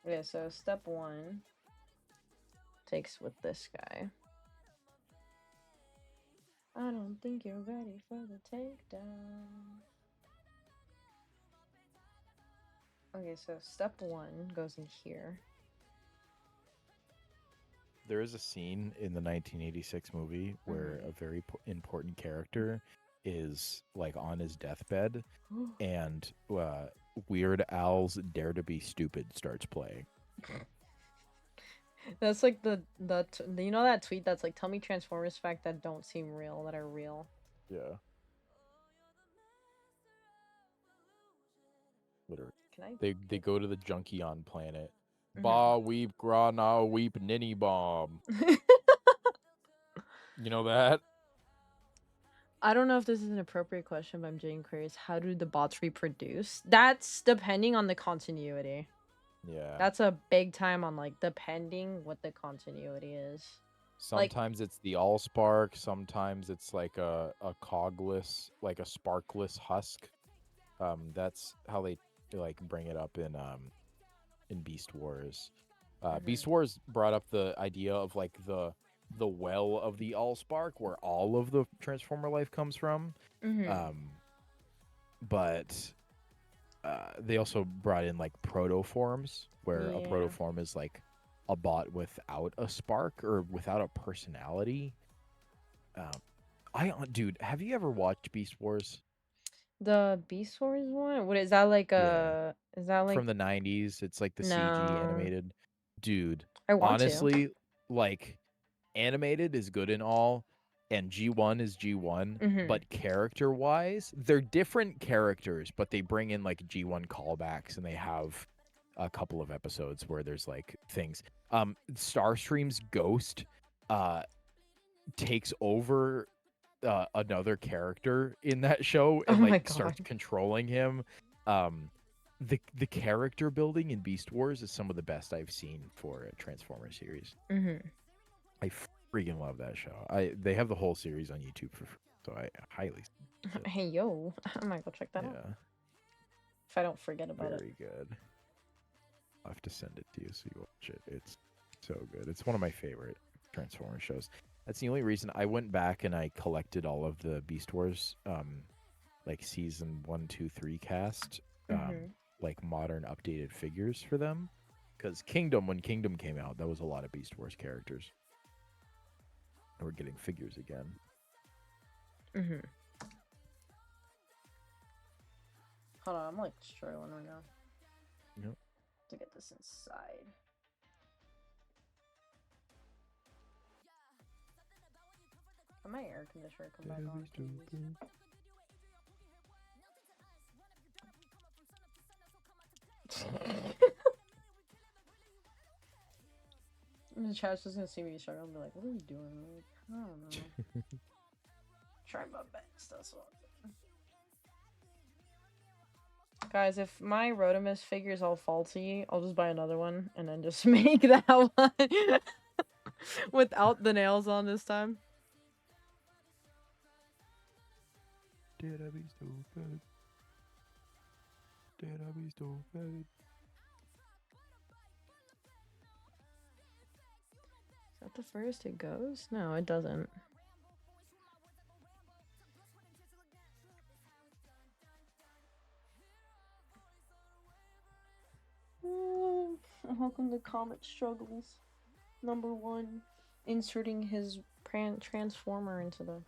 Okay, so step 1 takes with this guy. I don't think you're ready for the takedown. Okay, so step 1 goes in here. There is a scene in the 1986 movie where a very important character is like on his deathbed and Weird Al's Dare to Be Stupid starts playing. That's like you know that tweet that's like, tell me Transformers fact that don't seem real, that are real. Yeah. Literally. They go to the Junkion planet. Ba weep grana weep ninny bomb. You know that? I don't know if this is an appropriate question, but I'm getting curious. How do the bots reproduce? That's depending on the continuity. Yeah. That's a big time on like depending what the continuity is. Sometimes it's the Allspark, sometimes it's like a cogless, like a sparkless husk. That's how they like bring it up in Beast Wars. Beast Wars brought up the idea of like the well of the Allspark where all of the Transformer life comes from. But they also brought in like protoforms where a protoform is like a bot without a spark or without a personality. Dude, have you ever watched Beast Wars? The Beast Wars one? What is that like a is that like from the 90s? It's like the CG animated. Dude, I want honestly, like animated is good and all, and G1 is G1, but character-wise, they're different characters, but they bring in like G1 callbacks and they have a couple of episodes where there's like things. Starstream's ghost takes over another character in that show and like starts controlling him. The character building in Beast Wars is some of the best I've seen for a Transformer series. I freaking love that show. They have the whole series on YouTube for free, so I highly. Hey yo, I might go check that out. If I don't forget about it. Very good. I'll have to send it to you so you watch it. It's so good. It's one of my favorite Transformer shows. That's the only reason I went back and I collected all of the Beast Wars, like season 1, 2, 3 cast, like modern updated figures for them. Because when Kingdom came out, that was a lot of Beast Wars characters. And we're getting figures again. Hold on, I'm like struggling right now. Yep. To get this inside. Can my air conditioner come back on, please? The chat's just gonna see me struggle and be like, what are you doing? Like, I don't know. Try my best, that's all. Guys, if my Rodimus figure is all faulty, I'll just buy another one and then just make that one without the nails on this time. Did I be stupid? Did I be stupid? Is that the first it goes? No, it doesn't. Welcome to Comet Struggles. Number 1, inserting his transformer into the...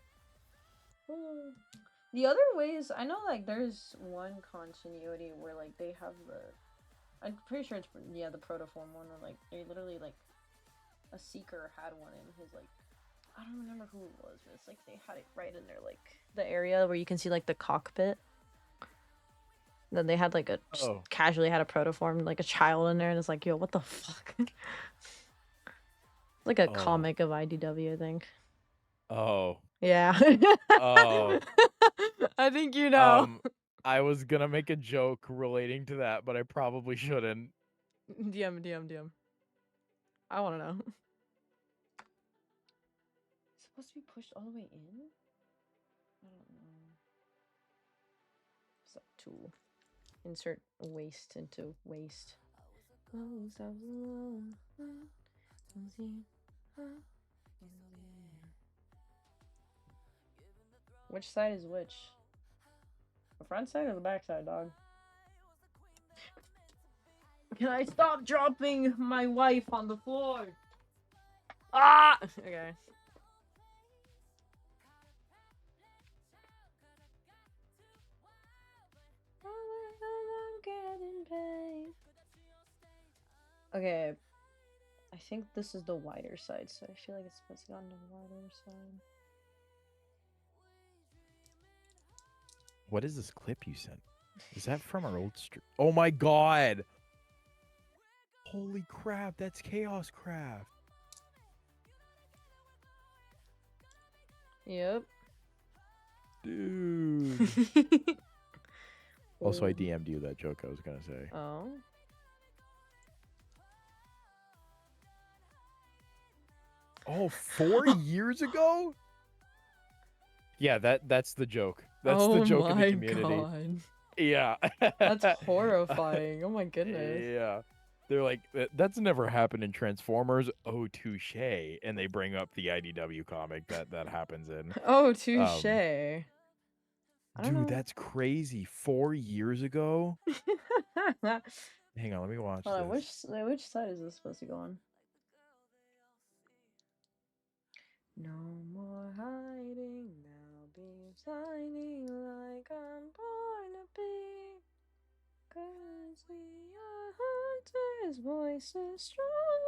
The other ways, I know like there's one continuity where like they have I'm pretty sure it's, the protoform one where like they literally like a seeker had one in his like, I don't remember who it was, but it's like they had it right in there, like the area where you can see like the cockpit. Then they had like just casually had a protoform, like a child in there, and it's like, yo, what the fuck? Like a comic of IDW, I think. Oh. Yeah. Oh. I think you know. I was gonna make a joke relating to that, but I probably shouldn't. DM. I wanna know. It's supposed to be pushed all the way in? I don't know. Step 2. Insert waste into waste. Which side is which? The front side or the back side, dog? Can I stop dropping my wife on the floor? Ah! Okay. Okay. I think this is the wider side, so I feel like it's supposed to go on the wider side. What is this clip you sent? Is that from our old stream? Oh my god! Holy crap, that's Chaos Craft. Yep. Dude. Also, I DM'd you that joke I was gonna say. Oh. Oh, 4 years ago? Yeah, that's the joke. That's the joke in the community. God. Yeah. That's horrifying. Oh my goodness. Yeah. They're like, that's never happened in Transformers. Oh, touche. And they bring up the IDW comic that happens in. Oh, touche. I don't know. Dude, that's crazy. 4 years ago? Hang on, let me watch Hold on, this. which side is this supposed to go on? No more hiding now, be shining like I'm born to be. 'Cause we are hunters, voices strong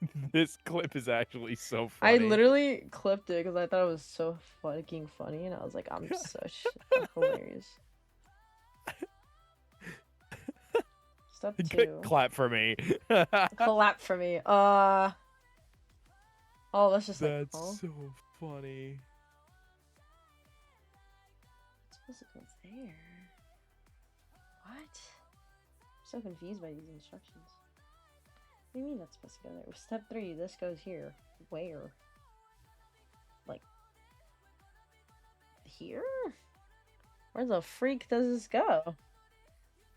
and This clip is actually so I funny. literally clipped it because I thought it was so fucking funny, and I was like, I'm such hilarious. Step 2. Clap for me. Clap for me. Oh, that's just like, That's so funny. It's supposed to go there. What? I'm so confused by these instructions. What do you mean that's supposed to go there? Step 3, this goes here. Where? Like, here? Where the freak does this go?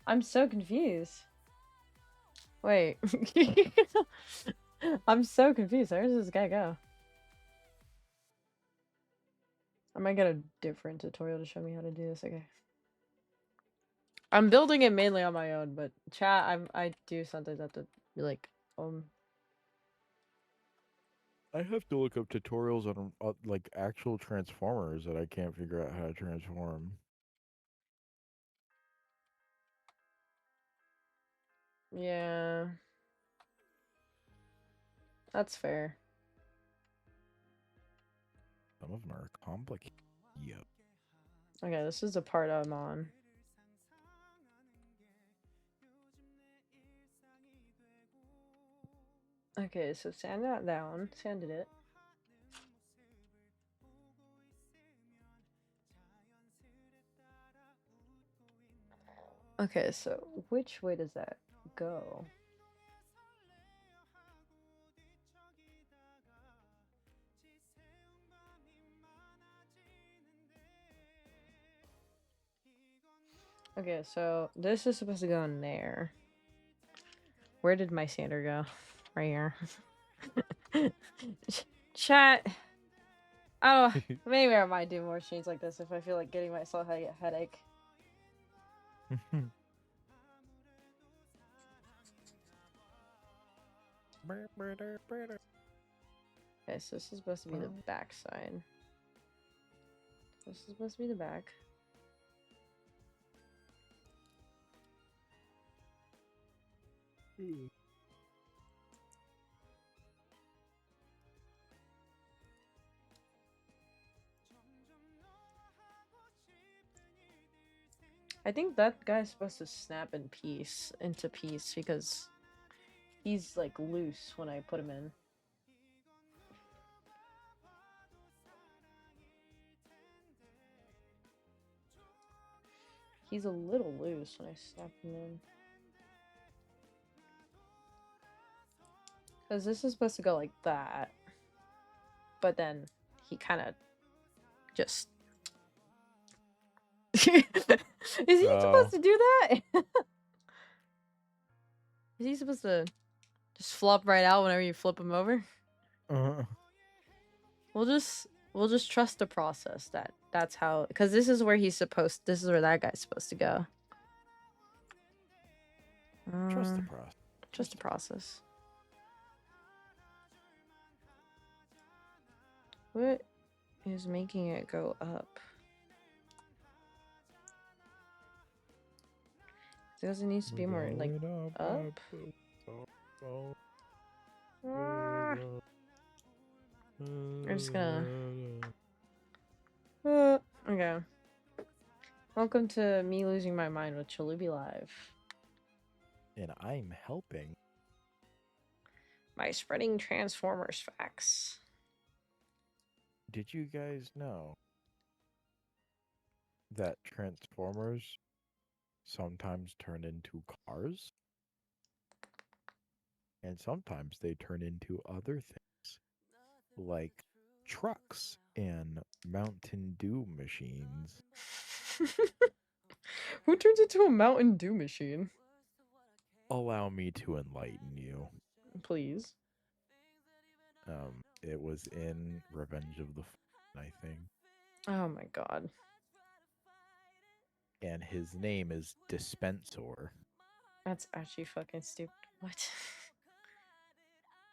I'm so confused. Wait. I'm so confused. Where does this guy go? I might get a different tutorial to show me how to do this. Okay. I'm building it mainly on my own, but chat, I do sometimes have to be like, I have to look up tutorials on like actual Transformers that I can't figure out how to transform. Yeah. That's fair. Some of them are complicated. Yep. Okay, this is the part I'm on. Okay, so sand that down. Sanded it. Okay, so which way does that go? Okay, so this is supposed to go in there. Where did my sander go? Right here. Chat. I don't. Maybe I might do more streams like this if I feel like getting myself a headache. Okay, so this is supposed to be the back side. This is supposed to be the back. I think that guy's supposed to snap into piece because he's like loose when I put him in. He's a little loose when I snap him in. Because this is supposed to go like that. But then he kind of just... Is he supposed to do that? Is he supposed to just flop right out whenever you flip him over? We'll just trust the process that's how, because this is where this is where that guy's supposed to go. Trust the process. Trust the process. What is making it go up? Does it need to be more like up? I'm just gonna. Okay. Welcome to me losing my mind with CHALOOBY Live. And I'm helping. By spreading Transformers facts. Did you guys know that Transformers sometimes turn into cars? And sometimes they turn into other things, like trucks and Mountain Dew machines. Who turns into a Mountain Dew machine? Allow me to enlighten you. Please. It was in Revenge of the Fallen, I think. Oh my god. And his name is Dispensor. That's actually fucking stupid. What?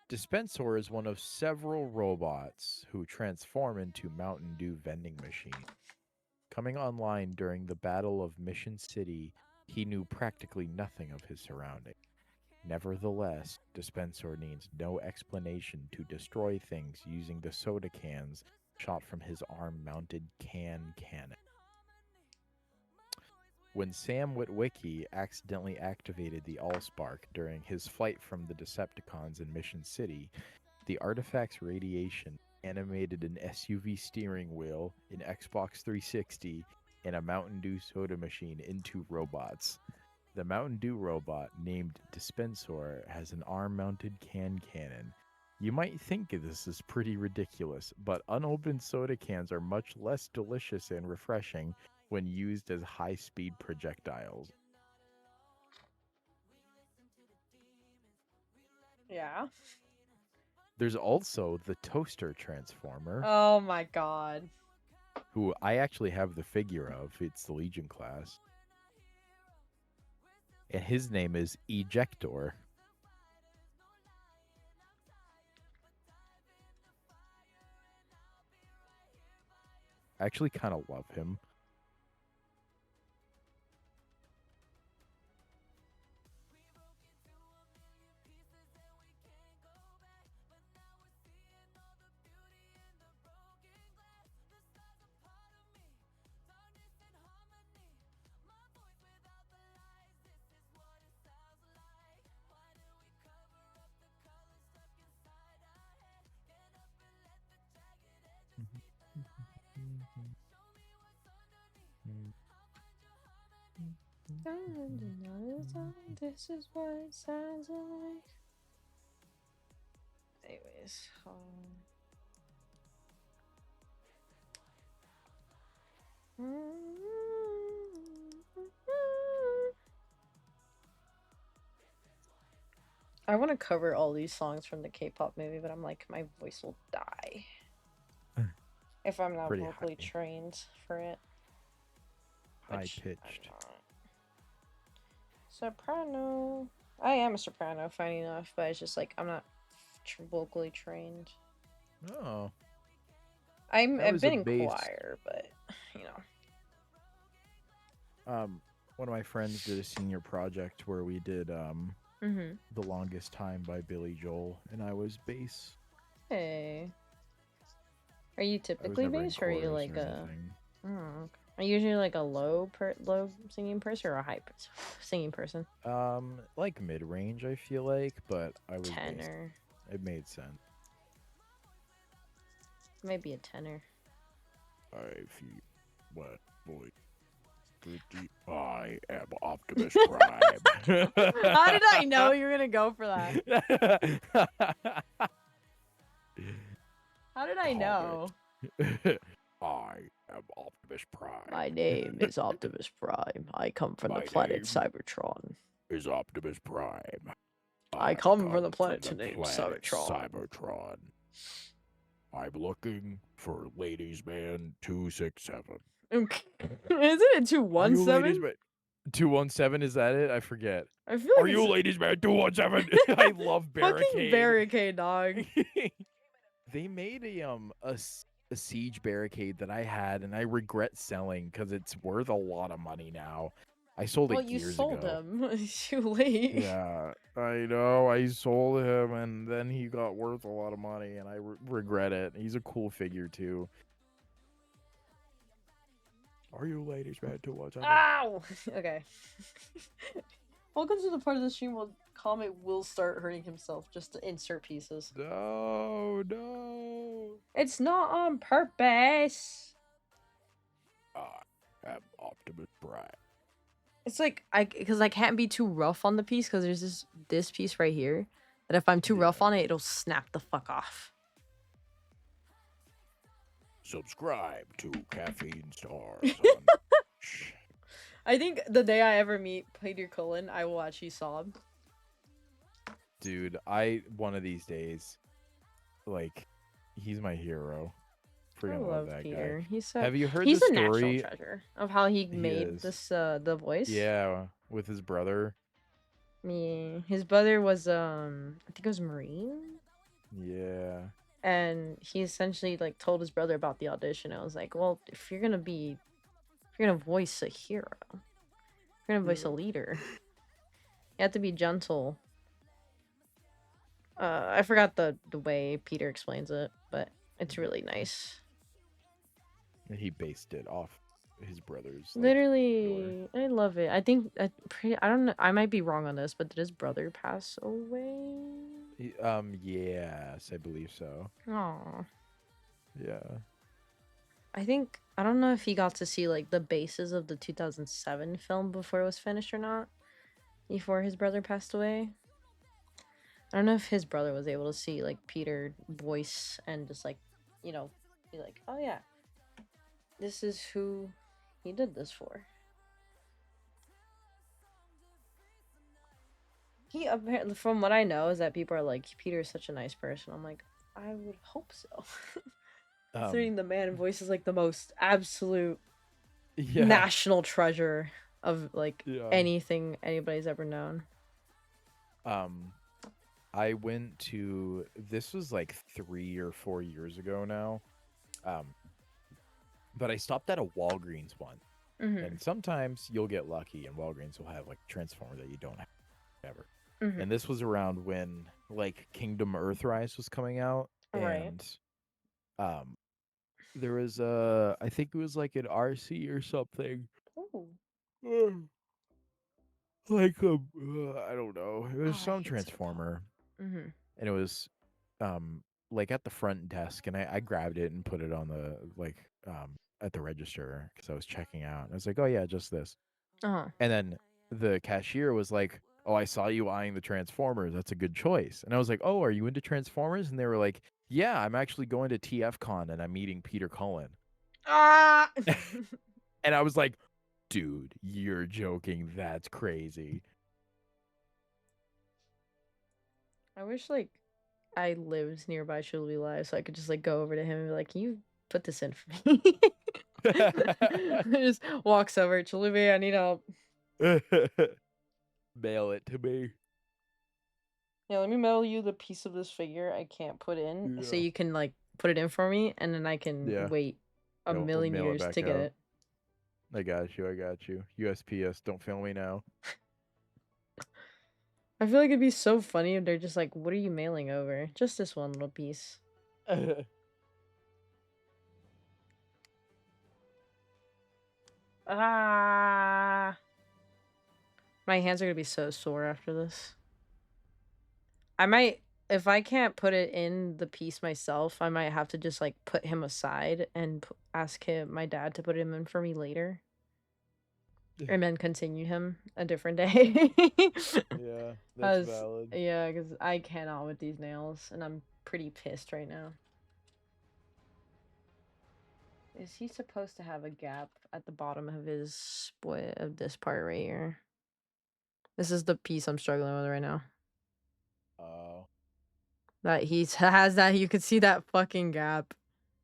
Dispensor is one of several robots who transform into Mountain Dew vending machines. Coming online during the Battle of Mission City, he knew practically nothing of his surroundings. Nevertheless, Dispensor needs no explanation to destroy things using the soda cans shot from his arm-mounted cannon. When Sam Witwicky accidentally activated the Allspark during his flight from the Decepticons in Mission City, the artifact's radiation animated an SUV steering wheel, an Xbox 360, and a Mountain Dew soda machine into robots. The Mountain Dew robot, named Dispensor, has an arm-mounted cannon. You might think this is pretty ridiculous, but unopened soda cans are much less delicious and refreshing when used as high-speed projectiles. Yeah. There's also the Toaster Transformer. Oh my god. Who I actually have the figure of. It's the Legion class. And his name is Ejector. I actually kind of love him. This is what it sounds like. Anyways, I want to cover all these songs from the K-pop movie, but I'm like, my voice will die if I'm not vocally trained for it. High-pitched. Soprano. I am a soprano, funny enough, but it's just like I'm not vocally trained. Oh. I've been in choir, but you know. One of my friends did a senior project where we did The Longest Time by Billy Joel, and I was bass. Hey. Are you typically bass, or are you like a? Oh, are you usually like a low singing person or a high singing person? Like mid-range, I feel like, but I was tenor. It made sense. Maybe a tenor. I feel what boy. I am Optimus Prime. How did I know you were gonna go for that? How did I know? I am Optimus Prime. My name is Optimus Prime. I come from the planet Cybertron. Is Optimus Prime. I come from the planet named Cybertron. I'm looking for Ladies Man 267. Okay. Isn't it 217? 217, is that it? I forget. I feel like Are you Ladies Man 217? I love Barricade. Fucking Barricade, dog. They made a Siege Barricade that I had, and I regret selling because it's worth a lot of money now. I sold it Well, you years sold ago. him. It's too late. Yeah, I know. I sold him, and then he got worth a lot of money, and I regret it. He's a cool figure too. Are you ladies ready to watch? Ow! Okay. Welcome to the part of the stream where Comet will start hurting himself just to insert pieces. No, no. It's not on purpose. I am Optimus Prime. It's like because I can't be too rough on the piece because there's this piece right here that if I'm too rough on it, it'll snap the fuck off. Subscribe to Caffeine Stars. I think the day I ever meet Peter Cullen, I will actually sob. Dude, one of these days, like, he's my hero. I love that Peter. Guy. He's Have you heard he's the a story? national treasure of how he made this the voice. Yeah, with his brother. Me, his brother was I think it was Marine. Yeah. And he essentially like told his brother about the audition. I was like, well, if you're gonna voice a hero, if you're gonna voice a leader, you have to be gentle. I forgot the way Peter explains it, but it's really nice. And he based it off his brother's. Literally, I love it. I think I don't know. I might be wrong on this, but did his brother pass away? Yes, I believe so. Aww. Yeah. I don't know if he got to see like the bases of the 2007 film before it was finished or not. Before his brother passed away. I don't know if his brother was able to see like Peter voice and just like, you know, be like, oh yeah, this is who he did this for. He apparently, from what I know, is that people are like, Peter's such a nice person. I'm like, I would hope so. Considering the man voices like the most absolute national treasure of like anything anybody's ever known. I went to, this was like 3 or 4 years ago now. But I stopped at a Walgreens one. And sometimes you'll get lucky and Walgreens will have like a Transformer that you don't have ever. And this was around when like Kingdom Earthrise was coming out. And there was I think it was like an RC or something. Like I don't know. It was some Transformer. And it was like at the front desk, and I grabbed it and put it on the like at the register because I was checking out. And I was like, oh yeah, just this. And then the cashier was like, oh, I saw you eyeing the Transformers. That's a good choice. And I was like, oh, are you into Transformers? And they were like, yeah, I'm actually going to TFCon and I'm meeting Peter Cullen. And I was like, dude, you're joking. That's crazy. I wish like I lived nearby CHALOOBY Live so I could just like go over to him and be like, can you put this in for me? Just walks over, CHALOOBY, I need help. Mail it to me. Yeah, let me mail you the piece of this figure I can't put in so you can like put it in for me and then I can wait a million years to get it. I got you. USPS, don't fail me now. I feel like it'd be so funny if they're just like, what are you mailing over? Just this one little piece. My hands are gonna be so sore after this. I might, if I can't put it in the piece myself, I might have to just like put him aside and ask my dad to put him in for me later. And then continue him a different day. Yeah, that's valid. Yeah, because I cannot with these nails, and I'm pretty pissed right now. Is he supposed to have a gap at the bottom of his of this part right here? This is the piece I'm struggling with right now. Oh. That he has that, you could see that fucking gap.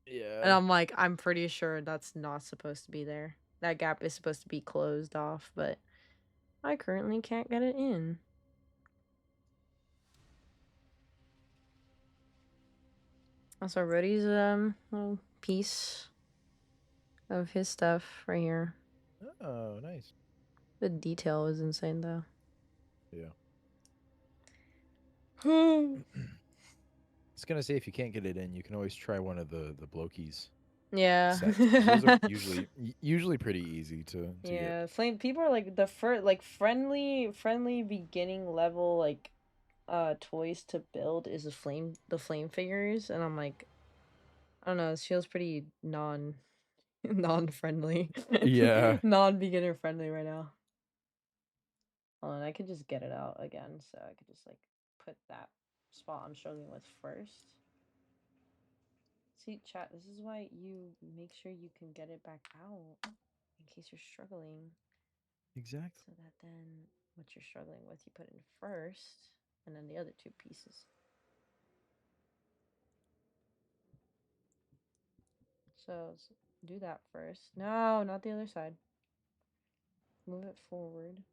Yeah. And I'm like, I'm pretty sure that's not supposed to be there. That gap is supposed to be closed off, but I currently can't get it in. Also, Rhodey's little piece of his stuff right here. Oh, nice. The detail is insane, though. Yeah. Hmm. I was gonna say if you can't get it in, you can always try one of the Blokies Yeah. sets. 'Cause those are usually pretty easy to get. Yeah, flame people are like the first like friendly beginning level like toys to build is the flame figures, and I'm like, I don't know, it feels pretty non-friendly. Yeah. Non-beginner friendly right now. Oh, and I could just get it out again, so I could just like put that spot I'm struggling with first. See, chat, this is why you make sure you can get it back out in case you're struggling. Exactly. So that then what you're struggling with, you put in first, and then the other two pieces. So do that first. No, not the other side. Move it forward.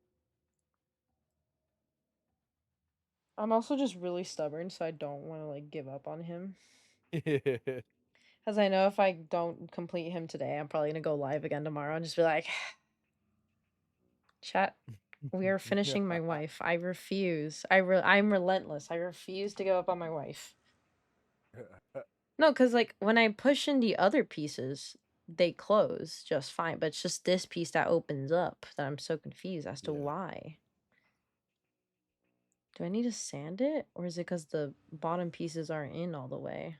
I'm also just really stubborn, so I don't want to like give up on him. Because I know if I don't complete him today, I'm probably gonna go live again tomorrow and just be like, chat, we are finishing my wife. I refuse. I'm relentless. I refuse to give up on my wife. No, because like when I push in the other pieces, they close just fine. But it's just this piece that opens up that I'm so confused as to why. Do I need to sand it? Or is it because the bottom pieces aren't in all the way?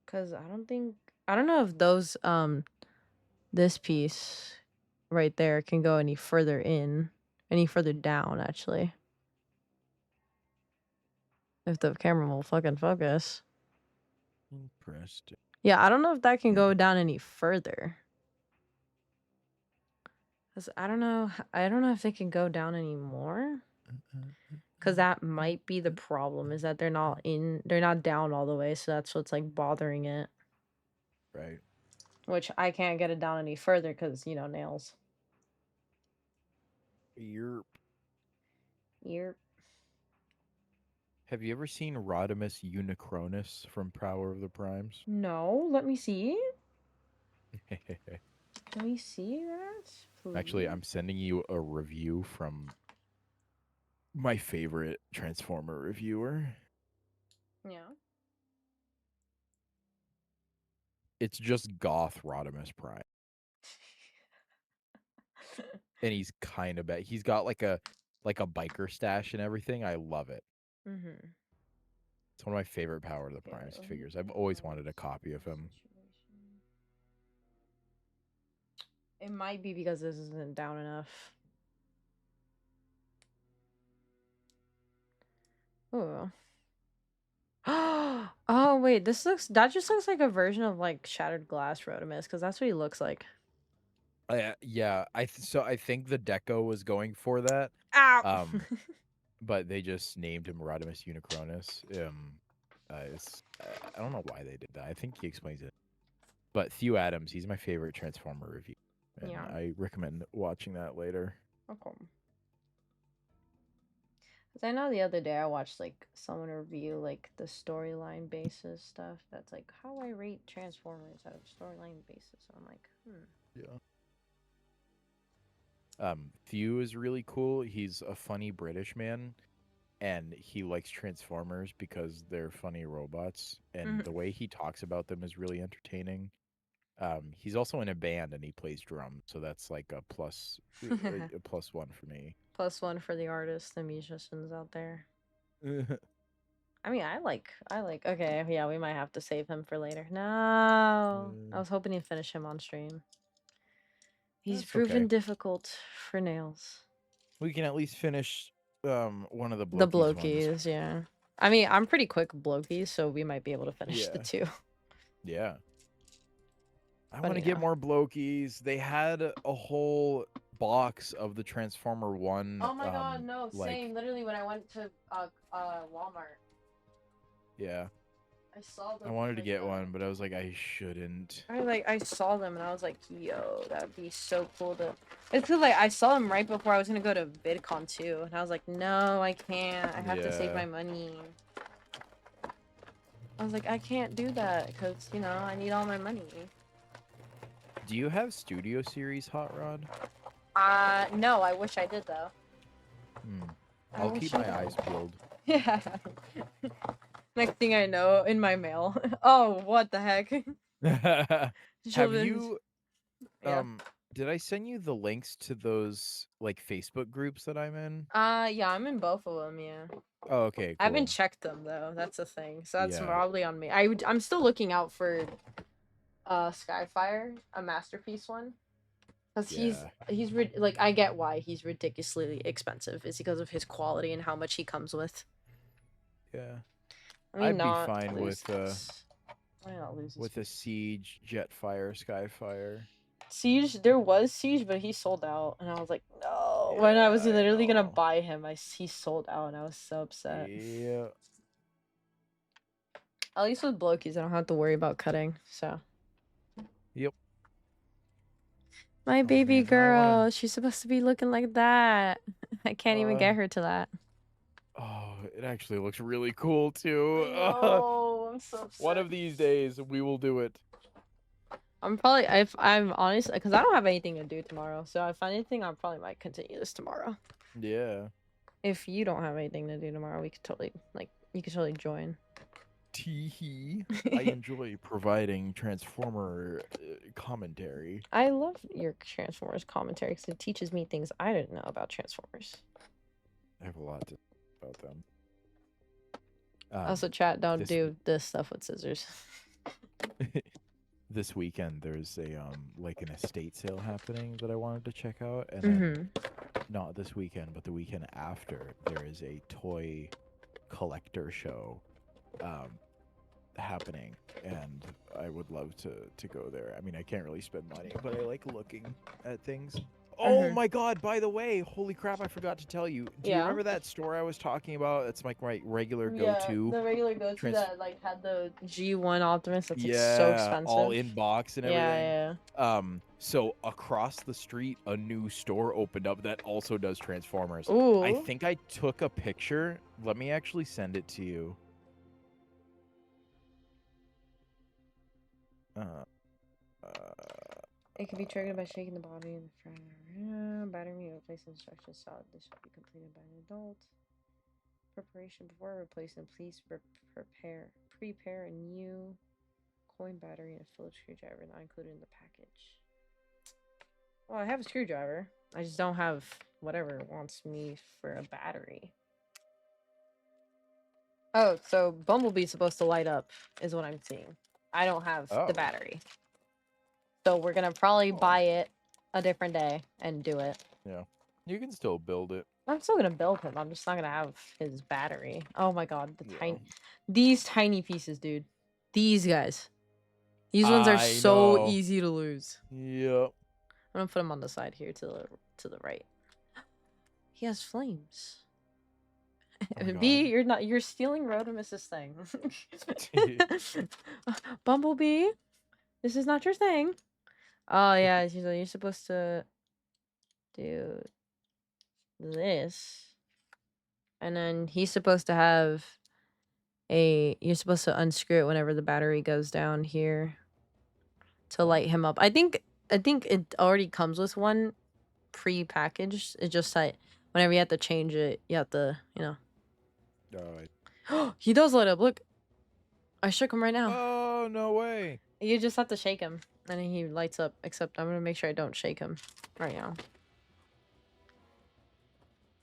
Because I don't know if those, this piece right there can go any further down, actually. If the camera will fucking focus. Interesting. Yeah, I don't know if that can go down any further. Cause I don't know if they can go down anymore. Cause that might be the problem, is that they're not down all the way, so that's what's like bothering it. Right. Which I can't get it down any further because, you know, nails. Yerp. Yerp. Have you ever seen Rodimus Unicronus from Power of the Primes? No, let me see. Let me see that, please. Actually, I'm sending you a review from my favorite Transformer reviewer. Yeah. It's just goth Rodimus Prime. And he's kind of bad. He's got like a biker stash and everything. I love it. Mm-hmm. It's one of my favorite Power of the Primes figures. I've always wanted a copy of him. It might be because this isn't down enough. Oh. Oh wait, that just looks like a version of like Shattered Glass Rodimus, because that's what he looks like. Yeah, I think the Deco was going for that. Ow! But they just named him Rodimus Unicronus. I don't know why they did that. I think he explains it. But Theo Adams, he's my favorite Transformer review, and Yeah. I recommend watching that later. Okay. Because I know the other day I watched like someone review like the storyline basis stuff. That's like how I rate Transformers out of storyline basis. I'm like, Yeah. Theo is really cool. He's a funny British man, and he likes Transformers because they're funny robots, and the way he talks about them is really entertaining. He's also in a band and he plays drums, so that's like a plus a +1 for me. +1 for the artists, the musicians out there. I mean, I like. Okay, yeah, we might have to save him for later. No, I was hoping to finish him on stream. He's proven difficult for nails. We can at least finish one of the The Blokies Blokies, yeah. I mean, I'm pretty quick with Blokies, so we might be able to finish the two. Yeah. I But want to yeah. get more Blokies. They had a whole box of the Transformer 1. Oh my god, no, same. Literally, when I went to Walmart. Yeah. I saw them. I wanted to get one, but I was like, I shouldn't. I saw them and I was like, yo, that'd be so cool to. It's cause like I saw them right before I was gonna go to VidCon too, and I was like, no, I can't. I have to save my money. I was like, I can't do that because you know I need all my money. Do you have Studio Series Hot Rod? No, I wish I did though. I'll keep my eyes peeled. Yeah. Next thing I know, in my mail. Oh, what the heck? Have you Yeah. did I send you the links to those like Facebook groups that I'm in? Yeah, I'm in both of them, yeah. Oh, okay, I haven't cool. checked them though. That's the thing. So that's Yeah. probably on me. I'm still looking out for Skyfire, a masterpiece one. Cuz like I get why he's ridiculously expensive. It's because of his quality and how much he comes with. Yeah. I'd be fine with with a Siege, Jetfire, Skyfire. Siege, there was Siege, but he sold out, and I was like, no. When I was literally gonna buy him, he sold out, and I was so upset. Yeah. At least with Blokey's, I don't have to worry about cutting, so. Yep. My baby man, girl, she's supposed to be looking like that. I can't even get her to that. Oh, it actually looks really cool, too. Oh, I'm so upset. One of these days, we will do it. I'm honest, because I don't have anything to do tomorrow, so if anything, I probably might continue this tomorrow. Yeah. If you don't have anything to do tomorrow, we could totally, you could totally join. Tee-hee. I enjoy providing Transformer commentary. I love your Transformers commentary because it teaches me things I didn't know about Transformers. I have a lot to say about them. Also, chat, don't do this stuff with scissors. This weekend, there's a like an estate sale happening that I wanted to check out, and then not this weekend, but the weekend after, there is a toy collector show happening, and I would love to go there. I mean, I can't really spend money, but I like looking at things. Oh my god, by the way, holy crap, I forgot to tell you. Do you remember that store I was talking about? That's like my regular go-to. The regular go-to that had the G1 Optimus that's so expensive. All in box and everything. Yeah. So across the street, a new store opened up that also does Transformers. Ooh. I think I took a picture. Let me actually send it to you. It can be triggered by shaking the body in the front. Battery replace instructions solid. This should be completed by an adult. Preparation before replacement. Please prepare a new coin battery and a Phillips screwdriver not included in the package. Well, I have a screwdriver. I just don't have whatever wants me for a battery. Oh, so Bumblebee's supposed to light up, is what I'm seeing. I don't have the battery. So we're gonna probably buy it a different day and do it. Yeah. You can still build it. I'm still gonna build him. I'm just not gonna have his battery. Oh my god, these tiny pieces, dude. These guys. These ones are so easy to lose. Yep. I'm gonna put him on the side here to the right. He has flames. B, you're stealing Rodimus's thing. Bumblebee, this is not your thing. Oh yeah, you're supposed to do this, and then he's supposed to have you're supposed to unscrew it whenever the battery goes down here to light him up. I think it already comes with one pre-packaged. It's just that whenever you have to change it, you have to, he does light up. Look, I shook him right now. Oh, no way. You just have to shake him, and then he lights up. Except I'm gonna make sure I don't shake him right now.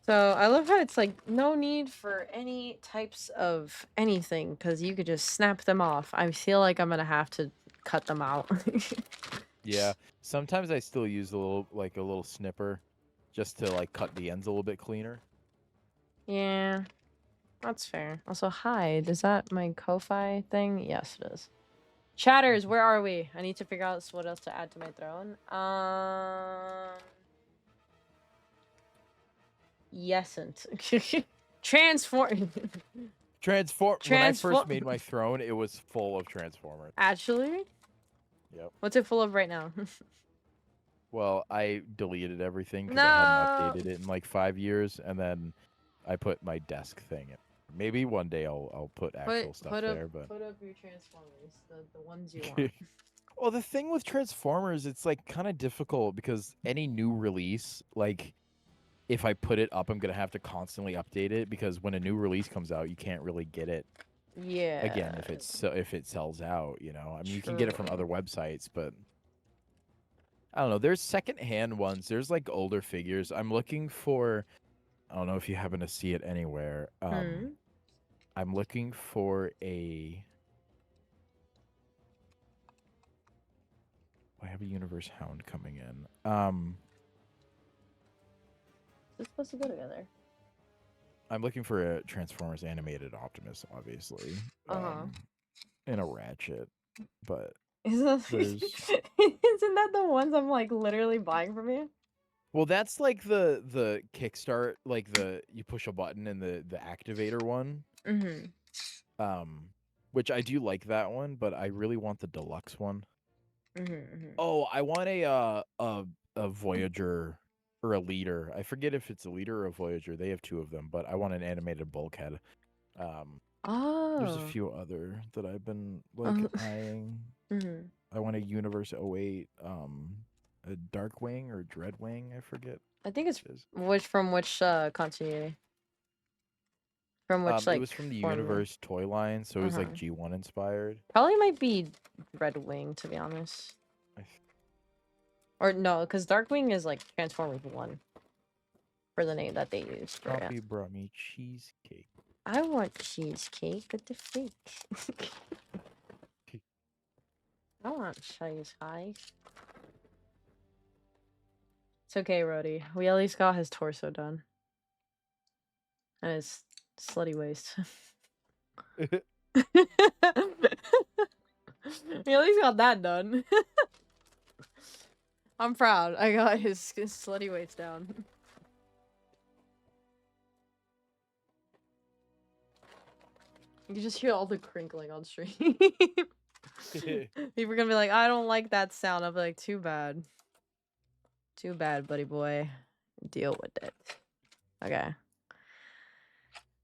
So I love how it's like no need for any types of anything because you could just snap them off. I feel like I'm gonna have to cut them out. Yeah, sometimes I still use a little snipper just to like cut the ends a little bit cleaner. Yeah, that's fair. Also, hide. Is that my Ko-Fi thing? Yes, it is. Chatters, where are we? I need to figure out what else to add to my throne. Yesn't. Transform. When I first made my throne, it was full of Transformers. Actually? Yep. What's it full of right now? Well, I deleted everything because I hadn't updated it in like 5 years, and then I put my desk thing in. Maybe one day I'll put actual stuff there, but put up your Transformers, the ones you want. Well, the thing with Transformers, it's like kind of difficult because any new release, like if I put it up, I'm gonna have to constantly update it because when a new release comes out, you can't really get it Yeah. again if it sells out. You know, I mean, you can get it from True. other websites, but I don't know. There's secondhand ones. There's like older figures. I'm looking for. I don't know if you happen to see it anywhere. I'm looking for a. I have a Universe Hound coming in. It's supposed to go together. I'm looking for a Transformers animated Optimus, obviously. And a Ratchet, but Isn't there's. isn't that the ones I'm like literally buying from you? Well, that's like the kickstart, like you push a button and the activator one. Which I do like that one, but I really want the deluxe one. Oh, I want a Voyager or a Leader. I forget if it's a Leader or a Voyager. They have two of them, but I want an animated Bulkhead. There's a few other that I've been like eyeing. I want a Universe 08, a Darkwing or Dreadwing. I forget. I think it's from which continuity? From which like it was from the formula? Universe toy line, so it was like G1 inspired. Probably might be Redwing, to be honest. Or no, because Darkwing is like Transformers 1 for the name that they used. Poppy brought me cheesecake. I want cheesecake with the fake. I want cheese high. It's okay, Rhodey. We at least got his torso done. And his slutty waist. We at least got that done. I'm proud. I got his slutty waist down. You can just hear all the crinkling on stream. People are gonna be like, I don't like that sound. I'll be like, too bad. Too bad, buddy boy. Deal with it. Okay.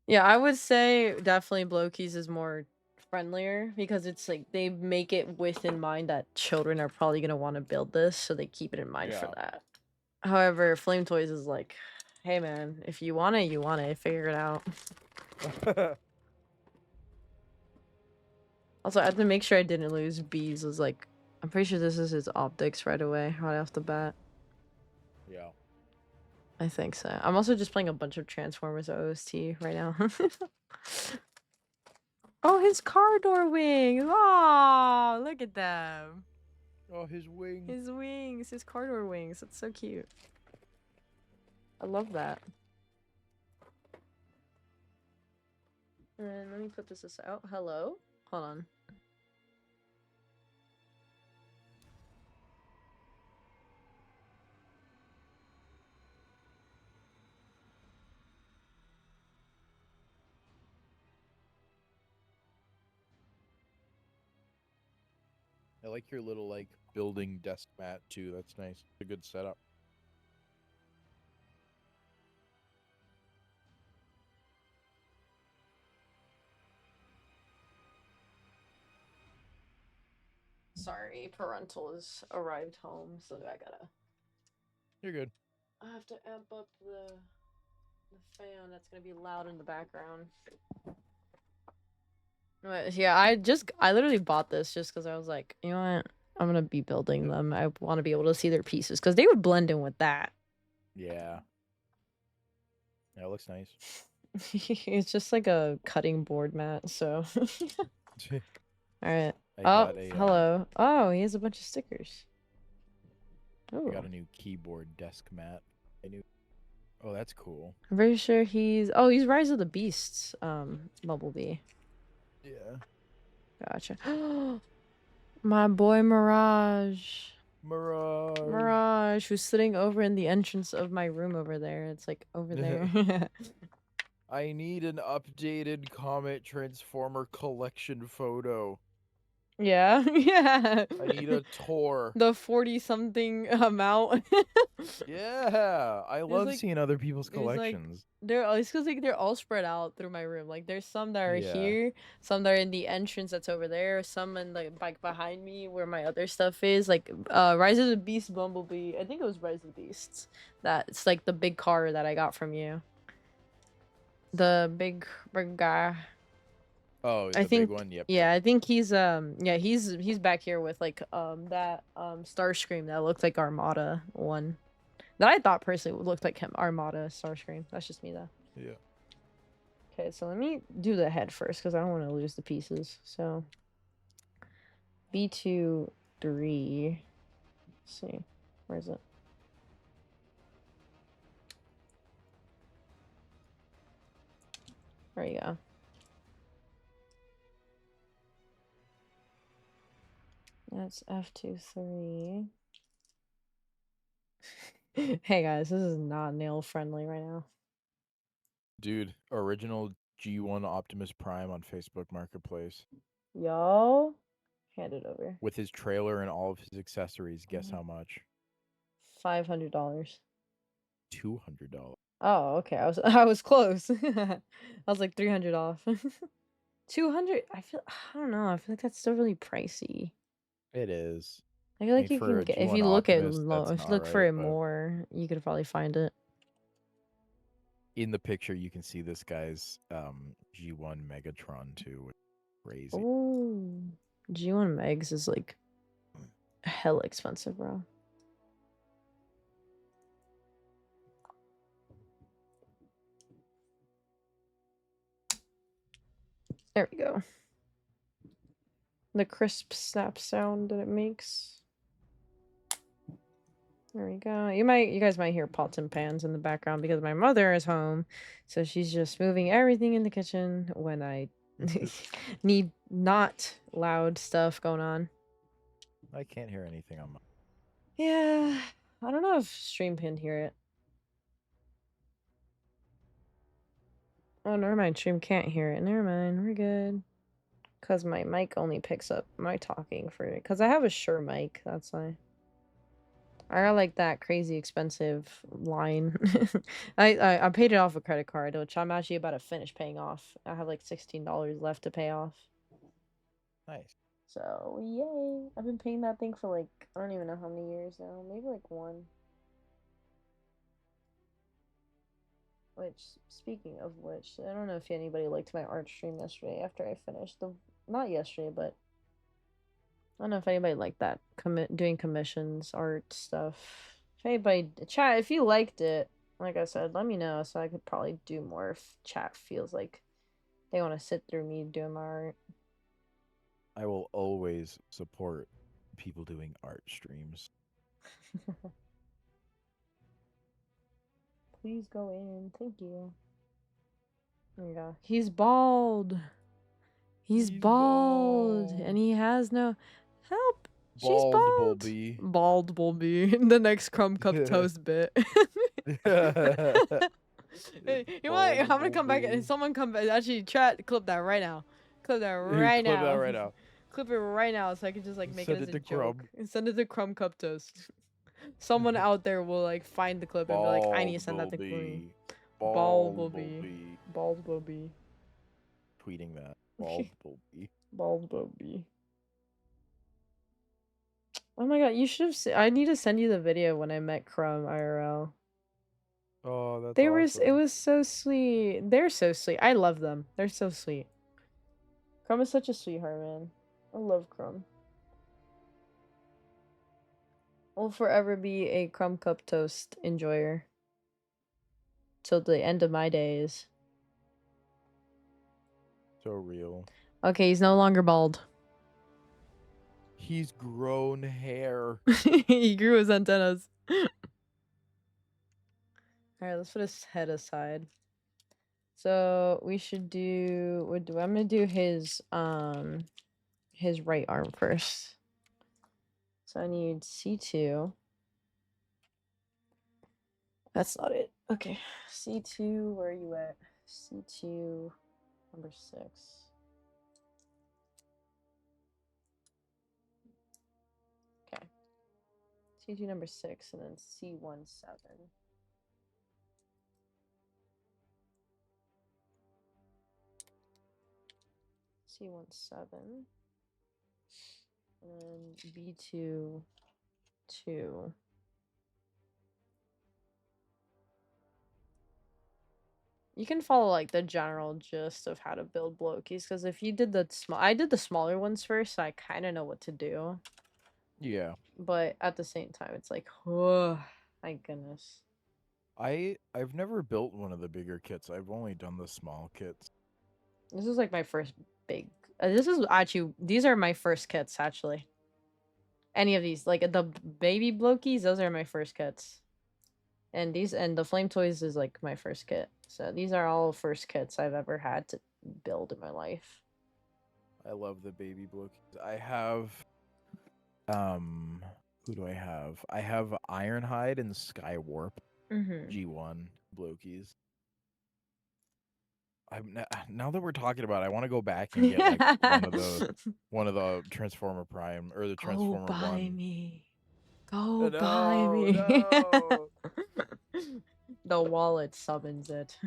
Yeah, I would say definitely Blowkeys is more friendlier because it's like they make it with in mind that children are probably gonna want to build this, so they keep it in mind for that. However, Flame Toys is like, hey man, if you want it, you want it. Figure it out. Also, I have to make sure I didn't lose Bees. Was like, I'm pretty sure this is his optics right away, right off the bat. Yeah. I think so. I'm also just playing a bunch of Transformers OST right now. Oh, his car door wings! Oh, look at them. Oh, his wings. His wings. His car door wings. That's so cute. I love that. And let me put this out. Hello? Hold on. I like your little like building desk mat too. That's nice. It's a good setup. Sorry, parental has arrived home, so I gotta. You're good. I have to amp up the fan. That's gonna be loud in the background. But yeah, I literally bought this just because I was like, you know what? I'm gonna be building them. I want to be able to see their pieces because they would blend in with that. Yeah. Yeah, it looks nice. It's just like a cutting board mat, so. Alright. Hello. Oh, he has a bunch of stickers. I got a new keyboard desk mat. Oh, that's cool. I'm pretty sure he's Rise of the Beasts, Bumblebee. Yeah. Gotcha. My boy Mirage. Mirage, who's sitting over in the entrance of my room over there. It's like over there. I need an updated Comet Transformer collection photo. Yeah, yeah. I need a tour. The 40-something amount. Yeah, I love like- seeing other people's There's like collections. it's because like they're all spread out through my room. Like there's some that are Yeah. here, some that are in the entrance that's over there, some in like behind me where my other stuff is. Like Rise of the Beast Bumblebee. I think it was Rise of the Beasts. That's like the big car that I got from you. The big guy. Oh, I the think, big one. Yep. yeah, I think he's he's back here with like that Starscream that looked like Armada one. That I thought personally looked like him, Armada Starscream. That's just me though. Yeah. Okay, so let me do the head first because I don't want to lose the pieces. So B2 3. Let's see. Where is it? There you go. That's F2 3. Hey guys, this is not nail friendly right now. Dude, original G1 Optimus Prime on Facebook Marketplace. Yo, hand it over. With his trailer and all of his accessories. Guess how much? $500. $200. Oh, okay. I was close. I was like 300 off. 200. I don't know. I feel like that's still really pricey. It is. I feel like you for can a get if G1 you look at Optimus, low, that's if you look not for right, it but more, you could probably find it. in the picture, you can see this guy's G1 Megatron too. Crazy. Oh, G1 Megs is like hell expensive, bro. There we go. The crisp snap sound that it makes. There we go. You guys might hear pots and pans in the background because my mother is home, so she's just moving everything in the kitchen when I need not loud stuff going on. I can't hear anything on my. Yeah, I don't know if Stream can hear it. Oh, never mind. Stream can't hear it. Never mind. We're good. Because my mic only picks up my talking for it. Because I have a Shure mic. That's why. I got like that crazy expensive line. I paid it off a credit card, which I'm actually about to finish paying off. I have like $16 left to pay off. Nice. So, yay. I've been paying that thing for like, I don't even know how many years now. Maybe like 1. Which, speaking of which, I don't know if anybody liked my art stream yesterday after I finished the, not yesterday, but I don't know if anybody liked that, doing commissions, art stuff. If anybody, chat, if you liked it, like I said, let me know so I could probably do more if chat feels like they want to sit through me doing my art. I will always support people doing art streams. Please go in. Thank you. There you go. He's bald. He's bald. And he has no help. She's bald. Bulby. Bald Bulby. The next crumb cup toast bit. Hey, you might. I'm gonna come back and someone come back. Actually, chat. Clip that right now. Clip that right now. Clip that right now. Clip it right now so I can just like make Send it as it a to joke. Crumb. And send it to Crumb Cup Toast. Someone out there will like find the clip and be like, I need to send that to Crumb. Bumblebee. Bumblebee. Tweeting that. Bumblebee. Bumblebee. Oh my god, you should have I need to send you the video when I met Crumb IRL. Oh, that's awesome. It awesome. was so sweet. They're so sweet. I love them. They're so sweet. Crumb is such a sweetheart, man. I love Crumb. I'll forever be a Crumb Cup Toast enjoyer. Till the end of my days. So real. Okay, he's no longer bald. He's grown hair. He grew his antennas. Alright, let's put his head aside. So we should do I'm gonna do his right arm first. So I need C2. That's not it. Okay. C2, where are you at? C2 number 6. C2 number 6, and then C17. C17. And then B2, 2. You can follow like the general gist of how to build blokies, because if you did the I did the smaller ones first, so I kind of know what to do. Yeah. But at the same time, it's like, oh, my goodness. I've never built one of the bigger kits. I've only done the small kits. This is like my first big. This is actually, these are my first kits actually. Any of these, like the baby blokies, those are my first kits. And the flame toys is like my first kit. So these are all first kits I've ever had to build in my life. I love the baby blokies. I have who do I have? I have Ironhide and Skywarp G1 blokies. Now that we're talking about it, I want to go back and get like one of the Transformer Prime or the Transformer 1. Go buy me. Go buy me. No. The wallet summons it.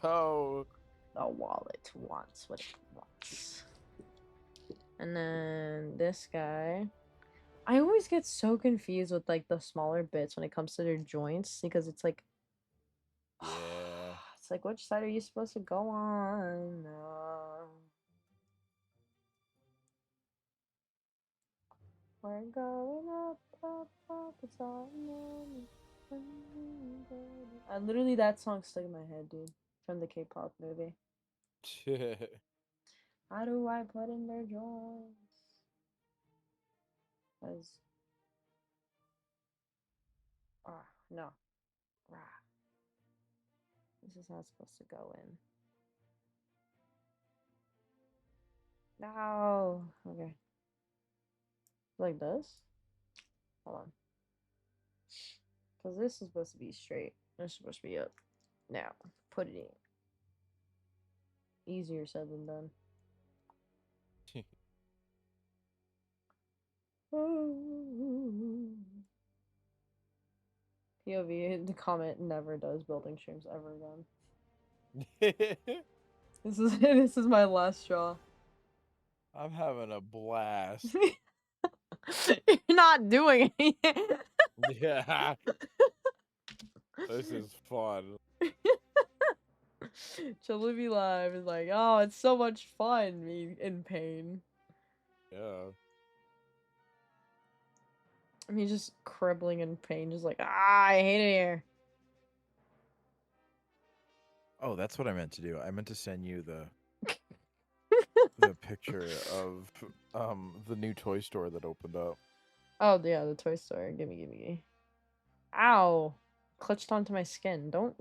No. The wallet wants what it wants. And then this guy. I always get so confused with like the smaller bits when it comes to their joints, because it's like, yeah, it's like, which side are you supposed to go on? We're going up, up, up, it's all literally, that song stuck in my head, dude, from the K-pop movie. How do I put in their joints? No. This is not supposed to go in. No. Okay. Like this? Hold on. Because this is supposed to be straight. This is supposed to be up. Now, put it in. Easier said than done. POV, the comment never does building streams ever again. This is my last straw. I'm having a blast. You're not doing anything. Yeah. This is fun. CHALOOBY Live is like, oh, it's so much fun, me in pain. Yeah. I mean, just crippling in pain, just like, I hate it here. Oh, that's what I meant to do. I meant to send you the the picture of the new toy store that opened up. Oh yeah, the toy store. Gimme. Ow! Clutched onto my skin. Don't,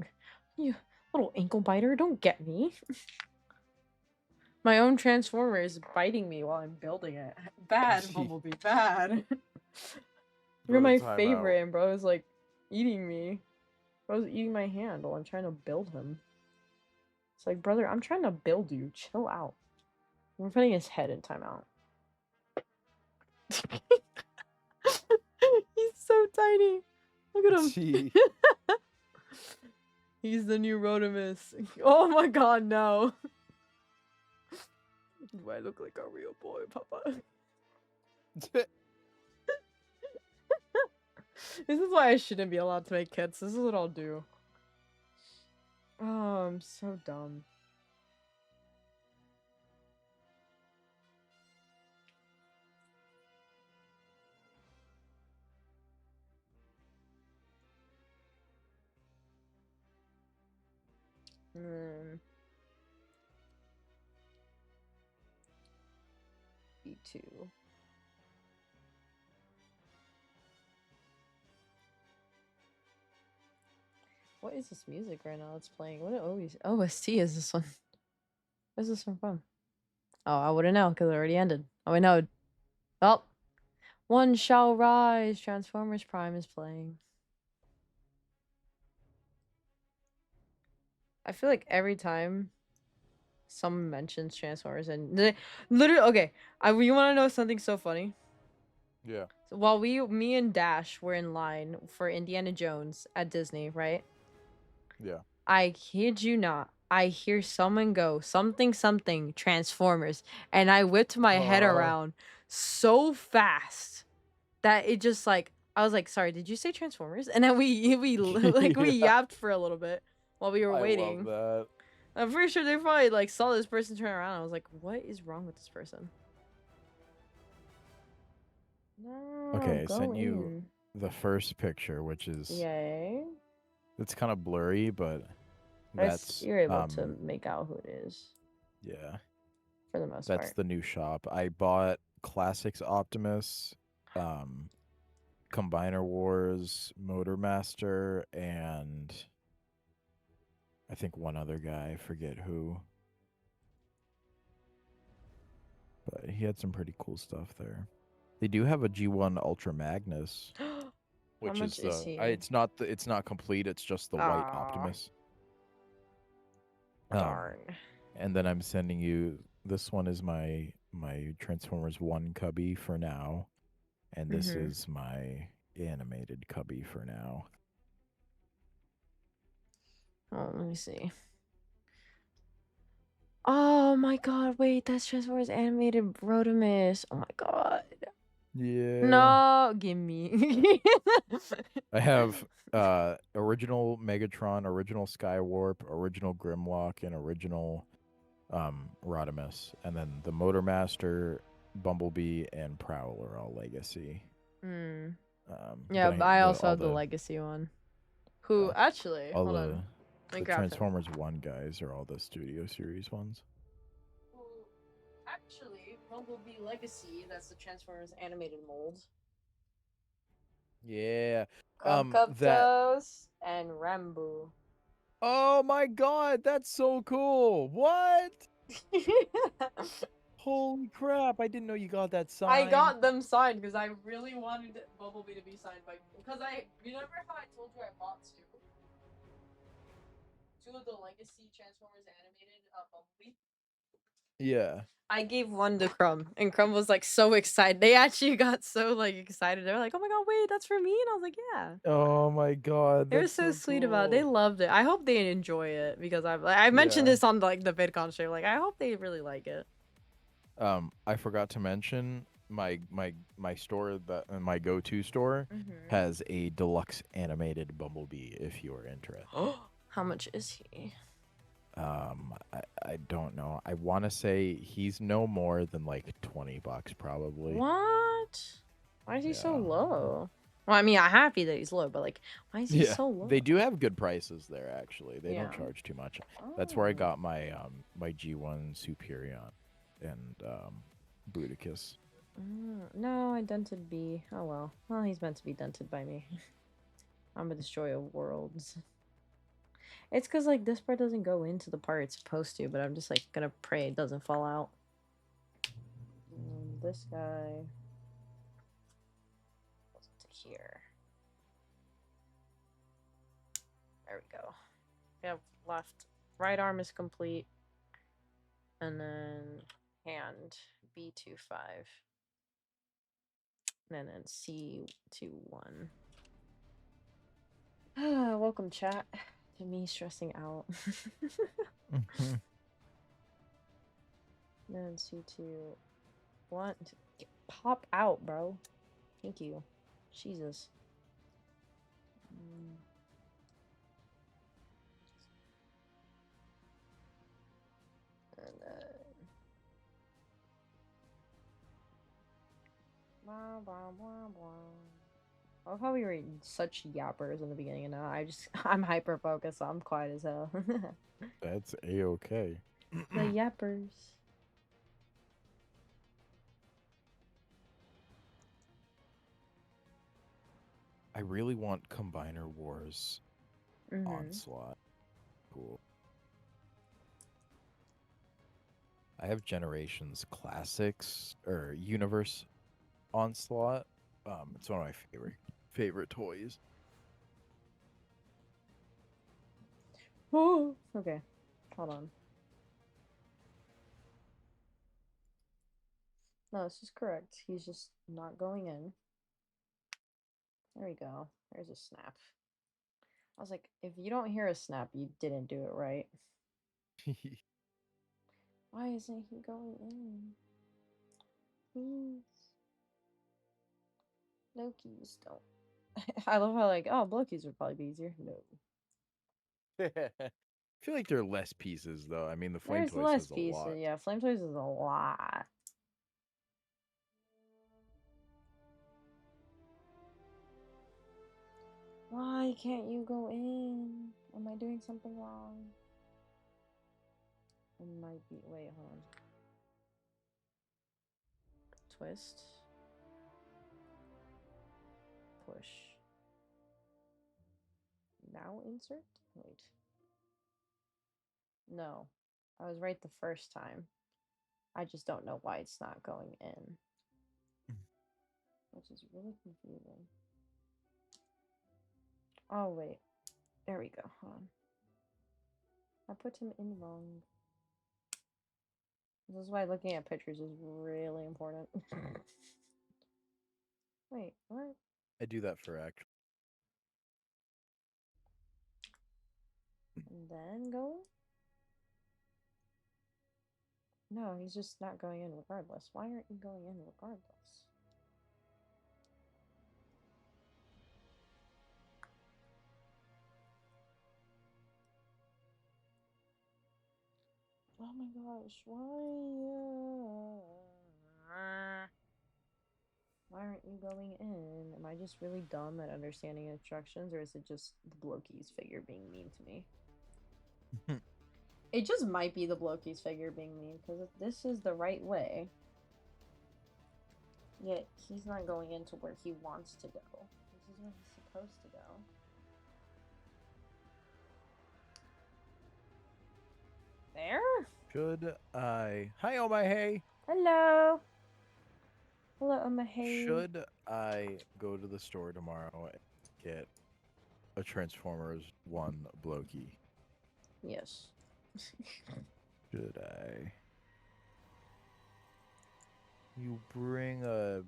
you little ankle biter, don't get me. My own Transformer is biting me while I'm building it. Bad, Bumblebee, bad. You're my favorite, and bro is like eating me. Bro's eating my hand while I'm trying to build him. It's like, brother, I'm trying to build you. Chill out. We're putting his head in timeout. He's so tiny. Look at him. He's the new Rodimus. Oh my god, no. Do I look like a real boy, Papa? This is why I shouldn't be allowed to make kits. This is what I'll do. Oh, I'm so dumb. B2. What is this music right now that's playing? What OST is this one? What is this one from? Oh, I wouldn't know because it already ended. Oh, I know. Well, One Shall Rise. Transformers Prime is playing. I feel like every time someone mentions Transformers and literally, okay, you want to know something so funny? Yeah. while me and Dash were in line for Indiana Jones at Disney, right? Yeah. I kid you not. I hear someone go something Transformers, and I whipped my head around so fast that it just like I was like, "Sorry, did you say Transformers?" And then we like we yapped for a little bit while we were waiting. I love that. I'm pretty sure they probably like saw this person turn around. I was like, "What is wrong with this person?" No, Okay, I go sent you in. the first picture, which is Yay. it's kind of blurry, but that's You're able to make out who it is yeah. for the most That's part. the new shop. I bought Classics Optimus, Combiner Wars, Motormaster, and I think one other guy, I forget who. But he had some pretty cool stuff there. They do have a G1 Ultra Magnus, which How much is he? it's not complete. It's just the white Optimus. Darn. And then I'm sending you. This one is my Transformers 1 cubby for now, and this is my animated cubby for now. Oh, let me see. Oh my god, wait, that's Transformers animated Rodimus. Oh my god. Yeah. No, give me. I have original Megatron, original Skywarp, original Grimlock, and original Rodimus, and then the Motormaster, Bumblebee, and Prowl are all Legacy. Yeah, but I also have the Legacy one. Who actually? Hold on. The Transformers 1 guys are all the Studio Series ones. Well, actually, Bumblebee Legacy, that's the Transformers animated mold. Yeah. Cupcuptos and Rambo. Oh my god, that's so cool. What? Holy crap, I didn't know you got that signed. I got them signed because I really wanted Bumblebee to be signed by... Because remember how I told you I bought two of the Legacy Transformers animated Bumblebee? Yeah. I gave one to Crumb, and Crumb was like so excited. They actually got so like excited. They were like, "Oh my god, wait, that's for me!" And I was like, "Yeah." Oh my god, they were so sweet about it. They loved it. I hope they enjoy it because I mentioned this on like the VidCon show. Like, I hope they really like it. I forgot to mention my store that my go-to store has a deluxe animated Bumblebee if you are interested. How much is he? I don't know. I want to say he's no more than like $20 probably. What? Why is he so low? Well, I mean, I'm happy that he's low, but like, why is he so low? They do have good prices there actually. They don't charge too much. That's where I got my my G1 Superion and Bruticus. No, I dented B. Oh well. Well, he's meant to be dented by me. I'm a destroyer of worlds. It's because, like, this part doesn't go into the part it's supposed to, but I'm just, like, gonna pray it doesn't fall out. This guy goes to here. There we go. We have left. Right arm is complete. And then hand, B25. And then C21. Welcome, chat. To me stressing out. Then C2. What? Pop out, bro. Thank you. Jesus. And then... Blah, blah, blah, blah. I love how we were such yappers in the beginning, and now I'm hyper focused, so I'm quiet as hell. That's a-okay. The yappers. I really want Combiner Wars Onslaught. Cool. I have Generations Classics or Universe Onslaught. It's one of my favorite toys. Oh, okay. Hold on. No, this is correct. He's just not going in. There we go. There's a snap. I was like, if you don't hear a snap, you didn't do it right. Why isn't he going in? Please. Loki's don't. I love how like, oh, Loki's would probably be easier. No. I feel like there are less pieces though. I mean, the flame There's toys less has a pieces. lot. Yeah, flame toys is a lot. Why can't you go in? Am I doing something wrong? It might be. Wait, hold on. Twist. Push. Now insert? Wait. No. I was right the first time. I just don't know why it's not going in. Which is really confusing. Oh, wait. There we go. Hold on. I put him in wrong. This is why looking at pictures is really important. Wait, what? I do that for act. And then go? No, he's just not going in regardless. Why aren't you going in regardless? Oh my gosh, why? Why aren't you going in? Am I just really dumb at understanding instructions, or is it just the Bloki's figure being mean to me? It just might be the Bloki's figure being mean, because this is the right way. Yet, he's not going into where he wants to go. This is where he's supposed to go. There? Should I? Hi, oh my hey. Hello. Hello, oh my hey. Should I go to the store tomorrow and get a Transformers 1 Bloki? Yes. Should I? You bring a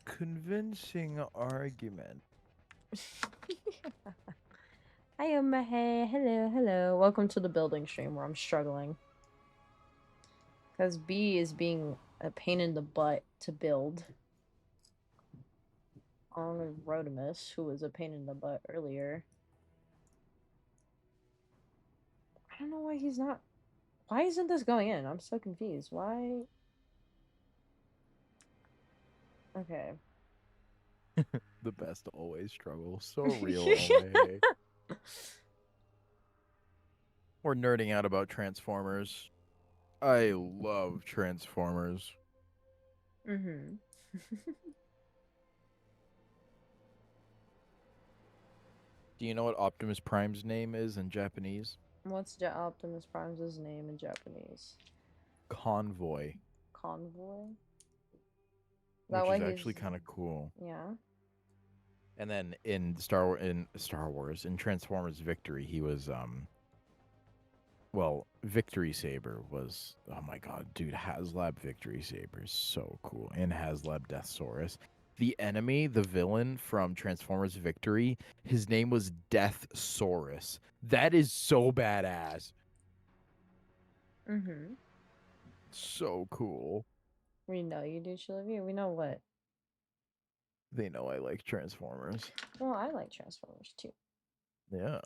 convincing argument. Hi, Omahe. Hello, hello. Welcome to the building stream where I'm struggling. Because B is being a pain in the butt to build. On Rodimus, who was a pain in the butt earlier. I don't know why he's not... Why isn't this going in? I'm so confused. Why... Okay. The best always struggle. So real, oh my hey. We're nerding out about Transformers. I love Transformers. Mm-hmm. Do you know what Optimus Prime's name is in Japanese? What's Optimus Prime's name in Japanese? Convoy. Convoy? Which is actually kind of cool. Yeah. And then in Star Wars, in Transformers Victory, he was well, Victory Saber was, oh my god, dude, HasLab Victory Saber is so cool. And HasLab Deathsaurus. The enemy, the villain from Transformers Victory, his name was Deathsaurus. That is so badass. Mm-hmm. So cool. We know you do, CHALOOBY. We know what? They know I like Transformers. Well, I like Transformers too. Yeah.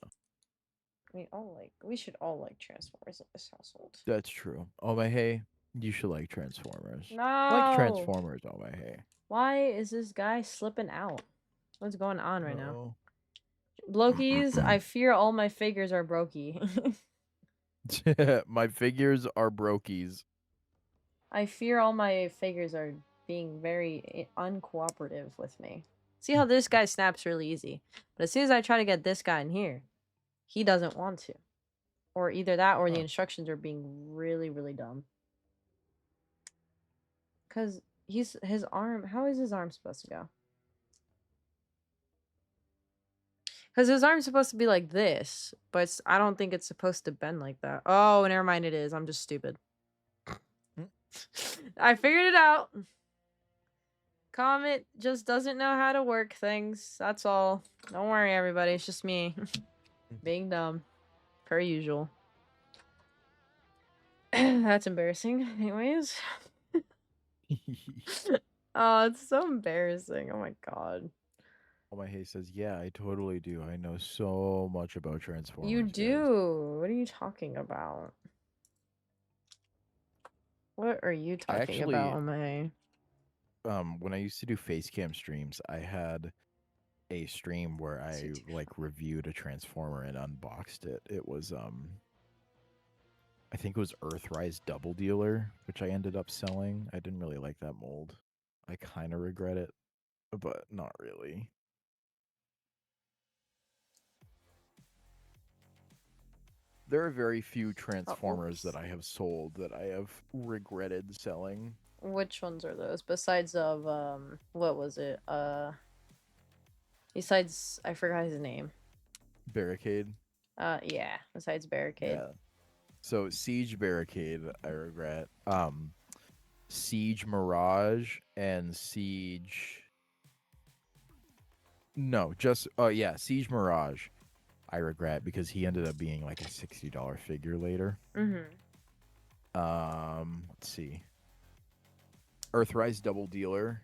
We should all like Transformers in this household. That's true. Oh my hey, you should like Transformers. No. Like Transformers, oh my hey. Why is this guy slipping out? What's going on right now? Uh-oh. Blokies, I fear all my figures are brokey. My figures are brokies. I fear all my figures are being very uncooperative with me. See how this guy snaps really easy. But as soon as I try to get this guy in here, he doesn't want to. Or either that or the instructions are being really, really dumb. Because his arm... How is his arm supposed to go? Because his arm's supposed to be like this. But I don't think it's supposed to bend like that. Oh, never mind, it is. I'm just stupid. I figured it out. Comet just doesn't know how to work things. That's all. Don't worry, everybody. It's just me. Being dumb. Per usual. That's embarrassing. Anyways. Oh, it's so embarrassing. Oh my god. My Hay says, yeah, I totally do. I know so much about Transformers. You guys. do. What are you talking about? What are you talking about, Omay? When I used to do face cam streams, I had a stream where I like reviewed a Transformer and unboxed it. It was I think it was Earthrise Double Dealer, which I ended up selling. I didn't really like that mold. I kind of regret it, but not really. There are very few Transformers that I have sold that I have regretted selling. Which ones are those? Besides of what was it? Besides, I forgot his name. Barricade. Yeah. Besides Barricade. Yeah. So Siege Barricade, I regret. Siege Mirage and Siege. No, just yeah, Siege Mirage. I regret because he ended up being like a $60 figure later. Let's see. Earthrise Double Dealer.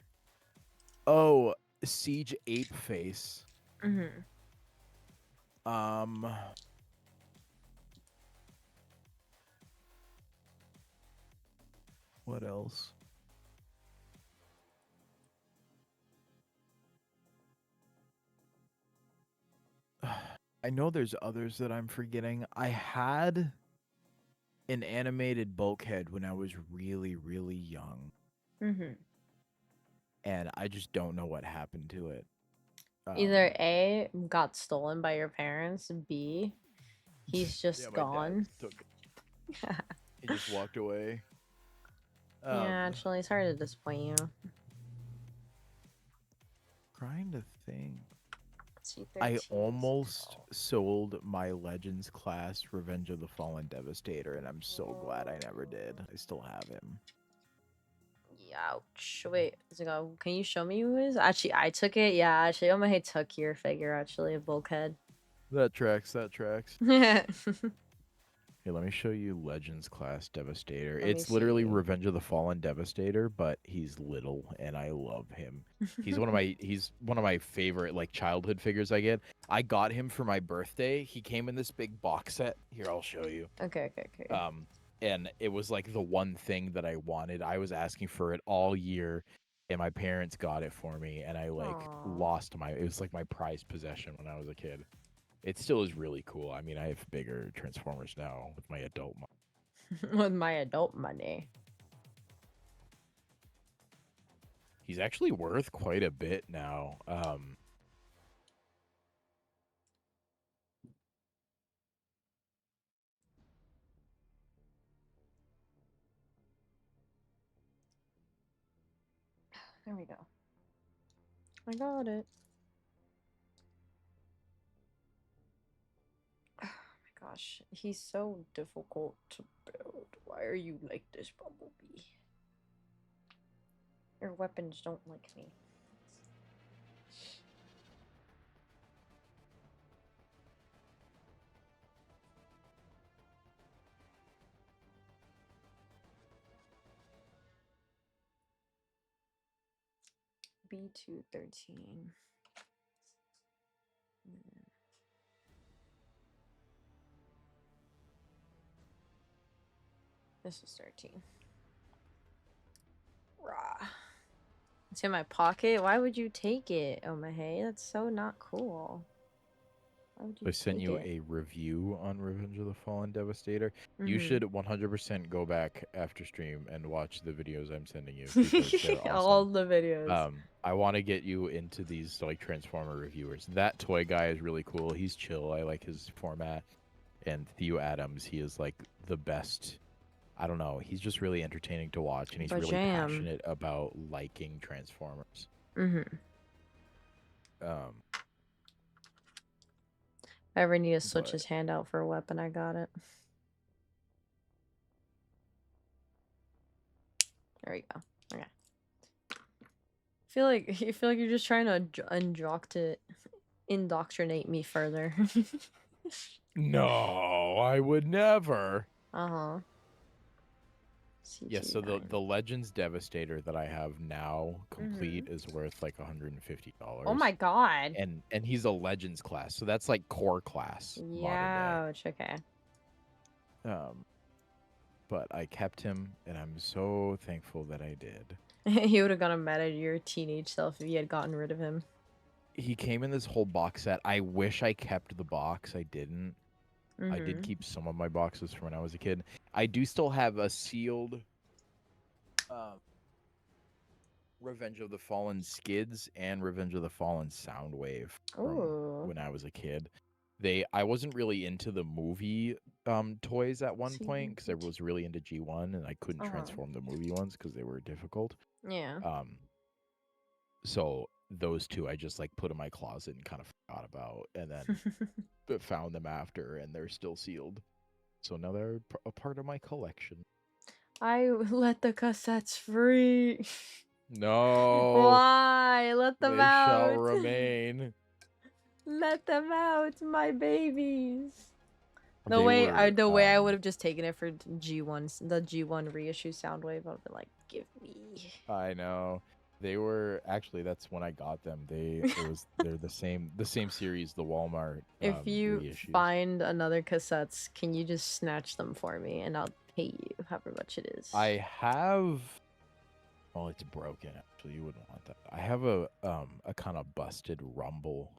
Oh, Siege Ape Face. What else? I know there's others that I'm forgetting. I had an animated bulkhead when I was really, really young. And I just don't know what happened to it. Either A, got stolen by your parents, B, he's just gone. He just walked away. Yeah, actually, it's hard to disappoint you. Trying to think. I almost sold my Legends class Revenge of the Fallen Devastator, and I'm so glad I never did. I still have him. Ouch. Wait, can you show me who it is? Actually, I took it. Yeah, actually, Omahei took your figure, actually, a bulkhead. That tracks, that tracks. Here, let me show you Legends class Devastator. It's literally Revenge of the Fallen Devastator, but he's little, and I love him. He's one of my favorite like childhood figures I get. I got him for my birthday. He came in this big box set. Here, I'll show you. Okay. And it was like the one thing that I wanted. I was asking for it all year, and my parents got it for me, and I like lost it was like my prized possession when I was a kid. It still is really cool. I mean, I have bigger Transformers now with my adult money. With my adult money. He's actually worth quite a bit now. There we go. I got it. Oh my gosh, he's so difficult to build. Why are you like this, Bumblebee? Your weapons don't like me. B213. This is 13. Rah. It's in my pocket. Why would you take it, Omahei? That's so not cool. Why would you I sent you a review on Revenge of the Fallen Devastator. You should 100% go back after stream and watch the videos I'm sending you. They're awesome. All the videos. I want to get you into these like Transformer reviewers. That toy guy is really cool. He's chill. I like his format. And Theo Adams, he is like the best. I don't know. He's just really entertaining to watch, and he's really passionate about liking Transformers. If I ever need to switch his hand out for a weapon, I got it. There we go. Okay. You feel like you're just trying to indoctrinate me further. No, I would never. Uh-huh. Yeah, so the Legends Devastator that I have now complete is worth like $150. Oh my god. And he's a Legends class, so that's like core class modern day. Ouch, okay. But I kept him, and I'm so thankful that I did. You would have gotten mad at your teenage self if you had gotten rid of him. He came in this whole box set. I wish I kept the box. I didn't. I did keep some of my boxes from when I was a kid. I do still have a sealed Revenge of the Fallen Skids and Revenge of the Fallen Soundwave from when I was a kid. I wasn't really into the movie toys at one point because I was really into G1 and I couldn't transform the movie ones because they were difficult. Yeah. So those two I just like put in my closet and kind of forgot about, and then found them after, and they're still sealed. So now they're a part of my collection. I let the cassettes free. No. Why? Let them out. They shall remain. Let them out, my babies. The way I would have just taken it for the G1 reissue Soundwave, I'd be like, give me. I know. They were actually, that's when I got them. They're the same series, the Walmart. If you reissues. find another cassettes, can you just snatch them for me and I'll pay you however much it is. I have. Well, it's broken. Actually, you wouldn't want that. I have a kind of busted Rumble.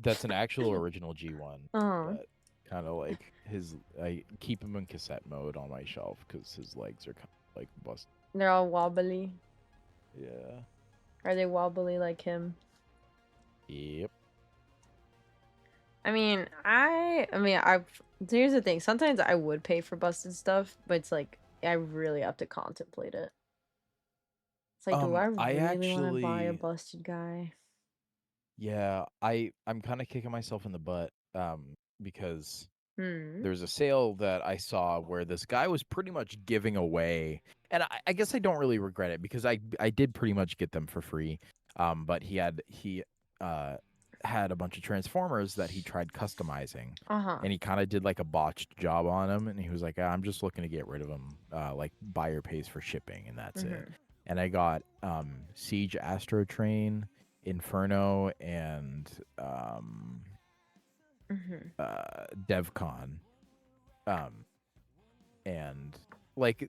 That's an actual original G1. But kind of like I keep him in cassette mode on my shelf because his legs are kind of like busted. They're all wobbly. Yeah. Are they wobbly like him? Yep. I mean, here's the thing. Sometimes I would pay for busted stuff, but it's like I really have to contemplate it. It's like, do I really want to buy a busted guy? Yeah, I'm kind of kicking myself in the butt because there's a sale that I saw where this guy was pretty much giving away, and I guess I don't really regret it because I did pretty much get them for free. But he had a bunch of Transformers that he tried customizing, and he kind of did like a botched job on them, and he was like, I'm just looking to get rid of them, like buyer pays for shipping, and that's it. And I got Siege Astro Train, Inferno, and DevCon. And like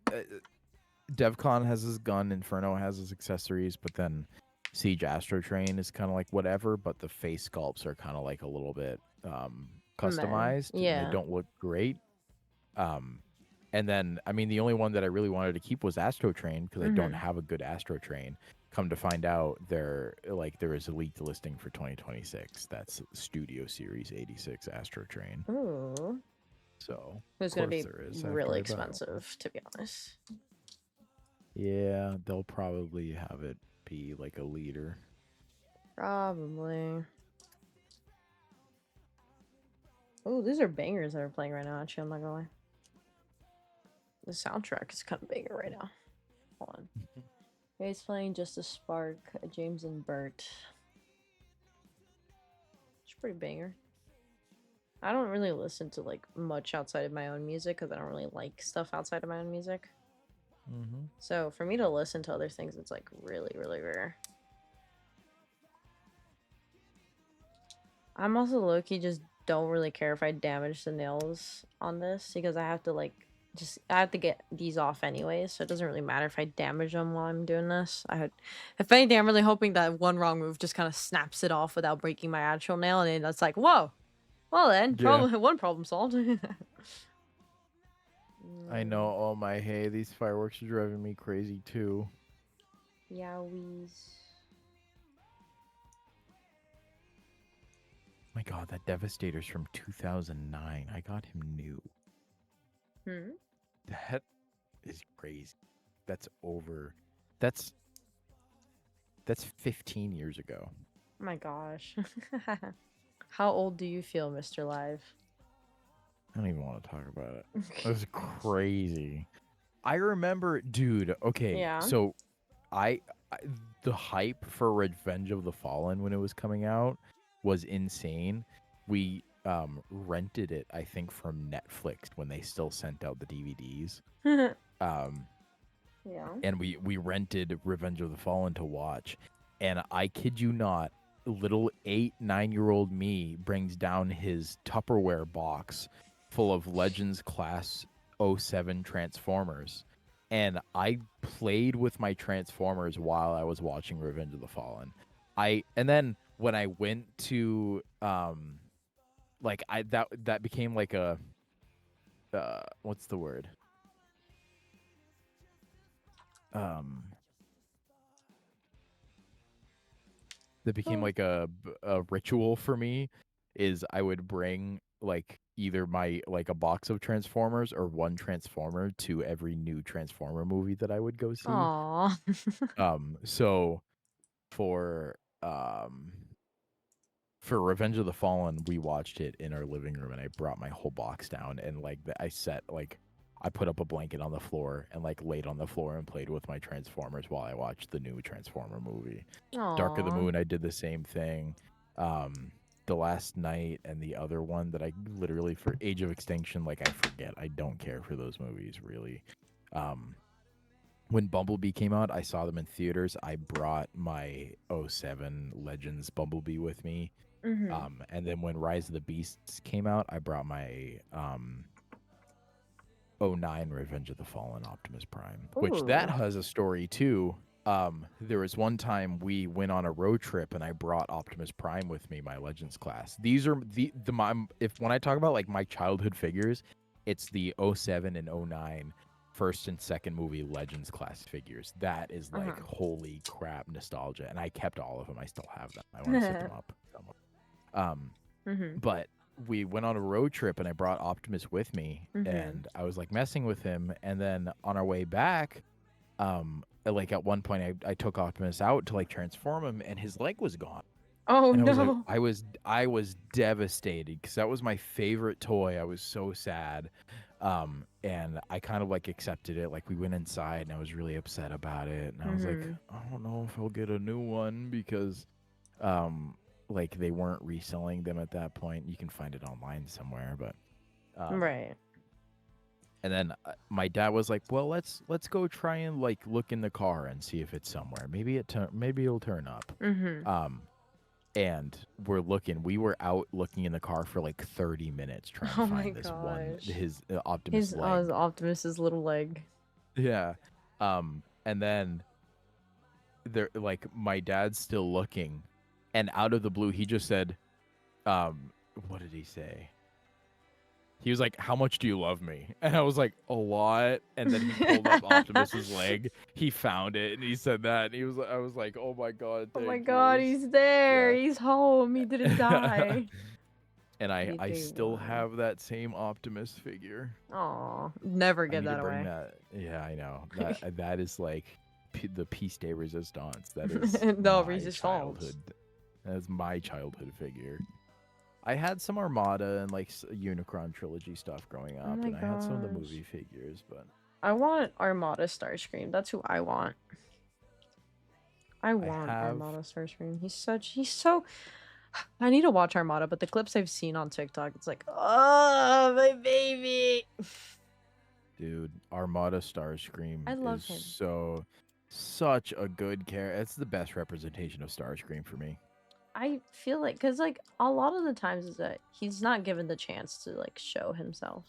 DevCon has his gun, Inferno has his accessories, but then Siege Astro Train is kind of like whatever, but the face sculpts are kind of like a little bit customized. Yeah. And they don't look great. And then, I mean, the only one that I really wanted to keep was Astro Train because I don't have a good Astro Train. Come to find out, there is a leaked listing for 2026. That's Studio Series 86 Astro Train. Ooh. So it's gonna be really expensive, to be honest. Yeah, they'll probably have it be like a leader. Probably. Oh, these are bangers that are playing right now. Actually, I'm not gonna lie. The soundtrack is kind of banger right now. Hold on. He's playing Just a Spark, James and Bert. It's pretty banger. I don't really listen to like much outside of my own music because I don't really like stuff outside of my own music. So for me to listen to other things, it's like really, really rare. I'm also low-key just don't really care if I damage the nails on this because I have to like I have to get these off anyways, so it doesn't really matter if I damage them while I'm doing this. If anything, I'm really hoping that one wrong move just kind of snaps it off without breaking my actual nail, and then that's like, whoa, well then, one problem solved. I know. Oh my, hey, these fireworks are driving me crazy too. Yowies. My God, that Devastator's from 2009. I got him new. That is crazy. That's 15 years ago. Oh my gosh. How old do you feel, Mr. Live? I don't even want to talk about it. It was crazy. I remember, dude, okay, so the hype for Revenge of the Fallen when it was coming out was insane. We rented it, I think, from Netflix when they still sent out the DVDs. Yeah. And we rented Revenge of the Fallen to watch. And I kid you not, little 8-9-year-old me brings down his Tupperware box full of Legends Class 07 Transformers. And I played with my Transformers while I was watching Revenge of the Fallen. And then when I went to that became like a what's the word? That became like a ritual for me. Is I would bring like either a box of Transformers or one Transformer to every new Transformer movie that I would go see. Aww. So for Revenge of the Fallen, we watched it in our living room, and I brought my whole box down, and I put up a blanket on the floor and laid on the floor and played with my Transformers while I watched the new Transformer movie. Aww. Dark of the Moon, I did the same thing. The Last Night and the other one that I literally, for Age of Extinction, I forget. I don't care for those movies, really. When Bumblebee came out, I saw them in theaters. I brought my 07 Legends Bumblebee with me. Mm-hmm. And then when Rise of the Beasts came out, I brought my 09 Revenge of the Fallen Optimus Prime, which that has a story too. There was one time we went on a road trip and I brought Optimus Prime with me, my Legends class. These are when I talk about my childhood figures, it's the 07 and 09 first and second movie Legends class figures. That is holy crap nostalgia, and I kept all of them. I still have them. I want to set them up somewhere. But we went on a road trip and I brought Optimus with me, and I was messing with him, and then on our way back, at one point I took Optimus out to transform him, and his leg was gone. Oh, and no. I was devastated because that was my favorite toy. I was so sad. And I kind of accepted it. We went inside and I was really upset about it. And I was like, I don't know if I'll get a new one because they weren't reselling them at that point. You can find it online somewhere, but right. And then my dad was like, well, let's go try and look in the car and see if it's somewhere. Maybe it'll turn up. And we're looking. We were out looking in the car for 30 minutes trying to find this one, his Optimus leg. His Optimus's little leg. Yeah. And then there, my dad's still looking, and out of the blue, he just said, what did he say? He was like, how much do you love me? And I was like, a lot. And then he pulled up Optimus's leg. He found it, and he said that. And I was like, oh my God. Oh my God, he's there. Yeah. He's home. He didn't die. And I still have that same Optimus figure. Aw, never get that away. Yeah, I know. That is the piece de resistance. That is no my childhood. That's my childhood figure. I had some Armada and Unicron trilogy stuff growing up, and I had some of the movie figures, but I want Armada Starscream. That's who I want. I want Armada Starscream. He's so. I need to watch Armada, but the clips I've seen on TikTok, it's oh, my baby. Dude, Armada Starscream. I love him. Such a good character. It's the best representation of Starscream for me. I feel because a lot of the times is that he's not given the chance to show himself.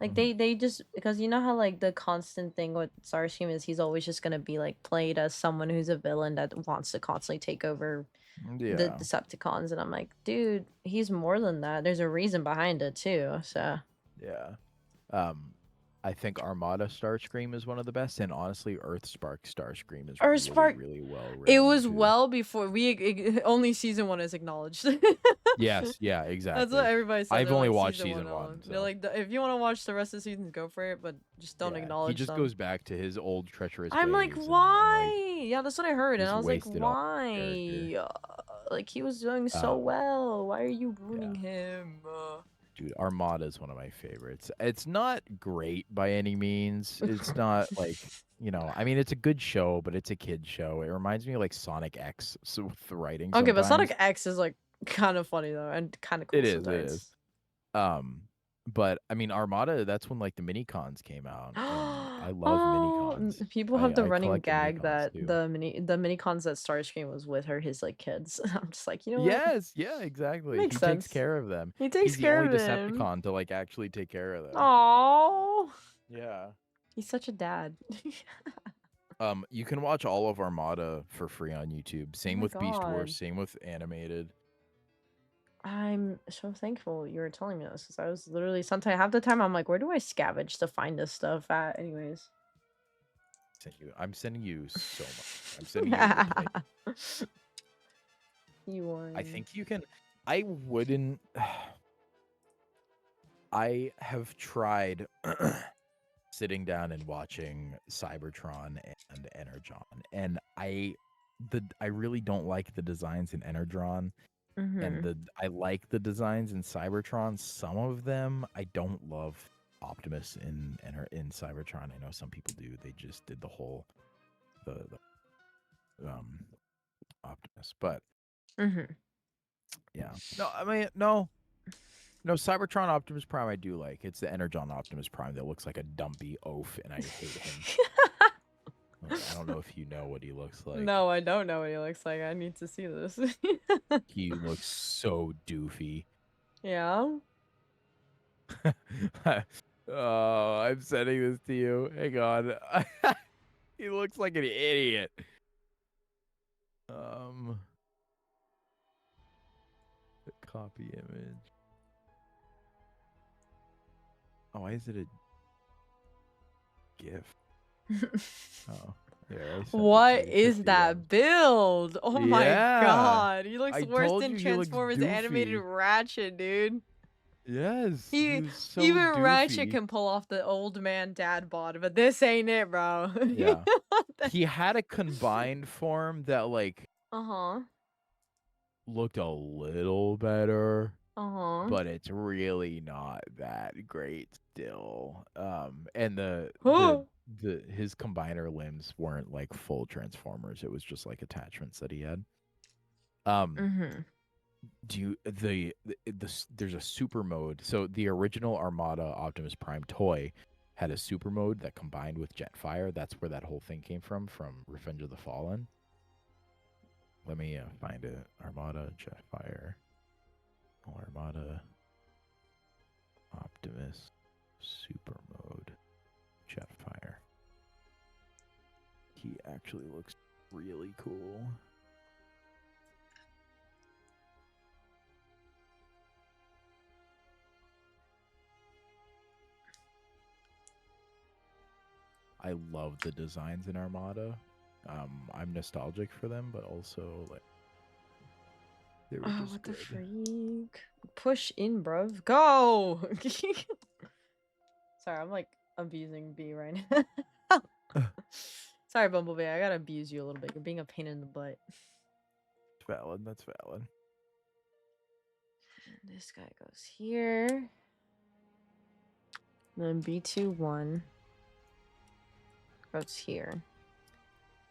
They just, because you know how the constant thing with Starscream is he's always just gonna be played as someone who's a villain that wants to constantly take over the Decepticons, and I'm like, dude, he's more than that. There's a reason behind it too. So yeah. I think Armada Starscream is one of the best, and honestly, Earthspark Starscream is really well written. It was well before only season 1 is acknowledged. Yes, yeah, exactly. That's what everybody said. I've only watched season 1. So. They're like, if you want to watch the rest of the seasons, go for it, but just don't acknowledge. He just goes back to his old treacherous. I'm ways why? Yeah, that's what I heard, and I was like, why? He was doing so well. Why are you ruining him? Dude, Armada is one of my favorites. It's not great by any means. It's not like, I mean, it's a good show, but it's a kid's show. It reminds me of like Sonic X with the writing Okay, but sometimes. Sonic X is like kind of funny though, and kind of cool It is, sometimes. it is. But I mean, Armada, that's when like the mini cons came out. And I love mini cons. People have the running collect the gag that mini-cons, the mini cons that Starscream was with her, his like kids. I'm just like, you know what? Yes, yeah, exactly. Makes He sense. takes care of them. He takes He's the care only of them. Decepticon to like actually take care of them. Aww. Yeah. He's such a dad. You can watch all of Armada for free on YouTube. Same with Beast Wars, same with animated. I'm so thankful you were telling me this because I was literally sometimes half the time I'm like, where do I scavenge to find this stuff at? Anyways. I'm sending you so much. I'm sending you a plate. You are. I think you can. I wouldn't. I have tried sitting down and watching Cybertron and Energon, and I really don't like the designs in Energon, and I like the designs in Cybertron. Some of them I don't love. Optimus in Cybertron. I know some people do. They just did the whole the Optimus, but yeah. No, I mean no, Cybertron Optimus Prime I do like. It's the Energon Optimus Prime that looks like a dumpy oaf, and I hate him. I don't know if you know what he looks like. No, I don't know what he looks like. I need to see this. He looks so doofy. Yeah. Oh, I'm sending this to you. Hang on. He looks like an idiot. Copy image. Oh, why is it a GIF? Oh, yeah. What is that build? Oh my god. He looks worse than Transformers animated Ratchet, dude. Yes. Even so Ratchet can pull off the old man dad bod, but this ain't it, bro. Yeah. He had a combined form that like looked a little better. But it's really not that great still. And his combiner limbs weren't like full Transformers. It was just like attachments that he had. There's a super mode. So the original Armada Optimus Prime toy had a super mode that combined with Jetfire. That's where that whole thing came from Revenge of the Fallen. Let me find it. Armada Jetfire. Armada Optimus super mode Jetfire. He actually looks really cool. I love the designs in Armada. I'm nostalgic for them, but also like they were just what good. the freak? Push in, bruv. Go! Sorry, I'm like abusing B right now. Sorry, Bumblebee. I gotta abuse you a little bit. You're being a pain in the butt. That's valid. That's valid. And this guy goes here. And then B2-1 goes here.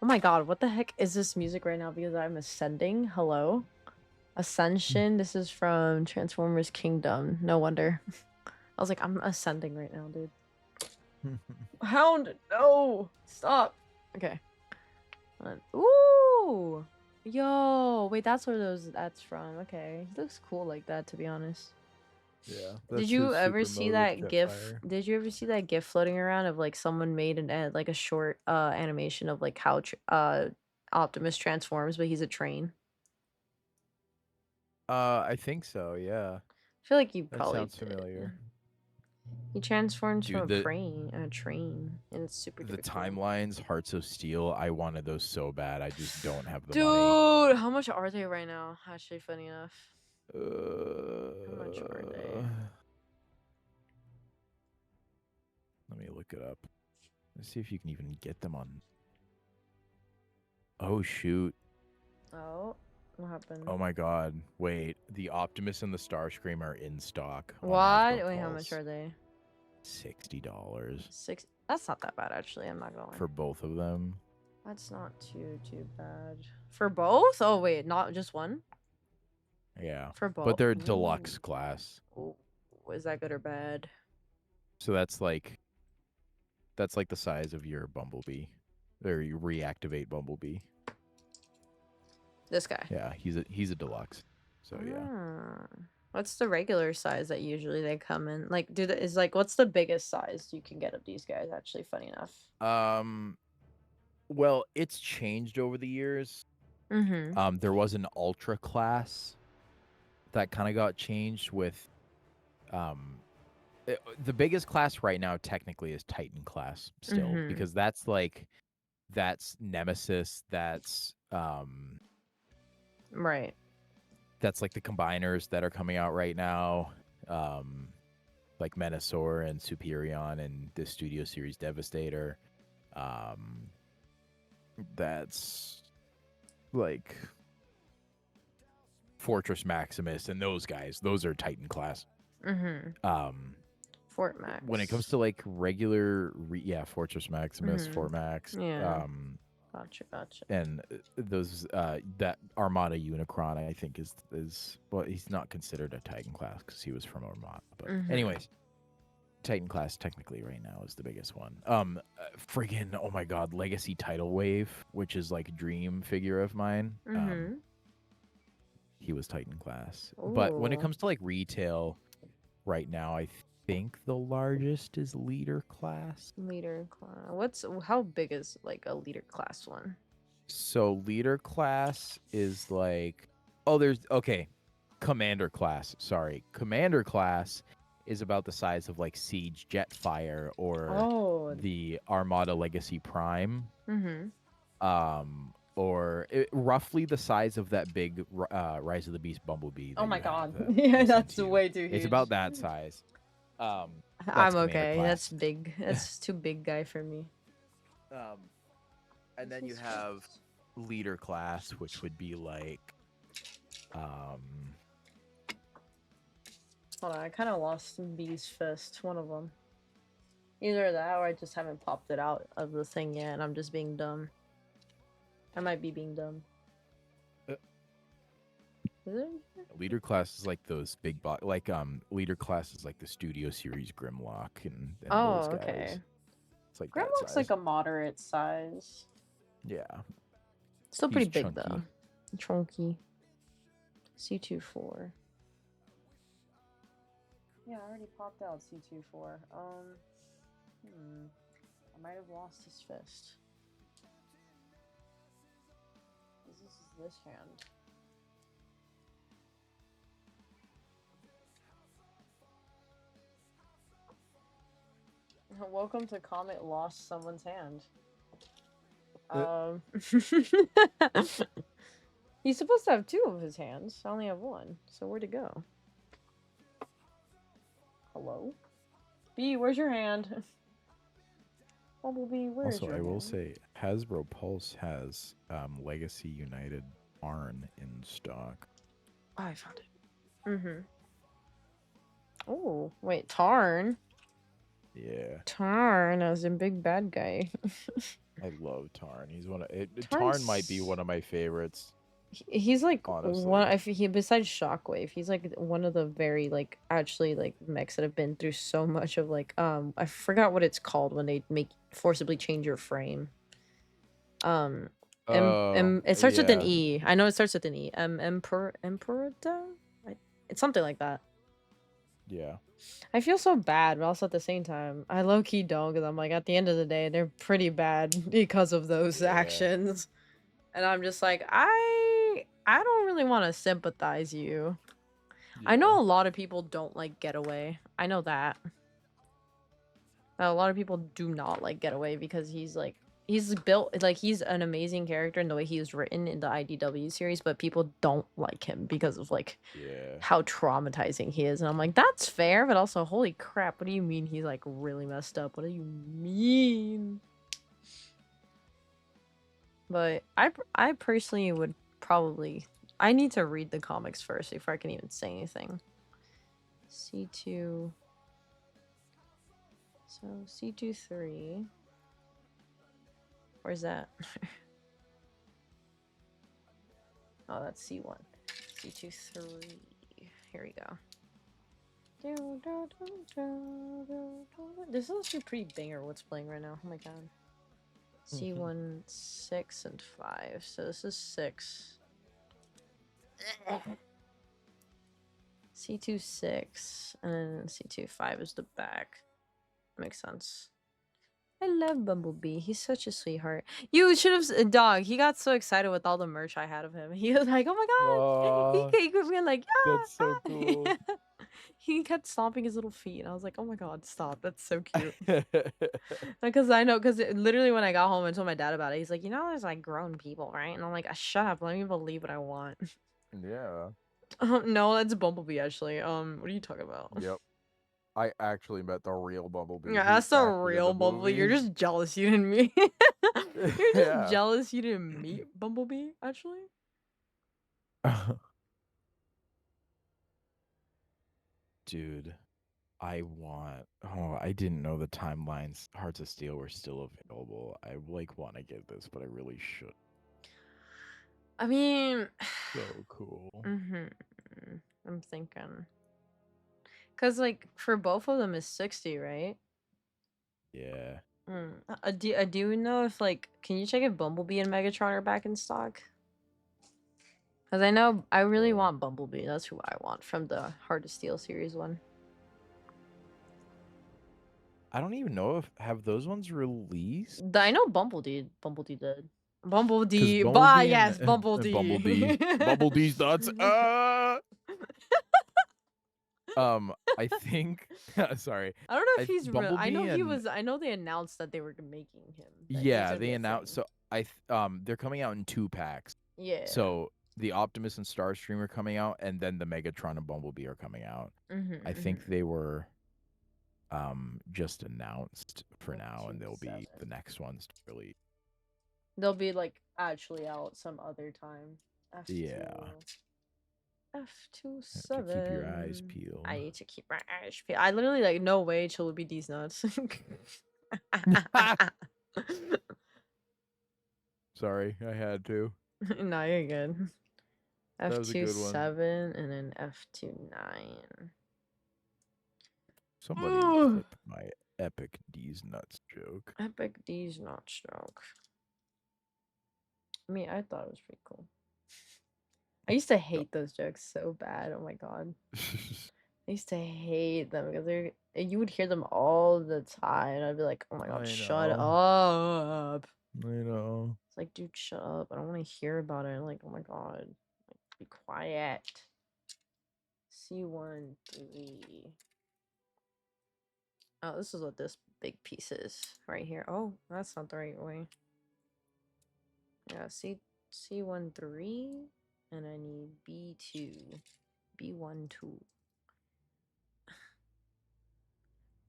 Oh my god, what the heck is this music right now? Because I'm ascending. Hello? Ascension. This is from Transformers Kingdom. No wonder. I was like, I'm ascending right now, dude. Hound! No! Stop! Okay. Ooh! Yo! Wait, that's where that's from. Okay. He looks cool like that, to be honest. Yeah. Did you ever see that GIF? Did you ever see that GIF floating around of like someone made like a short animation of like how Optimus transforms, but he's a train? I think so, yeah. I feel like you That probably sounds familiar. He transforms from a train, and it's super. The timelines, Hearts of Steel. I wanted those so bad. I just don't have the money. Dude, how much are they right now? Actually, funny enough. How much are they? Let me look it up. Let's see if you can even get them on. Oh shoot. Oh, What happened? Oh my god. Wait. The Optimus and the Starscream are in stock. on What? Hasbro Wait, how Pulse. much are they? $60 6. That's not that bad, actually. I'm not going. for both of them. That's not too bad. For both? Oh, wait. Not just one? Yeah. For both? But they're deluxe class. Ooh. Is that good or bad? So that's like the size of your Bumblebee. Or you reactivate Bumblebee. This guy. Yeah, he's a deluxe. So yeah. What's the regular size that usually they come in? Like, what's the biggest size you can get of these guys? Actually, funny enough. Well, it's changed over the years. There was an ultra class that kind of got changed with the biggest class right now technically is Titan class still, because that's Nemesis, that's right. That's like the combiners that are coming out right now. Like Menasor and Superion and the Studio Series Devastator. That's like Fortress Maximus and those guys. Those are Titan class. Fort Max. When it comes to like regular, Fortress Maximus, Fort Max. Yeah. Gotcha. And those that Armada Unicron, I think is well, he's not considered a Titan class because he was from Armada. But anyways, Titan class technically right now is the biggest one. Friggin' oh my god, Legacy Tidal Wave, which is like a dream figure of mine. He was Titan class. Ooh. But when it comes to like retail right now, I think the largest is leader class. Leader class. How big is like a leader class one? So leader class is like commander class. Sorry. Commander class is about the size of like Siege Jetfire or the Armada Legacy Prime. Or roughly the size of that big Rise of the Beast Bumblebee. Oh my god. Yeah, that's way too huge. It's about that size. I'm okay. Class. That's big. That's too big guy for me. And then you have leader class, which would be like Hold on, I kind of lost Bee's Fist, one of them. Either that or I just haven't popped it out of the thing yet and I'm just being dumb. I might be being dumb. Leader class is like those big leader class is like the Studio Series Grimlock and those guys. Okay. It's like Grimlock's like a moderate size. Yeah. Still pretty big though. Chunky. C24. Yeah, I already popped out C24. I might have lost his fist. This is this hand. Welcome to Comet lost someone's hand. He's supposed to have 2 of his hands. I only have 1. So where'd it go? Hello? B, where's your hand? Bumblebee, where's your hand? Also, I will say, Hasbro Pulse has Legacy United Arn in stock. Oh, I found it. Oh, wait, Tarn? Yeah. Tarn as a big bad guy. I love Tarn. He's Tarn might be one of my favorites. He's like honestly. Besides Shockwave, he's like one of the very actually mechs that have been through so much of I forgot what it's called when they forcibly change your frame. It starts with an E. I know it starts with an E. Emperor. It's something like that. Yeah. I feel so bad, but also at the same time, I low-key don't, because I'm like, at the end of the day, they're pretty bad because of those actions. And I'm just like, I don't really want to sympathize you. Yeah. I know a lot of people don't like Getaway. I know that. A lot of people do not like Getaway because he's built, he's an amazing character in the way he was written in the IDW series, but people don't like him because of how traumatizing he is. And I'm like, that's fair, but also, holy crap, what do you mean he's really messed up? What do you mean? But I personally would probably I need to read the comics first before I can even say anything. C2. So C2 3. Where's that? Oh, that's C1. C2 3. Here we go. This is actually pretty banger what's playing right now. Oh my god. C1 6 and 5. So this is 6. C2 6 and then C2 5 is the back. Makes sense. I love Bumblebee. He's such a sweetheart. You should have, dog. He got so excited with all the merch I had of him. He was like, "Oh my god!" He could be like, "Ah!" That's so cool. He kept stomping his little feet, and I was like, "Oh my god, stop! That's so cute." Because I know, because literally when I got home and told my dad about it, he's like, "You know, there's like grown people, right?" And I'm like, "Shut up! Let me believe what I want." Yeah. No, that's Bumblebee actually. What are you talking about? Yep. I actually met the real Bumblebee. Yeah, who that's the acted in real the Bumblebee. You're movie. just jealous you didn't meet. You're just Yeah. jealous you didn't meet Bumblebee, actually. Dude, I didn't know the timelines Hearts of Steel were still available. I like want to get this, but I really should. I mean, So cool. I'm thinking. Cause like for both of them is 60, right? Yeah. Do you know if like, can you check if Bumblebee and Megatron are back in stock? Cause I know I really want Bumblebee. That's who I want from the Heart of Steel series one. I don't even know if have those ones released. I know Bumblebee did. Bumblebee. Yes, Bumblebee. Bumblebee's nuts. I think. Sorry. I don't know if he's real. I know Bumblebee he was. I know they announced that they were making him. Yeah, they announced. So they're coming out in 2 packs. Yeah. So the Optimus and Starscream are coming out, and then the Megatron and Bumblebee are coming out. I think they were just announced for now, and they'll be the next ones to really. They'll be like actually out some other time. Yeah. F27. To keep your eyes peeled. I need to keep my eyes peeled. I literally like no way Chaluby these nuts. Sorry, I had to. No, you're good. F27 and then F29. Somebody clip my epic D's nuts joke. Epic D's nuts joke. I mean, I thought it was pretty cool. I used to hate those jokes so bad. Oh my god. I used to hate them because you would hear them all the time. And I'd be like, oh my god, shut up. I know. It's like, dude, shut up. I don't want to hear about it. Like, oh my god. Like, be quiet. C1 3. Oh, this is what this big piece is right here. Oh, that's not the right way. Yeah, C1 3. And I need B2. B1 2.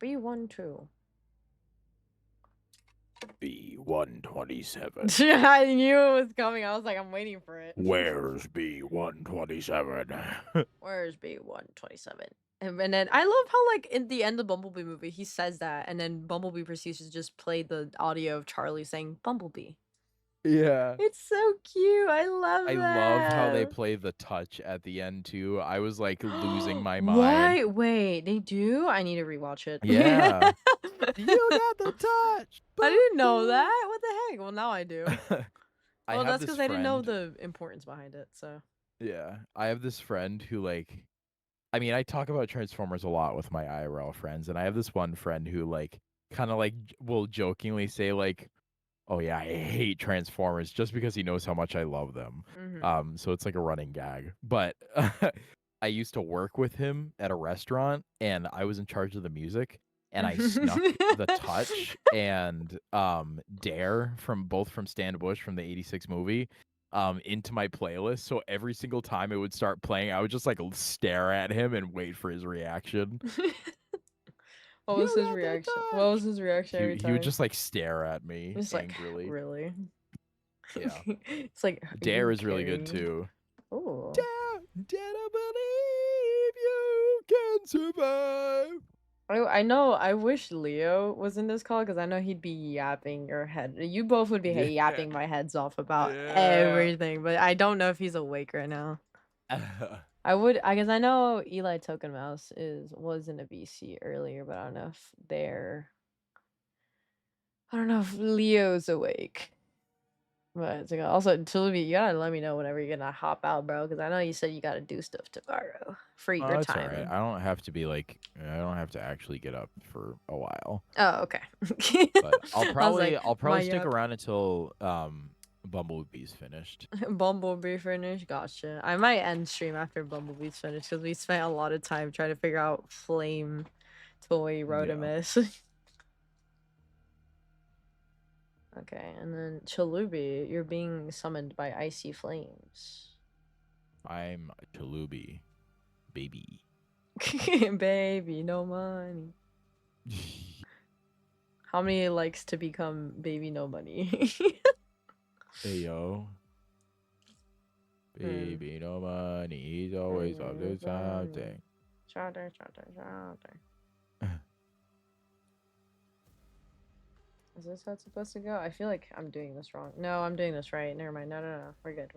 B1 2. B127. I knew it was coming. I was like, I'm waiting for it. Where's B127? Where's B127? And then I love how, like, in the end of Bumblebee movie, he says that, and then Bumblebee proceeds to just play the audio of Charlie saying Bumblebee. Yeah. It's so cute. I love that. I love how they play the touch at the end, too. I was, like, losing my mind. What? Wait, they do? I need to rewatch it. Yeah. You got the touch. I didn't know that. What the heck? Well, now I do. Well, that's because I didn't know the importance behind it, so. Yeah. I have this friend who, like, I mean, I talk about Transformers a lot with my IRL friends, and I have this one friend who, like, kind of, like, will jokingly say, like, oh, yeah, I hate Transformers, just because he knows how much I love them. So it's like a running gag. But I used to work with him at a restaurant, and I was in charge of the music, and I snuck the touch and Dare from Stan Bush from the '86 movie into my playlist. So every single time it would start playing, I would just like stare at him and wait for his reaction. What was his reaction? What was his reaction every time? He would just like stare at me just angrily. Like, really? Yeah. It's like Dare is really good too. Ooh. Dad, I believe you can survive. I know. I wish Leo was in this call because I know he'd be yapping your head. You both would be yapping my heads off about everything, but I don't know if he's awake right now. I guess I know Eli Token Mouse was in a VC earlier, but I don't know if Leo's awake. But it's like, also, Chaluby, you gotta let me know whenever you're gonna hop out, bro, because I know you said you gotta do stuff tomorrow for your That's time. all right. I don't have to be like, I don't have to actually get up for a while. Oh, okay. But I'll probably stick yap. around until Bumblebee's finished. Bumblebee finished, gotcha. I might end stream after Bumblebee's finished because we spent a lot of time trying to figure out Flame Toy Rodimus. Okay, and then Chaluby, you're being summoned by icy flames. I'm Chaluby, baby. Baby, no money. How many likes to become baby no money? Hey yo. Baby no money, he's always up to something. Chowder. Is this how it's supposed to go? I feel like I'm doing this wrong. No, I'm doing this right. Never mind. No. We're good.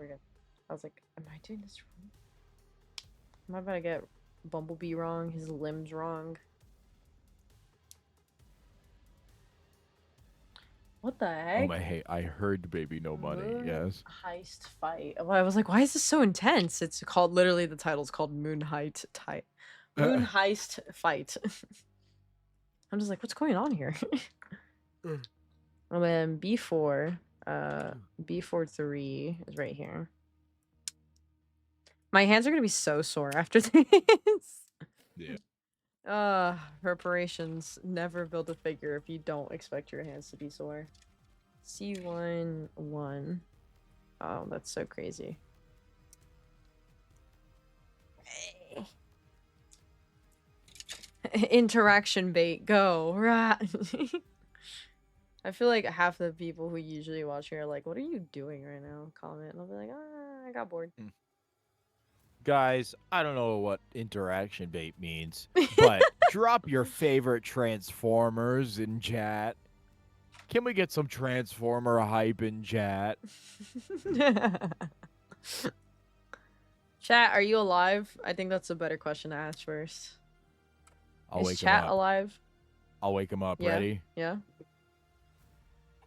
I was like, am I doing this wrong? Am I about to get Bumblebee wrong? His limbs wrong? What the heck? Oh my, hey, I heard baby no money, yes. Heist fight. Well, I was like, why is this so intense? It's called, literally the title's called Moon Heist Fight. I'm just like, what's going on here? And then B4, B4-3 is right here. My hands are gonna be so sore after this. Yeah. Preparations. Never build a figure if you don't expect your hands to be sore. C1-1. Oh, that's so crazy. Interaction bait, go. Rah. I feel like half the people who usually watch here are like, what are you doing right now? Comment. And I'll be like, I got bored. Guys, I don't know what interaction bait means, but drop your favorite Transformers in chat. Can we get some Transformer hype in chat? Chat, are you alive? I think that's a better question to ask first. Is chat alive? I'll wake him up. Yeah. Ready? Yeah.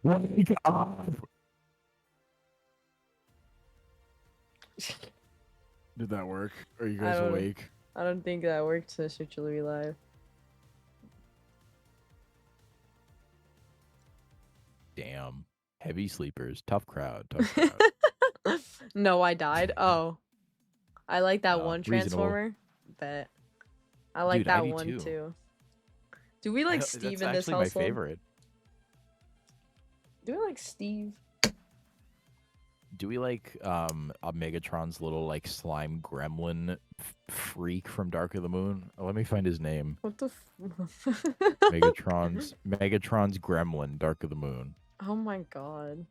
Wake up! Did that work? Are you guys awake? I don't think that worked to Chaluby live. Damn. Heavy sleepers. Tough crowd. No, I died. Oh. I like that one reasonable. Transformer. Bet. I like that one too. Do we like Steve in this household? That's actually my favorite. Do we like Steve? Do we like Megatron's little like slime gremlin freak from Dark of the Moon? Let me find his name. What the Megatron's gremlin, Dark of the Moon. Oh my god.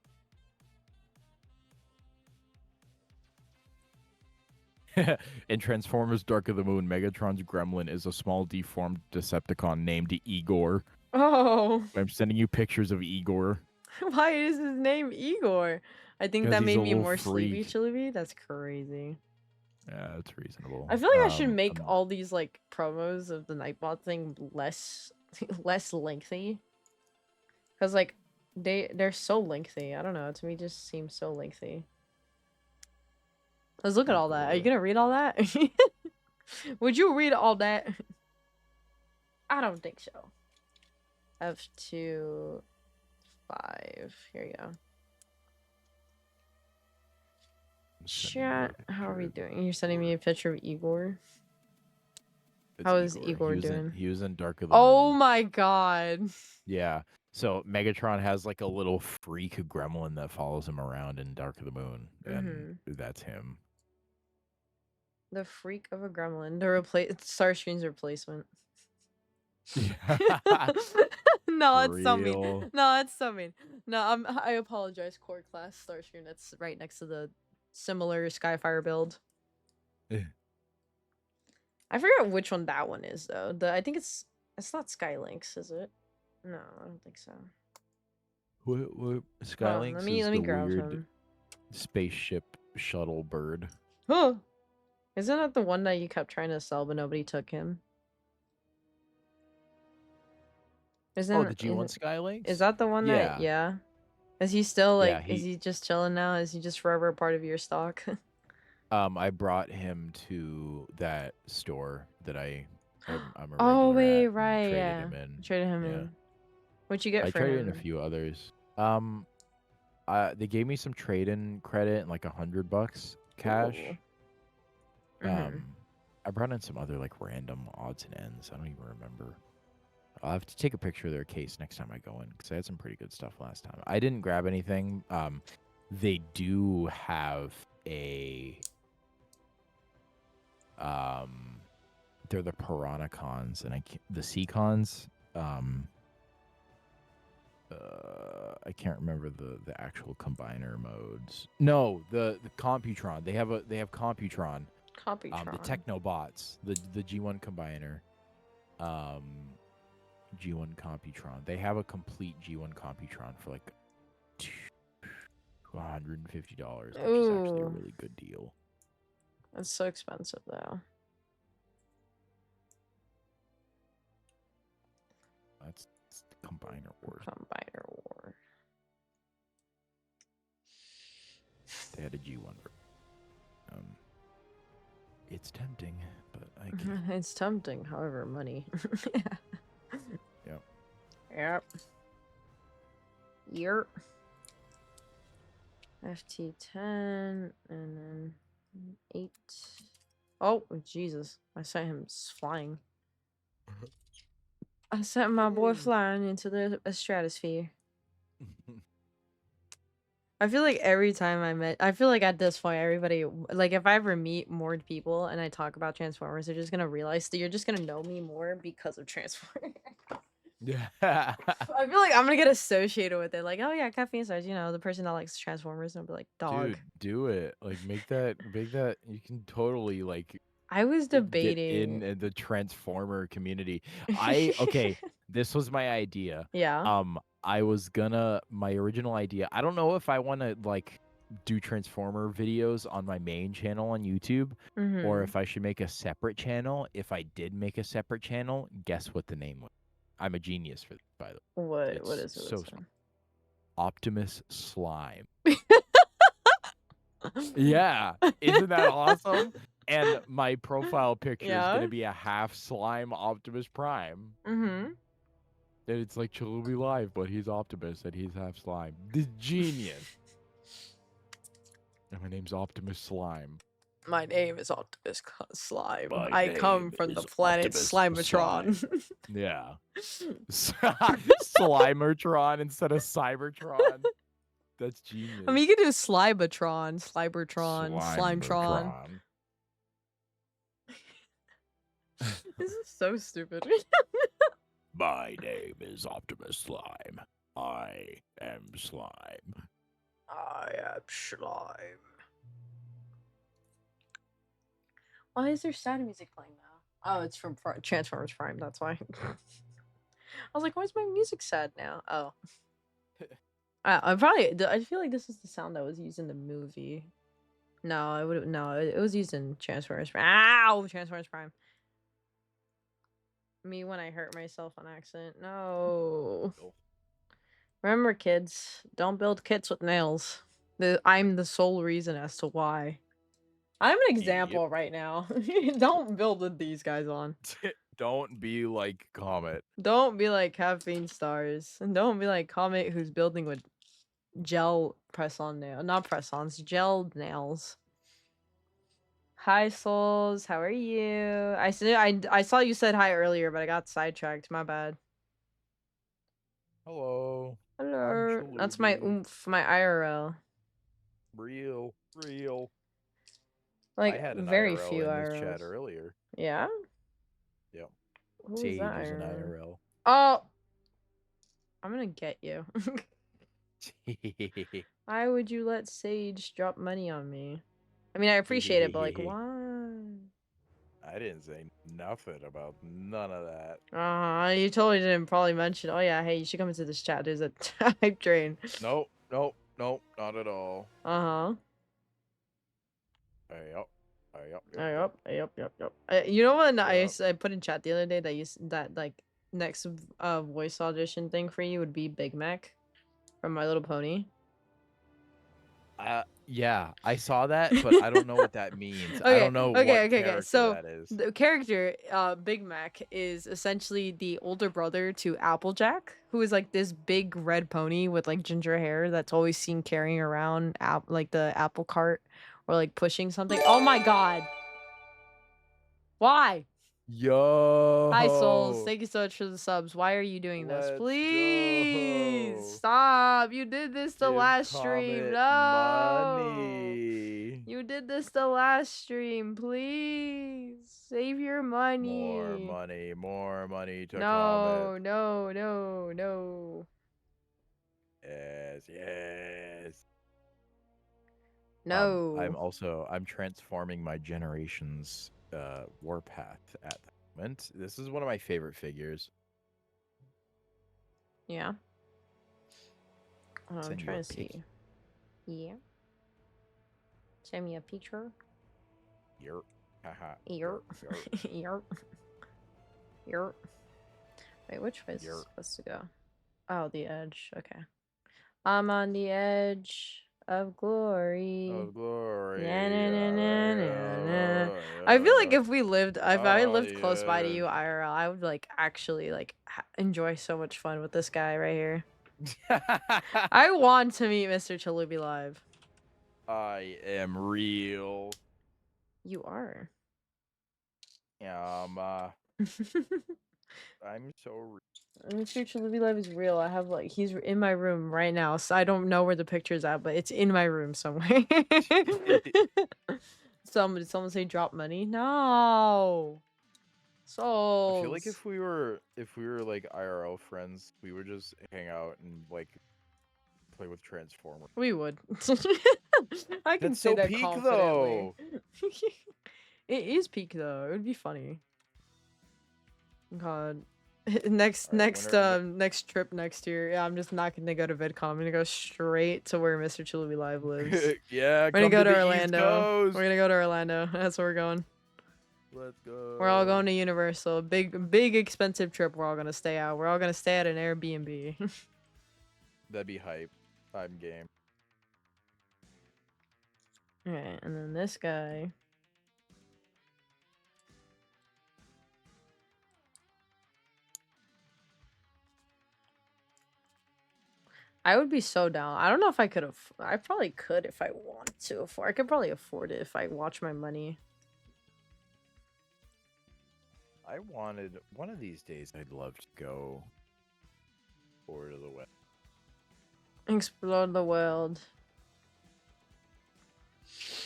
In Transformers Dark of the Moon, Megatron's gremlin is a small deformed Decepticon named Igor. Oh. I'm sending you pictures of Igor. Why is his name Igor? I think that made me more sleepy, Chaluby. That's crazy. Yeah, that's reasonable. I feel like I should make all these like promos of the Nightbot thing less lengthy. Cause like they're so lengthy. I don't know. To me, it just seems so lengthy. Let's look at all that. Are you gonna read all that? Would you read all that? I don't think so. F2, 5. Here you go. Chat, how are we doing? You're sending me a picture of Igor? How is Igor doing? He was in Dark of the Moon. Oh my god. Yeah. So Megatron has like a little freak gremlin that follows him around in Dark of the Moon. And that's him. The freak of a gremlin. The Starscream's replacement. No, it's so mean. No, it's so mean. No, I apologize, core class Starscream. That's right next to the similar Skyfire build. Eh. I forget which one that one is though. I think it's not Skylinks, is it? No, I don't think so. What Hold on, Skylinks let me is the grab weird him. spaceship shuttle bird. Huh. Isn't that the one that you kept trying to sell but nobody took him? Oh, the G1 Skylinks? Is that the one that yeah? Is he still like is he just chilling now? Is he just forever a part of your stock? I brought him to that store that I'm a regular oh wait, at, right, traded yeah. him in. Traded him in. What'd you get I for traded him? in a few others. They gave me some trade-in credit and like $100 cash. I brought in some other like random odds and ends. I don't even remember. I'll have to take a picture of their case next time I go in because I had some pretty good stuff last time. I didn't grab anything. They do have a they're the Piranha Cons and the Seacons. I can't remember the actual combiner modes. No, the Computron. They have Computron. Computron. The Technobots, the G1 combiner. G1 Computron. They have a complete G1 Computron for like $150, which is actually a really good deal. That's so expensive though. That's Combiner Wars. Combiner War. They had a G1. It's tempting, but I can't. It's tempting, however, money. Yep. Yep. Yep. FT10 and then 8. Oh, Jesus. I sent him flying. I sent my boy flying into the stratosphere. I feel like every time I feel like at this point, everybody, like if I ever meet more people and I talk about Transformers, they're just gonna realize that you're just gonna know me more because of Transformers. Yeah. I feel like I'm gonna get associated with it. Like, oh yeah, Caffeine Stars, you know, the person that likes Transformers, and I'll be like, dog. Dude, do it. Like, make that. You can totally like. I was Get debating in the Transformer community. Okay, this was my idea. Yeah. My original idea. I don't know if I want to like do Transformer videos on my main channel on YouTube or if I should make a separate channel. If I did make a separate channel, guess what the name was? I'm a genius for this, by the way. What is it? So Optimus Slime. Yeah, isn't that awesome? And my profile picture is gonna be a half slime Optimus Prime. And it's like Chaluby Live, but he's Optimus and he's half slime. This genius. And my name's Optimus Slime. My name is Optimus Slime. I come from the planet Slimetron. Yeah. Slimertron instead of Cybertron. That's genius. I mean, you could do Slimetron, Slimetron. This is so stupid. My name is Optimus Slime. I am slime. I am slime. Why is there sad music playing now? Oh, it's from Transformers Prime, that's why. I was like, why is my music sad now? Oh. I feel like this is the sound that was used in the movie. No, it was used in Transformers Prime. Ow! Transformers Prime. Me when I hurt myself on accident. No. Remember, kids, don't build kits with nails. I'm the sole reason as to why. I'm an example right now. Don't build with these guys on. Don't be like Comet. Don't be like Caffeine Stars. And don't be like Comet who's building with gel press-on nail. Not press-ons, gel nails. Hi, Souls. How are you? I saw you said hi earlier, but I got sidetracked. My bad. Hello. Hello. That's my oomph, my IRL. Real. Like, I had an very IRL few in IRLs. this chat earlier. Yeah? Yep. Who Sage was that is an IRL? IRL. Oh! I'm gonna get you. Why would you let Sage drop money on me? I mean, I appreciate it, but like, why? I didn't say nothing about none of that. You totally didn't probably mention, oh yeah, hey, you should come into this chat. There's a type train. Nope, not at all. Yep. You know what Yep. I put in chat the other day that like next voice audition thing for you would be Big Mac from My Little Pony. Yeah, I saw that, but I don't know what that means. I don't know what character So that is. the character, Big Mac, is essentially the older brother to Applejack, who is like this big red pony with like ginger hair that's always seen carrying around like the apple cart or like pushing something. Oh my god! Why? Yo. Hi Souls, thank you so much for the subs. Why are you doing this? Please go. stop. You did this the Give last stream. No. money. You did this the last stream. Please save your money. More money to No, comment. no. Yes. No. I'm transforming my generation's warpath at the moment. This is one of my favorite figures. Yeah. I'm trying to see. Yeah. Send me a picture. Yerp. Haha. Yerp. Yerp. Yerp. Wait, which way is this supposed to go? Oh, the edge. Okay. I'm on the edge of glory. Of glory. I feel like if I lived close by to you, IRL, I would like actually like enjoy so much fun with this guy right here. I want to meet Mr. CHALOOBY live. I am real. You are. Yeah, I'm so real. Mr. CHALOOBY live is real. I have like he's in my room right now, so I don't know where the picture's at, but it's in my room somewhere. Someone say drop money. No. Souls. I feel like if we were like IRL friends, we would just hang out and like play with Transformers. We would. I can That's say so that peak confidently. though. It is peak though. It would be funny. God. Next trip next year. Yeah, I'm just not gonna go to VidCon. I'm gonna go straight to where Mr. CHALOOBY live lives. Yeah, we're gonna go to Orlando. We're gonna go to Orlando. That's where we're going. Let's go. We're all going to Universal. Big expensive trip. We're all gonna stay out. We're all gonna stay at an Airbnb. That'd be hype. I'm game. Alright, and then this guy. I would be so down. I don't know if I could have. I probably could if I wanted to. I could probably afford it if I watch my money. I wanted one of these days. I'd love to go over to the west. Explore the world.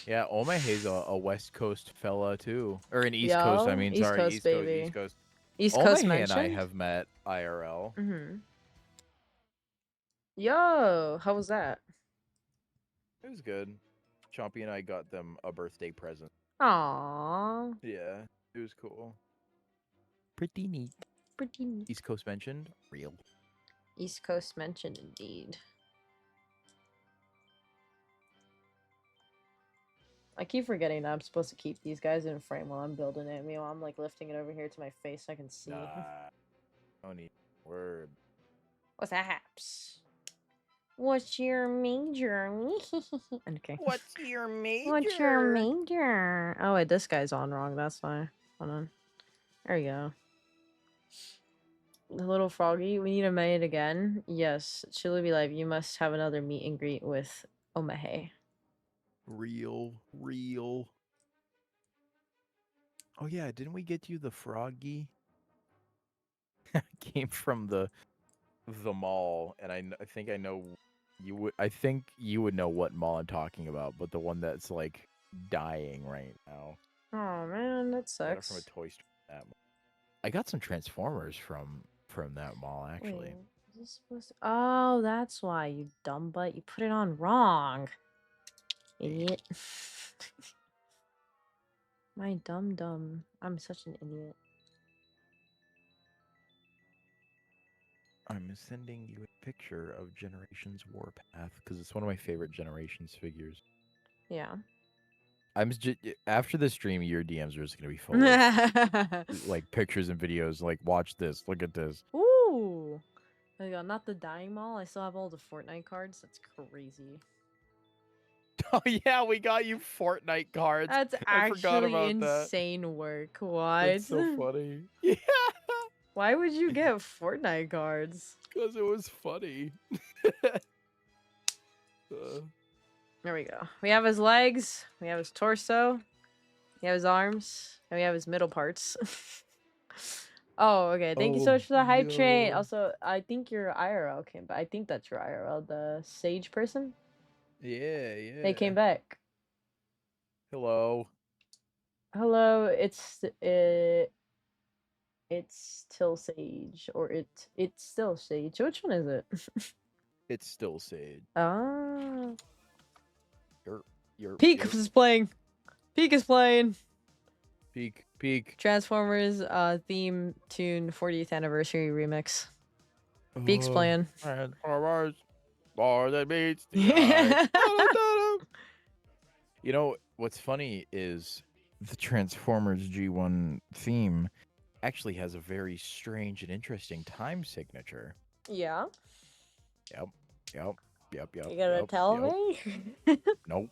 Yeah, Omahe's a West Coast fella too, or an East Coast. I mean, sorry, East baby. East Coast. East Coast Omaha mentioned? and I have met IRL. Yo, how was that? It was good. Chompy and I got them a birthday present. Aww. Yeah, it was cool. Pretty neat. Pretty neat. East Coast mentioned? Real. East Coast mentioned indeed. I keep forgetting that I'm supposed to keep these guys in frame while I'm building it. Meanwhile, I'm like lifting it over here to my face so I can see. No need. Word. What's that haps? What's your major? Okay. What's your major? What's your major? Oh wait, this guy's on wrong. That's why. Hold on. There we go. The little froggy. We need to meet it again. Yes, CHALOOBY live. You must have another meet and greet with Omaha. Real. Oh yeah, didn't we get you the froggy? Came from the mall, and I think I know you would. I think you would know what mall I'm talking about, but the one that's like dying right now. Oh man, that sucks. From a toy store. I got some Transformers from that mall actually. Wait, this supposed to... Oh, that's why, you dumb butt. You put it on wrong. Idiot. My dumb. I'm such an idiot. I'm sending you a picture of Generations Warpath because it's one of my favorite Generations figures. Yeah. After this stream, your DMs are just gonna be full of like pictures and videos. Like, watch this. Look at this. Ooh. There you go. Not the dying mall. I still have all the Fortnite cards. That's crazy. Oh yeah, we got you Fortnite cards. That's I forgot actually about that. insane work. What? That's so funny. Yeah. Why would you get Fortnite cards? Because it was funny. There we go. We have his legs. We have his torso. We have his arms. And we have his middle parts. Oh, okay. Thank you so much for the hype train. Also, I think your IRL came back. I think that's your IRL, the Sage person. Yeah. They came back. Hello. Hello. It's still Sage, or it's still Sage. Which one is it? It's still Sage. Ah. Your Peak is playing. Peak is playing. Peak. Transformers theme tune 40th anniversary remix. Peak's playing. Transformers, more than meets the eye. You know what's funny is the Transformers G1 theme actually has a very strange and interesting time signature. Yeah. Yep. You gonna tell me? Nope.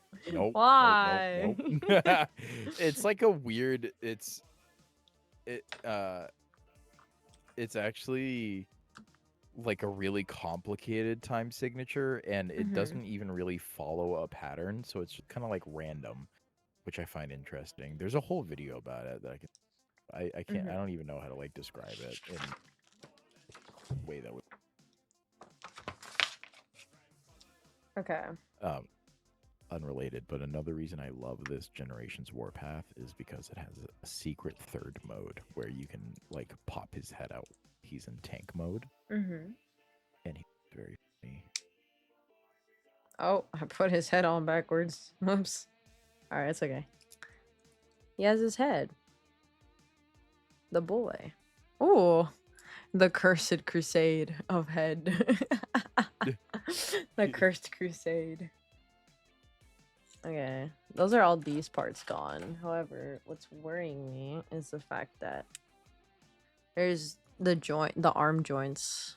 Why? Nope. It's like a weird. It's actually like a really complicated time signature, and it doesn't even really follow a pattern, so it's kind of like random, which I find interesting. There's a whole video about it that I can't. I don't even know how to like describe it in a way that would. Okay. Unrelated, but another reason I love this Generations Warpath is because it has a secret third mode where you can like pop his head out. He's in tank mode. And he's very funny. Oh, I put his head on backwards. Whoops. Alright, it's okay. He has his head. The boy. Ooh. The Cursed Crusade of Head. The Cursed Crusade. Okay. Those are all these parts gone. However, what's worrying me is the fact that there's the arm joints.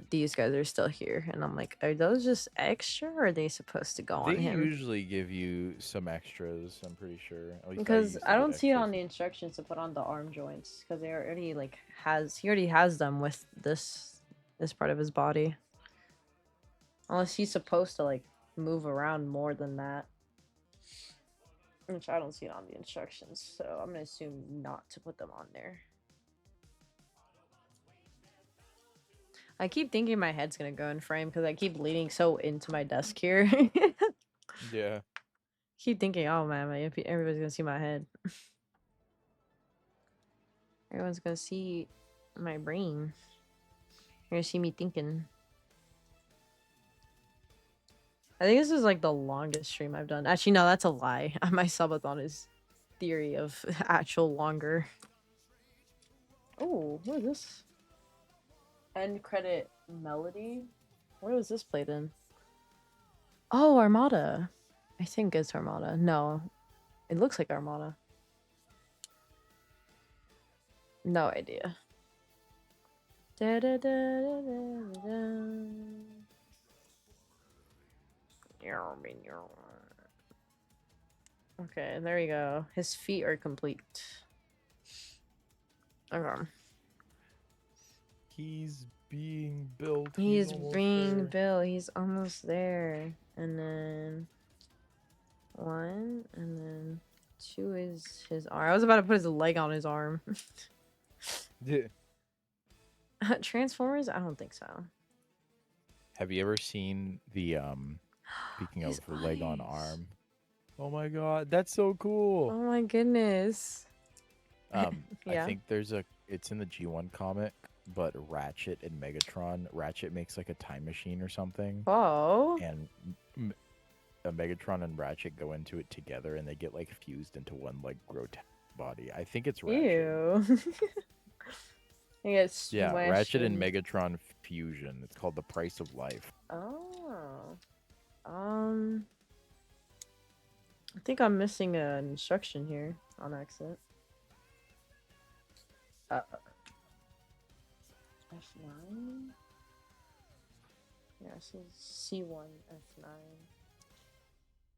These guys are still here, and I'm like, are those just extra, or are they supposed to go on him? They usually give you some extras, I'm pretty sure. Because I don't see it on the instructions to put on the arm joints, because they already he already has them with this part of his body. Unless he's supposed to like move around more than that, which I don't see it on the instructions, so I'm gonna assume not to put them on there. I keep thinking my head's gonna go in frame because I keep leaning so into my desk here. Yeah. Keep thinking, oh man, everybody's gonna see my head. Everyone's gonna see my brain. You're gonna see me thinking. I think this is like the longest stream I've done. Actually, no, that's a lie. My subathon is theory of actual longer. Oh, what is this? End credit melody? Where was this played in? Oh, Armada. I think it's Armada. No, it looks like Armada. No idea. Da, da, da, da, da, da. Okay, there we go. His feet are complete. Okay. He's being built. He's being built. He's almost there. And then 1, and then 2 is his arm. I was about to put his leg on his arm. Yeah. Transformers? I don't think so. Have you ever seen the speaking of leg on arm? Oh my god, that's so cool. Oh my goodness. I think it's in the G1 comic but Ratchet and Megatron. Ratchet makes like a time machine or something, Oh. and Megatron and Ratchet go into it together, and they get like fused into one like grotesque body. I think it's Ratchet. Ew. Yeah, Ratchet and Megatron fusion. It's called The Price of Life. Oh. I think I'm missing an instruction here on accident. F9? Yeah, it says C1, F9.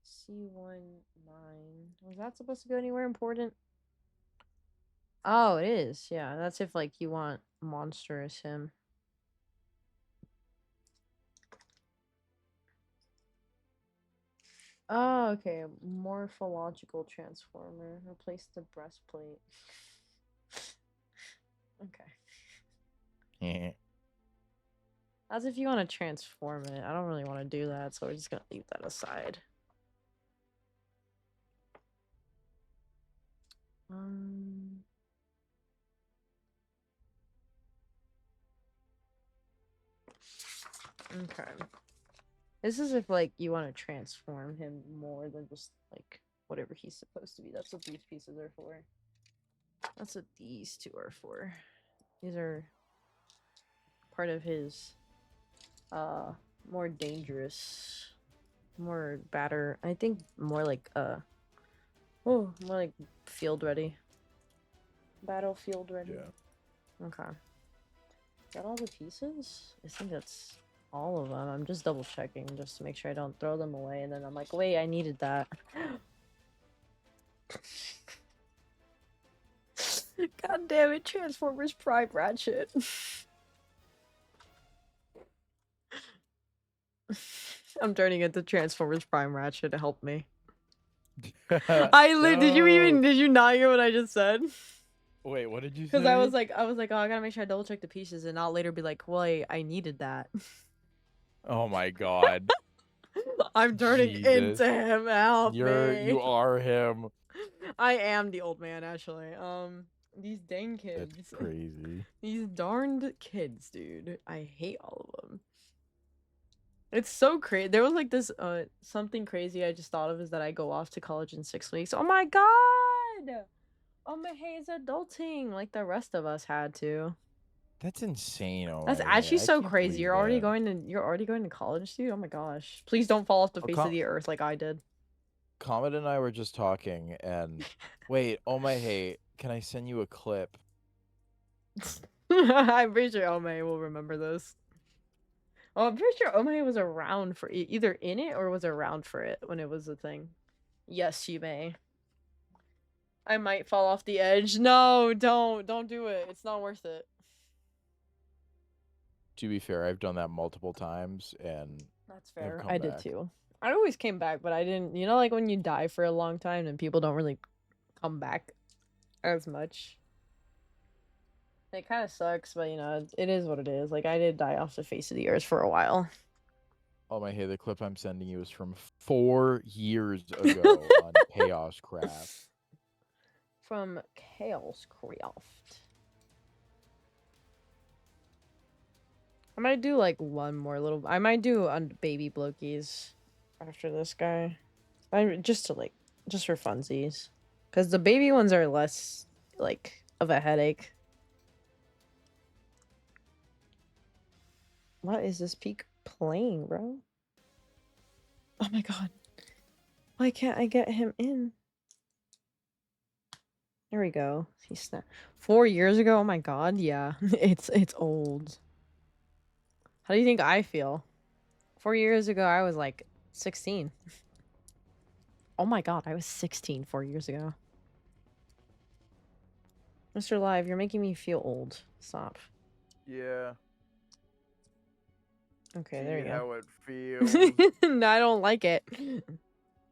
C1, 9. Was that supposed to go anywhere important? Oh, it is. Yeah, that's if, like, you want monstrous him. Oh, okay. Morphological transformer. Replace the breastplate. Okay. As if you want to transform it. I don't really want to do that, so we're just going to leave that aside. Okay. This is if, like, you want to transform him more than just, like, whatever he's supposed to be. That's what these pieces are for. That's what these two are for. These are part of his, more dangerous, more batter. I think more like, more like field ready. Battlefield ready. Yeah. Okay. Is that all the pieces? I think that's all of them. I'm just double checking just to make sure I don't throw them away, and then I'm like, wait, I needed that. God damn it, Transformers Prime Ratchet. I'm turning into Transformers Prime Ratchet to help me. Did you not hear what I just said? Wait, what did you say? Because I was like, oh, I gotta make sure I double check the pieces and not later be like, wait, I needed that. Oh my god. I'm turning into him. Help me. You are him. I am the old man, actually. These dang kids. That's crazy. These darned kids, dude. I hate all of them. It's so crazy. There was like this, something crazy I just thought of is that I go off to college in 6 weeks. Oh my god! Oh my, hey, it's adulting like the rest of us had to. That's insane. Oh, that's actually so crazy. You're already going to college, dude. Oh my gosh. Please don't fall off the face of the earth like I did. Comet and I were just talking, and wait, oh my, hey, can I send you a clip? I'm pretty sure Omei will remember this. Oh, I'm pretty sure Omei was around for either in it or was around for it when it was a thing. Yes, you may. I might fall off the edge. No, don't do it. It's not worth it. To be fair, I've done that multiple times, and that's fair. I did too. I always came back, but I didn't. You know, like when you die for a long time and people don't really come back as much. It kind of sucks, but you know, it is what it is. Like I did die off the face of the earth for a while. Oh my, hey, the clip I'm sending you is from 4 years ago on Chaos Craft. From Chaos Craft. I might do like one more little. I might do on baby Blokies after this guy. Just for funsies, because the baby ones are less like of a headache. What is this peak playing, bro? Oh my god. Why can't I get him in? There we go. He snapped. 4 years ago? Oh my god, yeah. It's old. How do you think I feel? 4 years ago, I was like 16. Oh my god, I was 16 4 years ago. Mr. Live, you're making me feel old. Stop. Yeah. Okay, there you go. How it feels. No, I don't like it.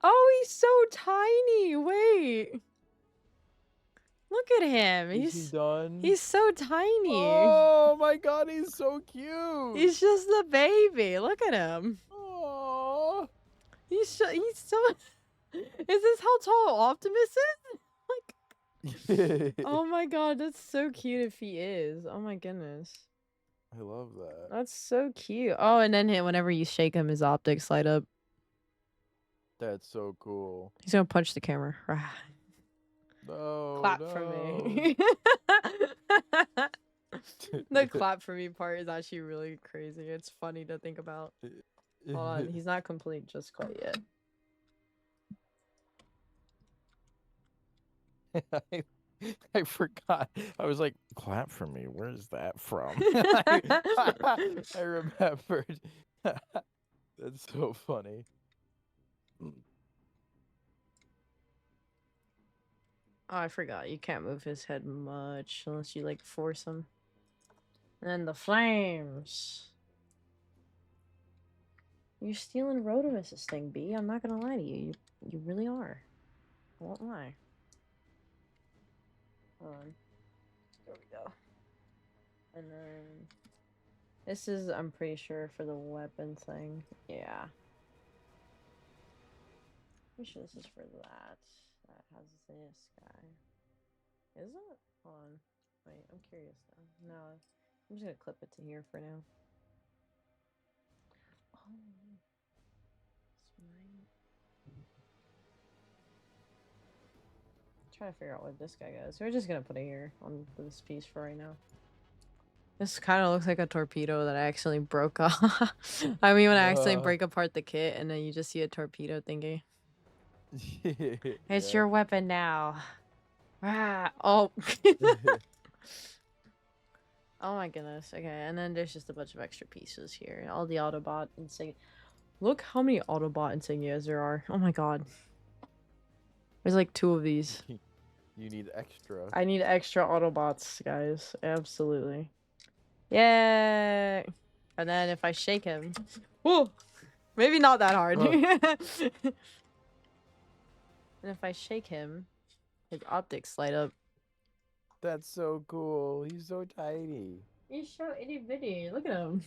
Oh, he's so tiny. Wait. Look at him. He's done. He's so tiny. Oh my god, he's so cute. He's just a baby. Look at him. Aww. He's so. Is this how tall Optimus is? Like, Oh my god, that's so cute if he is. Oh my goodness. I love that. That's so cute. Oh, and then whenever you shake him, his optics light up. That's so cool. He's gonna punch the camera. No, Clap no. for me. The clap for me part is actually really crazy. It's funny to think about. Hold on, he's not complete just quite yet. I forgot. I was like, clap for me. Where's that from? I remembered. That's so funny. Oh, I forgot. You can't move his head much unless you, like, force him. And then the flames. You're stealing Rodimus's thing, B. I'm not gonna lie to you. You really are. I won't lie. Hold on. There we go. And then... This is, I'm pretty sure, for the weapon thing. Yeah. Pretty sure this is for that. That has this guy. Is it? Hold on. Wait, I'm curious now. No, I'm just gonna clip it to here for now. Oh, trying to figure out what this guy goes. We're just gonna put it here on this piece for right now. This kind of looks like a torpedo that I accidentally broke off. I mean, when I accidentally break apart the kit and then you just see a torpedo thingy. It's your weapon now. Ah, oh. Oh my goodness. Okay, and then there's just a bunch of extra pieces here. All the Autobot insignia. Look how many Autobot insignias there are. Oh my god. There's like 2 of these. You need extra. I need extra Autobots, guys. Absolutely. Yay! And then if I shake him... Whoa! Maybe not that hard. And if I shake him, his optics light up. That's so cool. He's so tiny. He's so itty bitty. Look at him.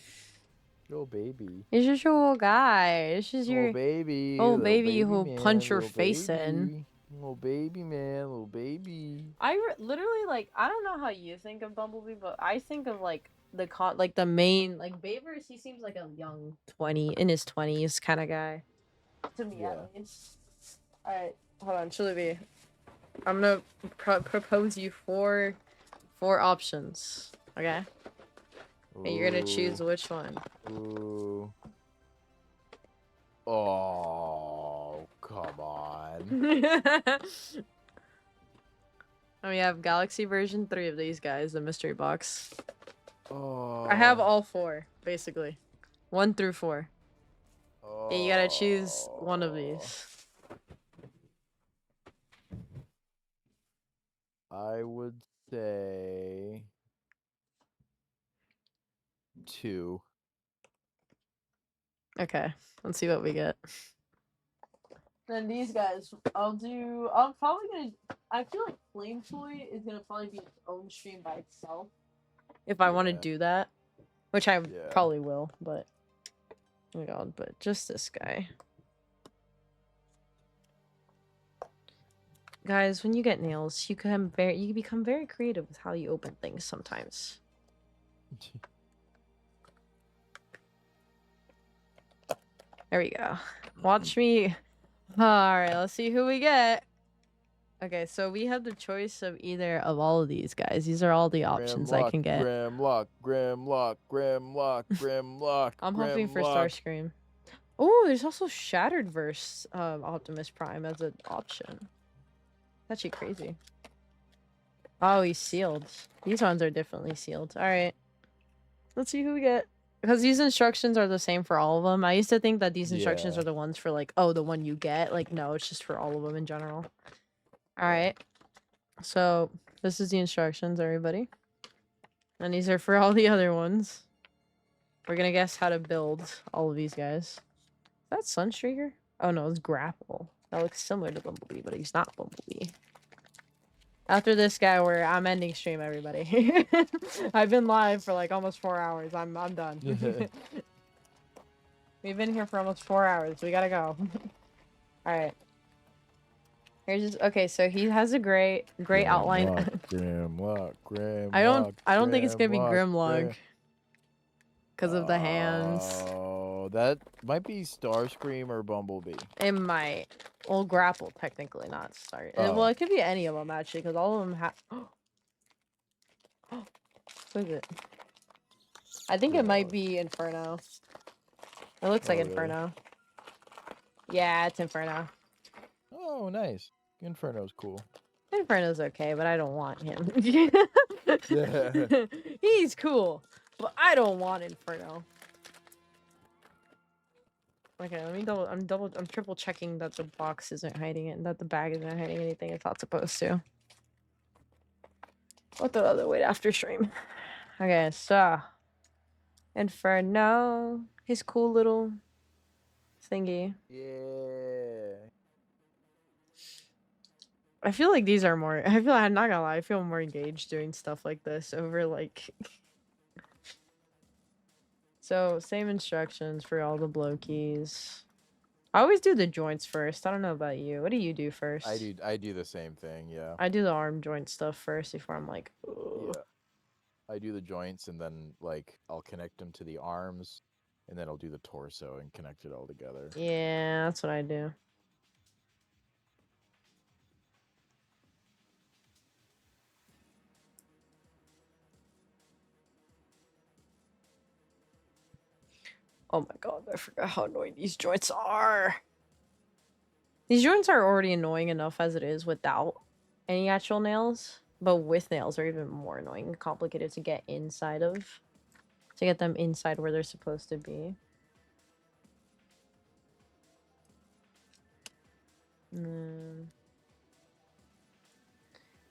Little baby. He's just your little guy. This is your baby. little baby who'll man, punch your face in. Little baby, man. Little baby. Literally, like, I don't know how you think of Bumblebee, but I think of, like, the main, like, Babers, he seems like a young 20, in his 20s kind of guy. To me, at least. Alright, hold on, CHALOOBY. I'm gonna propose you four options, okay? And you're gonna choose which one. Ooh. Oh, come on. And we have Galaxy version 3 of these guys, the mystery box. Oh. I have all 4, basically. 1 through 4. Oh. And you gotta choose one of these. I would say 2. Okay, let's see what we get. Then these guys, I'm probably gonna, I feel like Flame Toy is gonna probably be its own stream by itself. If I want to do that. Which I probably will, but, oh my god, but just this guy. Guys, when you get nails, you become very creative with how you open things sometimes. There we go. Watch me. Alright, let's see who we get. Okay, so we have the choice of either of all of these guys. These are all the options I can get. Grimlock. I'm hoping for Starscream. Oh, there's also Shatteredverse Optimus Prime as an option. That's actually crazy. Oh, he's sealed. These ones are definitely sealed. Alright. Let's see who we get. Because these instructions are the same for all of them. I used to think that these instructions are the ones for, like, oh, the one you get. Like, no, it's just for all of them in general. Alright. So, this is the instructions, everybody. And these are for all the other ones. We're gonna guess how to build all of these guys. Is that Sunstreaker? Oh, no, it's Grapple. That looks similar to Bumblebee, but he's not Bumblebee. After this guy, I'm ending stream, everybody. I've been live for like almost 4 hours. I'm done. We've been here for almost 4 hours. We gotta go. Alright. Here's just okay. So he has a great outline. Grimlock. I don't think it's gonna be Grimlock because of the hands. Oh, that might be Starscream or Bumblebee. It might. Well, grapple technically, not start. Oh. Well, it could be any of them actually, because all of them have. What is it? I think it might be Inferno. It looks like Inferno. Yeah, it's Inferno. Oh, nice. Inferno's cool. Inferno's okay, but I don't want him. He's cool, but I don't want Inferno. Okay, let me I'm triple checking that the box isn't hiding it and that the bag isn't hiding anything it's not supposed to. I'll throw that away after stream. Okay, so Inferno, his cool little thingy. Yeah. I feel like these are more. I'm not gonna lie. I feel more engaged doing stuff like this over like. So same instructions for all the blow keys. I always do the joints first. I don't know about you. What do you do first? I do the same thing. Yeah. I do the arm joint stuff first before I'm like. Ugh. Yeah. I do the joints and then like I'll connect them to the arms, and then I'll do the torso and connect it all together. Yeah, that's what I do. Oh my god, I forgot how annoying these joints are. These joints are already annoying enough as it is without any actual nails, but with nails are even more annoying and complicated to get inside of. To get them inside where they're supposed to be.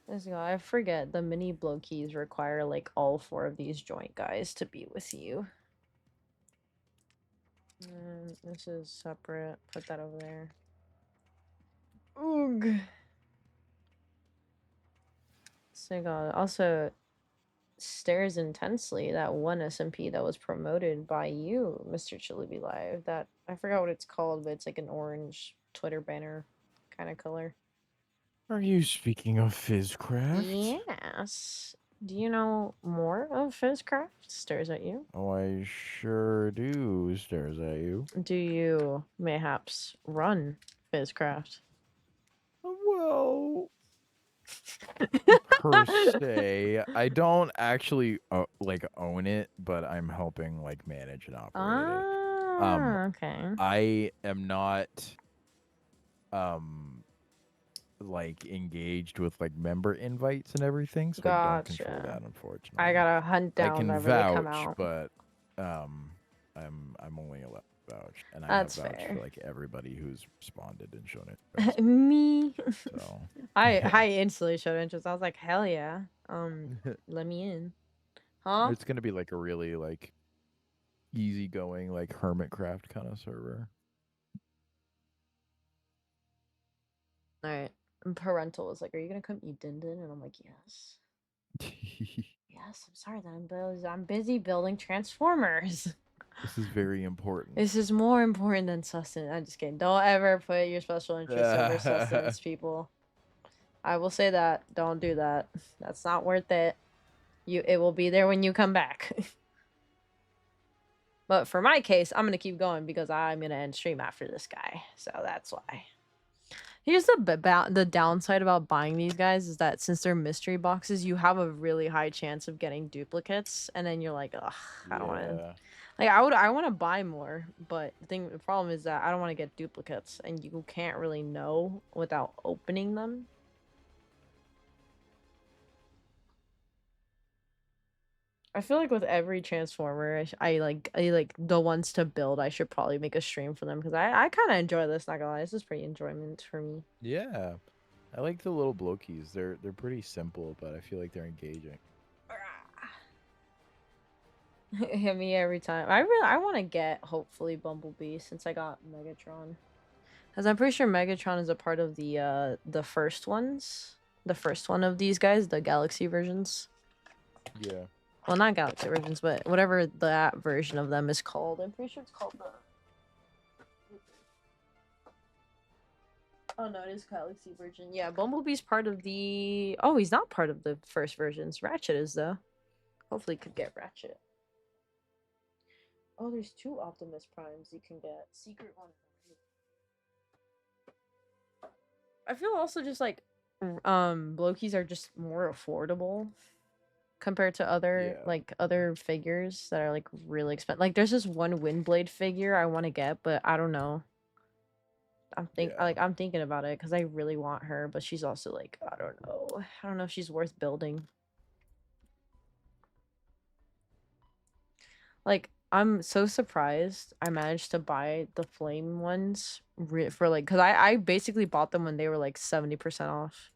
This guy, I forget, the mini blow keys require like all 4 of these joint guys to be with you. This is separate. Put that over there. Oog. So god, also stares intensely, that one SMP that was promoted by you, Mr. CHALOOBY Live. That I forgot what it's called, but it's like an orange Twitter banner kind of color. Are you speaking of Fizzcraft? Yes. Do you know more of Fizzcraft? Stares at you. Oh, I sure do. Stares at you. Do you mayhaps run Fizzcraft? Well, per se, I don't actually like own it, but I'm helping like manage and operate it. Okay. I am not like engaged with like member invites and everything, so I don't control that, unfortunately. I gotta hunt down. I can vouch, but I'm only allowed to vouch, and I have vouched for like everybody who's responded and shown it. Me. So I instantly showed interest. I was like, hell yeah. Let me in. Huh? It's gonna be like a really like easygoing like hermitcraft kind of server. All right. And parental was like, "Are you gonna come eat din din?" And I'm like, "Yes." Yes. I'm sorry that I'm busy building transformers. This is very important. This is more important than sustenance. I'm just kidding. Don't ever put your special interests over sustenance, people. I will say that. Don't do that. That's not worth it. It will be there when you come back. But for my case, I'm gonna keep going because I'm gonna end stream after this guy. So that's why. Here's the downside about buying these guys is that since they're mystery boxes, you have a really high chance of getting duplicates, and then you're like, ugh, I don't want to. Like I want to buy more, but the problem is that I don't want to get duplicates, and you can't really know without opening them. I feel like with every transformer, I like the ones to build. I should probably make a stream for them because I kind of enjoy this. Not gonna lie, this is pretty enjoyment for me. Yeah, I like the little blokies. They're pretty simple, but I feel like they're engaging. Hit me every time. I want to get hopefully Bumblebee since I got Megatron, because I'm pretty sure Megatron is a part of the first ones, the first one of these guys, the Galaxy versions. Yeah. Well, not Galaxy versions, but whatever that version of them is called. I'm pretty sure it's called the... Oh no, it is Galaxy version. Yeah, Bumblebee's part of the... Oh, he's not part of the first versions. Ratchet is, though. Hopefully could get Ratchet. Oh, there's 2 Optimus Primes you can get. Secret one. I feel also just like Loki's are just more affordable compared to other other figures that are like really expensive. Like there's this one Windblade figure I want to get, but I don't know. I'm thinking about it because I really want her, but she's also like I don't know if she's worth building. Like I'm so surprised I managed to buy the flame ones for like because I basically bought them when they were like 70% off.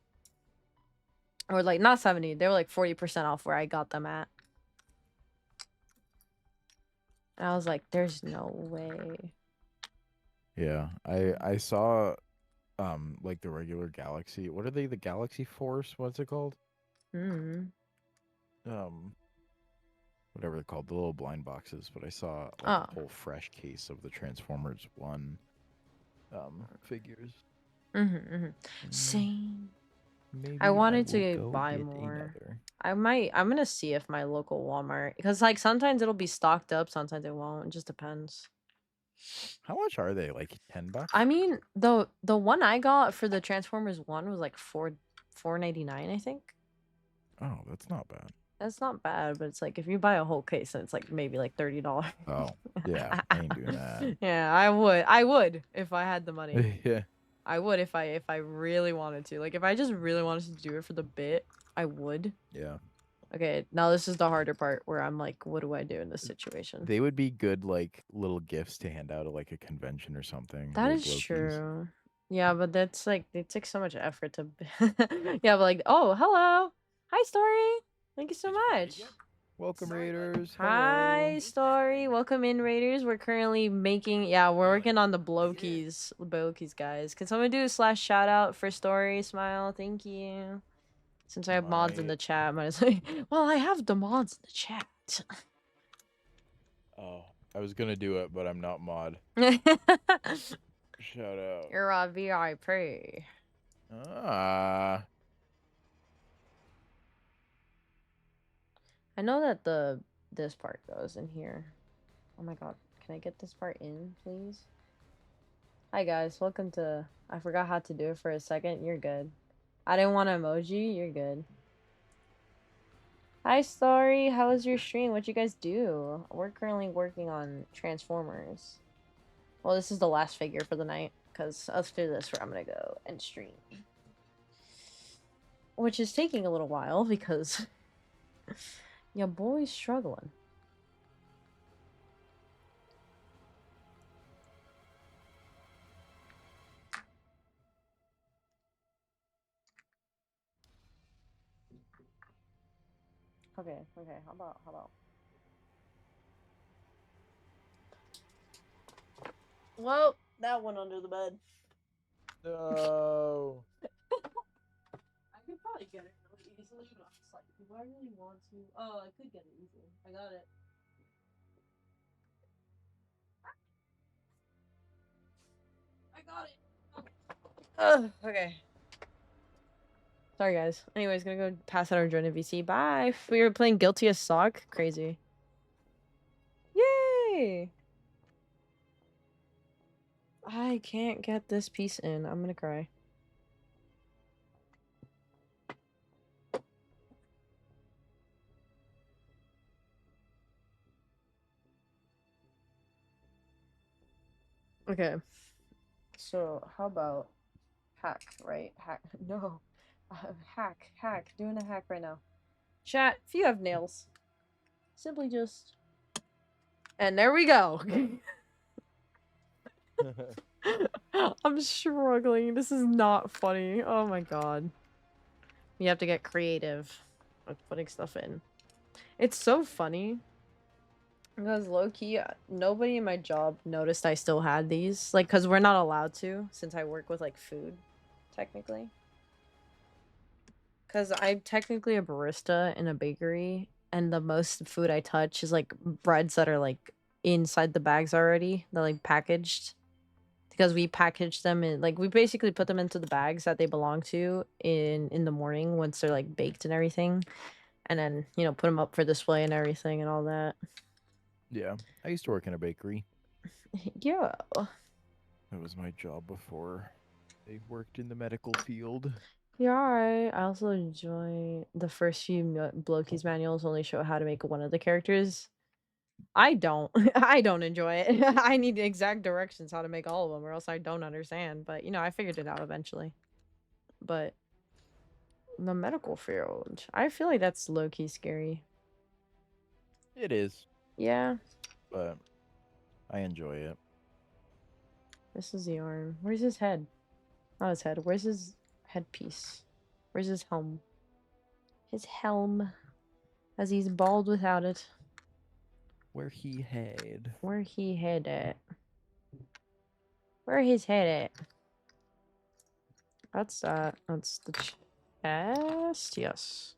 Or like not 70, they were like 40% off where I got them at. And I was like, there's no way. Yeah, I saw like the regular Galaxy. What are they? The Galaxy Force? What's it called? Whatever they're called, the little blind boxes. But I saw like a whole fresh case of the Transformers 1 figures. Same. Maybe I wanted to buy more. I'm gonna see if my local Walmart, because like sometimes it'll be stocked up, sometimes it won't. It just depends. How much are they? Like $10? I mean, the one I got for the Transformers 1 was like $4.99, I think. Oh, that's not bad. That's not bad, but it's like if you buy a whole case, then it's like maybe like $30. Oh, yeah, I ain't doing that. Yeah, I would if I had the money. Yeah. I would if I really wanted to. Like if I just really wanted to do it for the bit, I would. Yeah. Okay, now this is the harder part where I'm like, what do I do in this situation? They would be good like little gifts to hand out at like a convention or something. That is true. Yeah, but that's like it takes so much effort to yeah, but like, oh, hello. Hi, Story. Thank you so much. Welcome, Raiders. Hi, Story. Welcome in, Raiders. We're currently making... Yeah, we're working on the Blokies. Blokies, guys. Can someone do a / shout out for Story? Smile. Thank you. Since I have mods in the chat, might as well... Well, I have the mods in the chat. Oh, I was gonna do it, but I'm not mod. Shout out. You're a VIP. Ah. I know that this part goes in here. Oh my god. Can I get this part in, please? Hi guys, welcome to... I forgot how to do it for a second. You're good. I didn't want an emoji. You're good. Hi, Story. How was your stream? What'd you guys do? We're currently working on Transformers. Well, this is the last figure for the night, because after this, I'm gonna go and stream. Which is taking a little while, because... your boy's struggling. Okay, how about... Well, that went under the bed. No. I could probably get it really easily, but I'm just like, do I really want to? Oh, I could get it easily. I got it. Okay. Sorry, guys. Anyways, gonna go pass out our joint VC. Bye. We were playing Guilty as Sock. Crazy. Yay! I can't get this piece in. I'm gonna cry. Okay. So, how about hack, right? Hack. No. Hack. Doing a hack right now. Chat, if you have nails, simply just... And there we go. I'm struggling. This is not funny. Oh my god. You have to get creative with putting stuff in. It's so funny. Because low-key, nobody in my job noticed I still had these. Like, because we're not allowed to, since I work with, like, food, technically. Because I'm technically a barista in a bakery, and the most food I touch is, like, breads that are, like, inside the bags already. They're, like, packaged. because we package them in, like, we basically put them into the bags that they belong to in the morning once they're like baked and everything, and then put them up for display and everything and all that. Yeah, I used to work in a bakery. Yeah, That was my job before I worked in the medical field. yeah. I also enjoy the first few Blokey's manuals only show how to make one of the characters. I don't. I don't enjoy it. I need exact directions how to make all of them, or else I don't understand. But I figured it out eventually. But the medical field, I feel like that's low-key scary. It is, Yeah. but I enjoy it. This is the arm. Where's his head? Not his head. Where's his headpiece? Where's his helm? His helm. As he's bald without it. Where he head. Where he head at? Where his head at? That's that. That's the chest. Yes.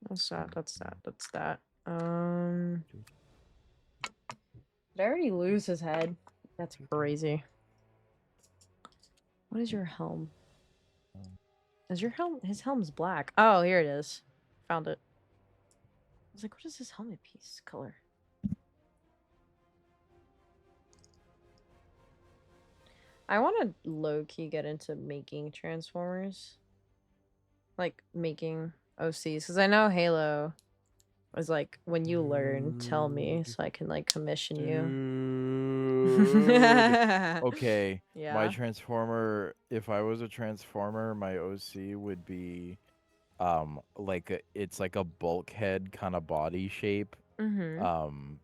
That's that. That's that. That's that. Did I already lose his head? That's crazy. What is your helm? Is your helm? His helm's black. Oh, here it is. Found it. I was like, what is his helmet piece color? I want to low-key get into making Transformers. Like, making OCs. Because I know Halo was like, when you learn, tell me so I can, like, commission you. Okay. Yeah. My Transformer, if I was a Transformer, my OC would be like it's like a bulkhead kind of body shape. Mm-hmm.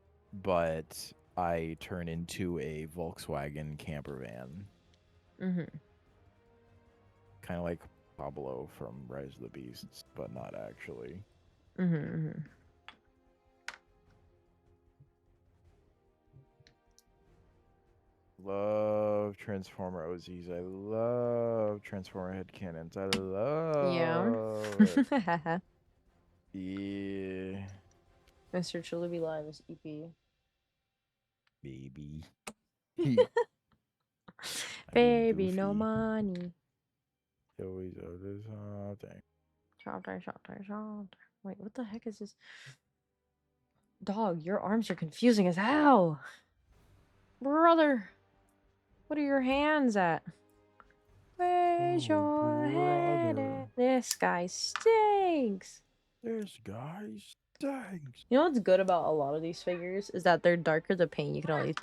But I turn into a Volkswagen camper van. Mm-hmm. Kind of like Pablo from Rise of the Beasts, but not actually. Mm-hmm. Love Transformer OZs. I love Transformer headcanons. I love it. Yeah. Mr. CHALOOBY Live is EP. Baby. Baby, no money. Always other something. Shoulder. Wait, what the heck is this? Dog, your arms are confusing as hell. Brother, what are your hands at? Where's your head at? This guy stinks. This guy stinks. You know what's good about a lot of these figures is that they're darker the paint. You can only...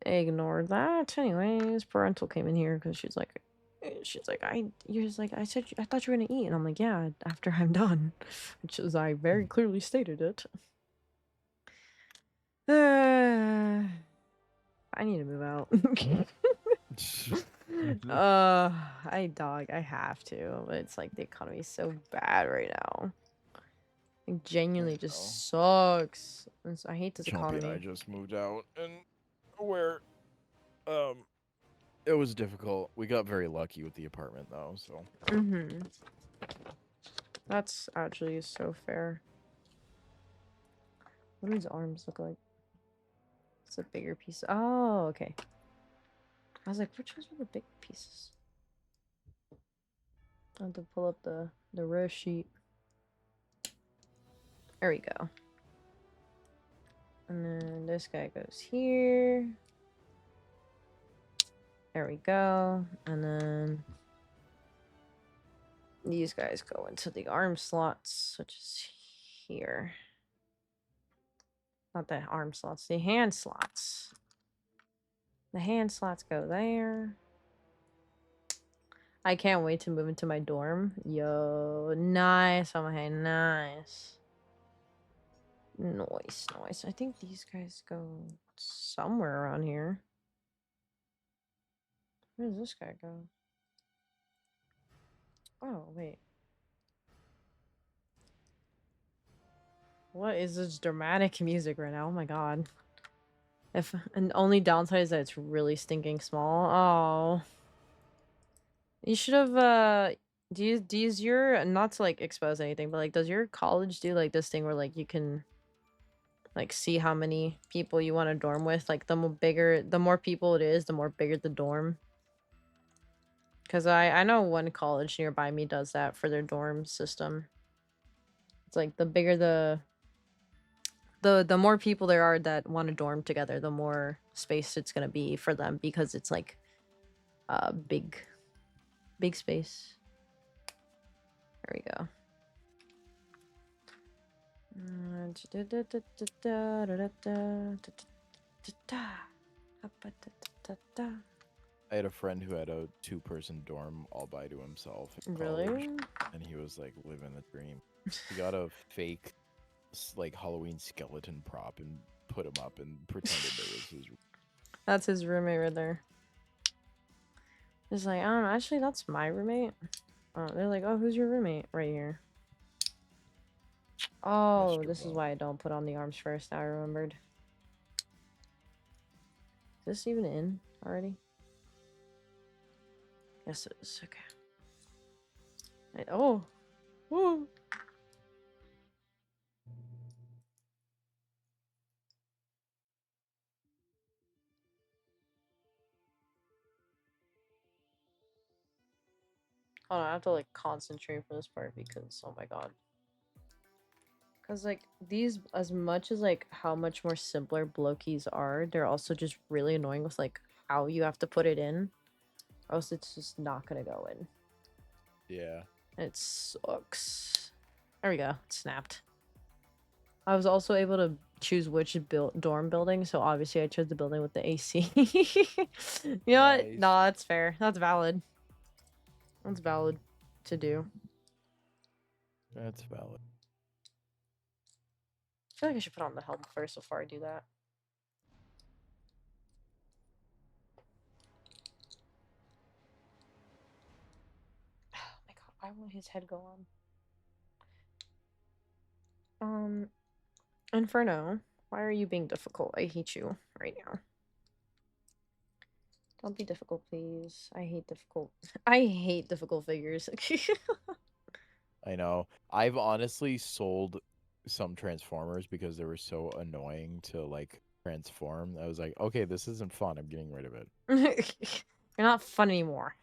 Ignore that. Anyways, parental came in here because she's like, I said, I thought you were gonna eat, and I'm like, yeah, after I'm done, which is I very clearly stated it. I need to move out. I have to, but it's like the economy is so bad right now. It genuinely just sucks. I hate this economy. And I just moved out, and where it was difficult. We got very lucky with the apartment though, so. That's actually so fair. What do his arms look like? It's a bigger piece. Oh, okay. I was like, which ones were the big pieces? I have to pull up the row sheet. There we go. And then this guy goes here. There we go. And then these guys go into the arm slots, which is here. Not the arm slots, the hand slots. The hand slots go there. I can't wait to move into my dorm. Yo, nice. Oh my, nice. Nice. I think these guys go somewhere around here. Where does this guy go? Oh, wait. What is this dramatic music right now? Oh my god. And only downside is that it's really stinking small. Oh. You should have does your, not to like expose anything, but like does your college do like this thing where like you can like see how many people you want to dorm with? Like the more people it is, the more bigger the dorm. Cause I know one college nearby me does that for their dorm system. It's like the bigger the more people there are that want to dorm together, the more space it's gonna be for them because it's like big space. There we go. I had a friend who had a 2-person dorm all by to himself in Really? college, and he was like living the dream. He got a fake like Halloween skeleton prop and put him up and pretended it was his. That's his roommate right there. It's like, I don't know, actually that's my roommate. Oh, they're like, oh, who's your roommate? Right here. Oh, this is why I don't put on the arms first. Now I remembered. Is this even in already? Yes, it is. Okay. Oh. Woo. Hold on, I have to like concentrate for this part because, oh my god. Because like these, as much as like how much more simpler blow keys are, they're also just really annoying with like how you have to put it in. Or else it's just not gonna go in. Yeah. It sucks. There we go. It snapped. I was also able to choose which dorm building, so obviously I chose the building with the AC. You know what? Nice. No, that's fair. That's valid. That's valid to do. That's valid. I feel like I should put on the helm first before I do that. Oh my god, why won't his head go on? Inferno, why are you being difficult? I hate you right now. Don't be difficult, please. I hate difficult figures. I know. I've honestly sold some Transformers because they were so annoying to like transform. I was like, okay, this isn't fun. I'm getting rid of it. You're not fun anymore.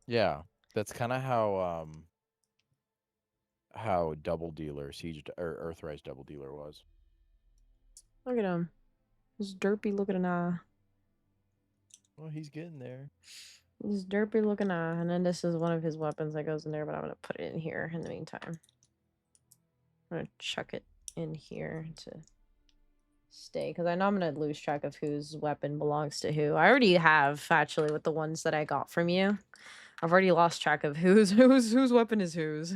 Yeah, that's kind of how Double Dealer or Earthrise Double Dealer was. Look at him. He's derpy looking Well, he's getting there. He's derpy looking and then this is one of his weapons that goes in there, but I'm gonna put it in here in the meantime. I'm gonna chuck it in here to stay because I know I'm gonna lose track of whose weapon belongs to who. I already have actually with the ones that I got from you. I've already lost track of whose weapon is whose.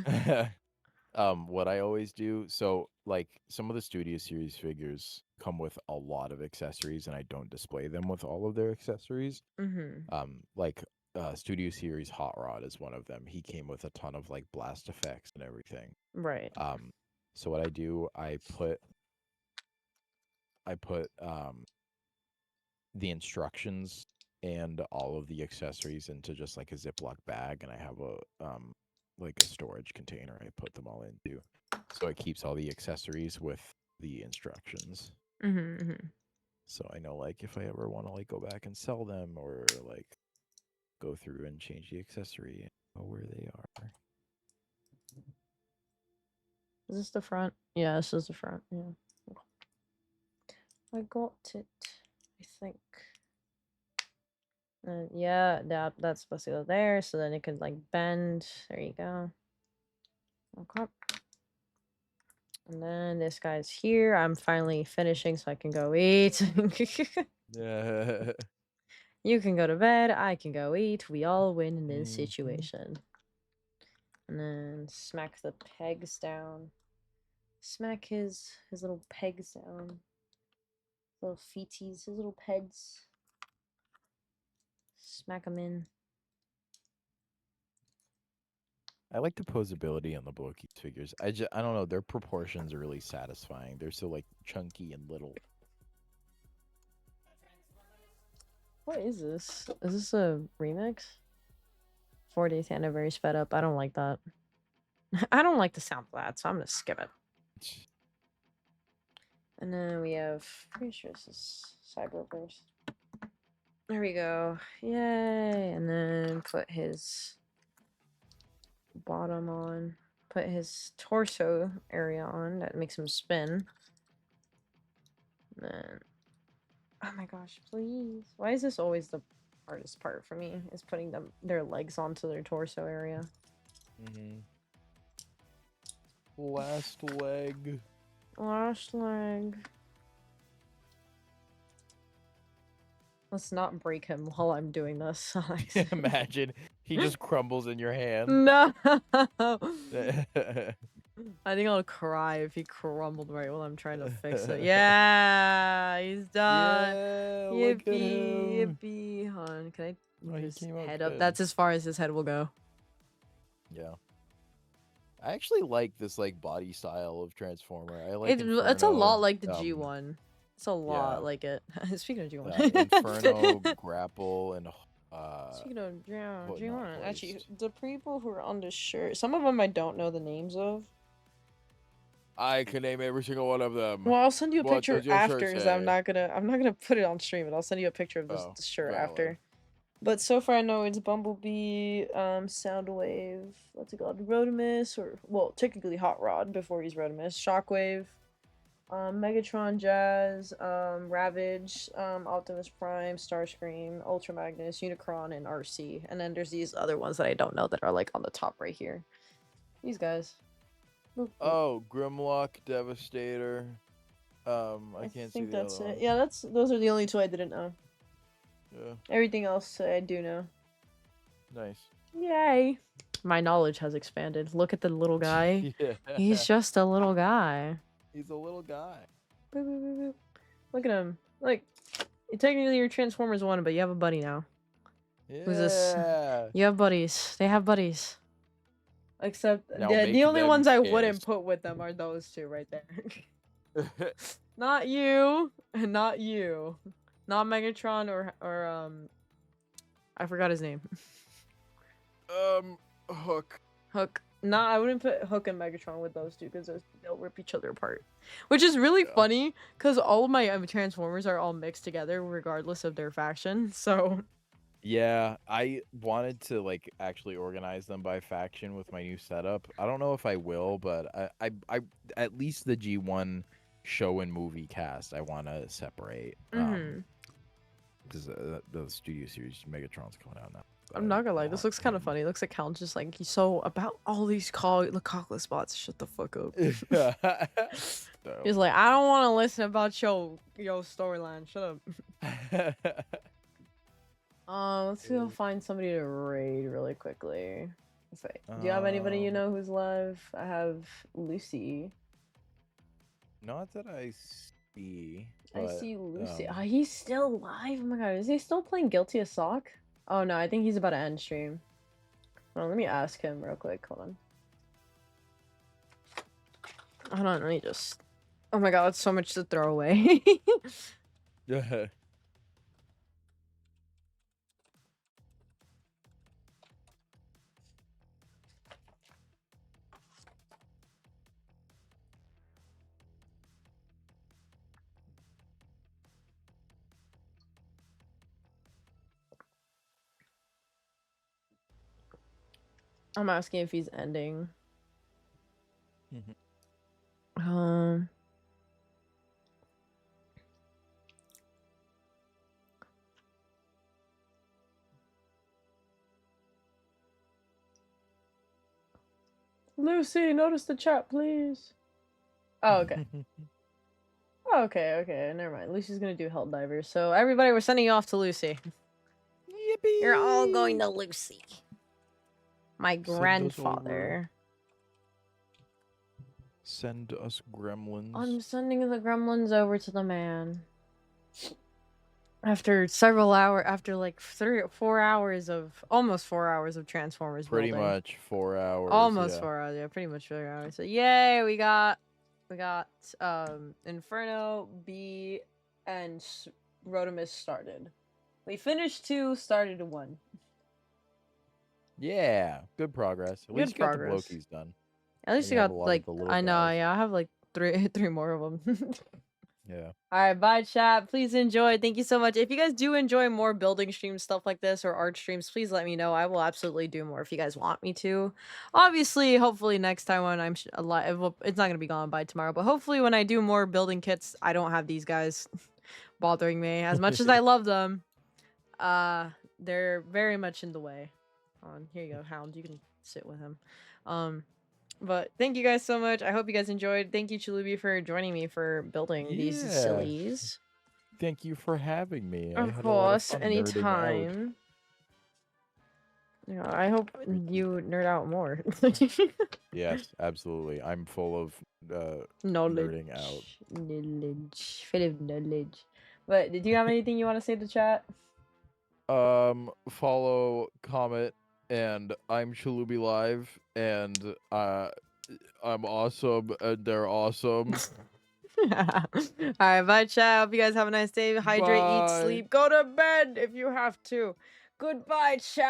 What I always do, so like some of the Studio Series figures come with a lot of accessories, and I don't display them with all of their accessories. Like Studio Series Hot Rod is one of them. He came with a ton of like blast effects and everything. Right. So what I do, I put the instructions and all of the accessories into just like a Ziploc bag, and I have a like a storage container I put them all into, so it keeps all the accessories with the instructions. So I know like if I ever want to like go back and sell them or like go through and change the accessory, I know where they are. Is this the front? Yeah, this is the front. Yeah. I got it, I think. Yeah, that's supposed to go there, so then it could like bend. There you go. Okay. And then this guy's here. I'm finally finishing so I can go eat. Yeah. You can go to bed, I can go eat. We all win in this situation. And then smack the pegs down. Smack his little pegs down. Little feeties, his little peds. Smack them in. I like the posability on the Blokey's figures. I don't know, their proportions are really satisfying. They're so like chunky and little. What is this? Is this a remix? 40th anniversary sped up. I don't like that. I don't like the sound of that, so I'm gonna skip it. And then we have, pretty sure this is Cyberverse. There we go. Yay! And then put his bottom on. Put his torso area on. That makes him spin. And then, oh my gosh, please. Why is this always the hardest part for me? Is putting their legs onto their torso area. Last leg. Last leg. Let's not break him while I'm doing this. Imagine he just crumbles in your hand. No. I think I'll cry if he crumbled right while I'm trying to fix it. Yeah, he's done. Yeah, Yippee, look at him. yippee. Hold on, can I move Oh, he his came out head up? good. That's as far as his head will go. Yeah. I actually like this like body style of Transformer. I like It's a lot like the G1. It's a lot yeah. like it. Speaking of G1. Inferno, Grapple, and Speaking of what G1, not actually, hoist. the people who are on the shirt, some of them I don't know the names of. I can name every single one of them. Well, I'll send you a What picture does your shirt after, 'cause say? I'm not gonna put it on stream, but I'll send you a picture of this shirt valid. after. But so far I know it's Bumblebee, Soundwave, what's it called? Rodimus, or well, technically Hot Rod before he's Rodimus, Shockwave, Megatron, Jazz, Ravage, Optimus Prime, Starscream, Ultra Magnus, Unicron, and RC. And then there's these other ones that I don't know that are like on the top right here. These guys. Boop, boop. Oh, Grimlock, Devastator. I can't see think the that's other it. one. Yeah, those are the only two I didn't know. Yeah, Everything else I do know. nice. Yay! My knowledge has expanded. Look at the little guy. Yeah. He's just a little guy. He's a little guy. Boop, boop, boop, boop. Look at him. Like, technically you're Transformers 1, but you have a buddy now. Yeah. Who's this? You have buddies. They have buddies. Except Now the make only them ones I kiss. wouldn't put with them are those two right there. Not you, and not you. Not Megatron or I forgot his name. Hook. Hook. Nah, I wouldn't put Hook and Megatron with those two because they'll rip each other apart. Which is really funny because all of my Transformers are all mixed together regardless of their faction. So Yeah, I wanted to like actually organize them by faction with my new setup. I don't know if I will, but I at least the G1 show and movie cast I want to separate. Because the Studio Series Megatron's coming out now. I'm not gonna lie, this looks kind of funny. It looks like Cal's just like, he's so about all these cockless spots. Shut the fuck up. He's like, I don't want to listen about your storyline. Shut up. Let's go find somebody to raid really quickly. Do you have anybody you know who's live? I have Lucy. Not that I see. I see Lucy. He's still live. Oh my god, is he still playing Guilty as Sock? Oh no, I think he's about to end stream. Hold on, let me ask him real quick. Hold on. Hold on, let me just. Oh my god, that's so much to throw away. Yeah. I'm asking if he's ending. Lucy, notice the chat, please. Oh, okay. Okay, never mind. Lucy's gonna do Helldivers. So everybody, we're sending you off to Lucy. Yippee! You're all going to Lucy. My grandfather. Send us gremlins. I'm sending the gremlins over to the man. After several hours, after like 4 hours of, almost 4 hours of Transformers Pretty building. much 4 hours. Almost 4 hours, yeah, pretty much 4 hours. So yay, we got Inferno, B, and Rodimus started. We finished 2, started 1. Yeah, good progress. At Good least you got the progress. blokies done. At least And you have got a lot of like the little I know, guys. yeah, I have like three more of them. Yeah. All right, bye chat. Please enjoy. Thank you so much. If you guys do enjoy more building streams, stuff like this, or art streams, please let me know. I will absolutely do more if you guys want me to. Obviously, hopefully next time when I'm alive, it's not gonna be gone by tomorrow, but hopefully when I do more building kits, I don't have these guys bothering me as much as I love them. They're very much in the way. Here you go, Hound. You can sit with him. But thank you guys so much. I hope you guys enjoyed. Thank you, CHALOOBY, for joining me for building these sillies. Thank you for having me. I Of had course, a lot of fun nerding out. anytime. Yeah, I hope you nerd out more. Yes, absolutely. I'm full of Knowledge. nerding out. Knowledge. Full of knowledge. But did you have anything you want to say to chat? Follow, comment, and I'm CHALOOBY Live, and I'm awesome, and they're awesome. Alright, bye chat. Hope you guys have a nice day. Hydrate, eat, Bye. sleep. Go to bed if you have to. Goodbye, chat.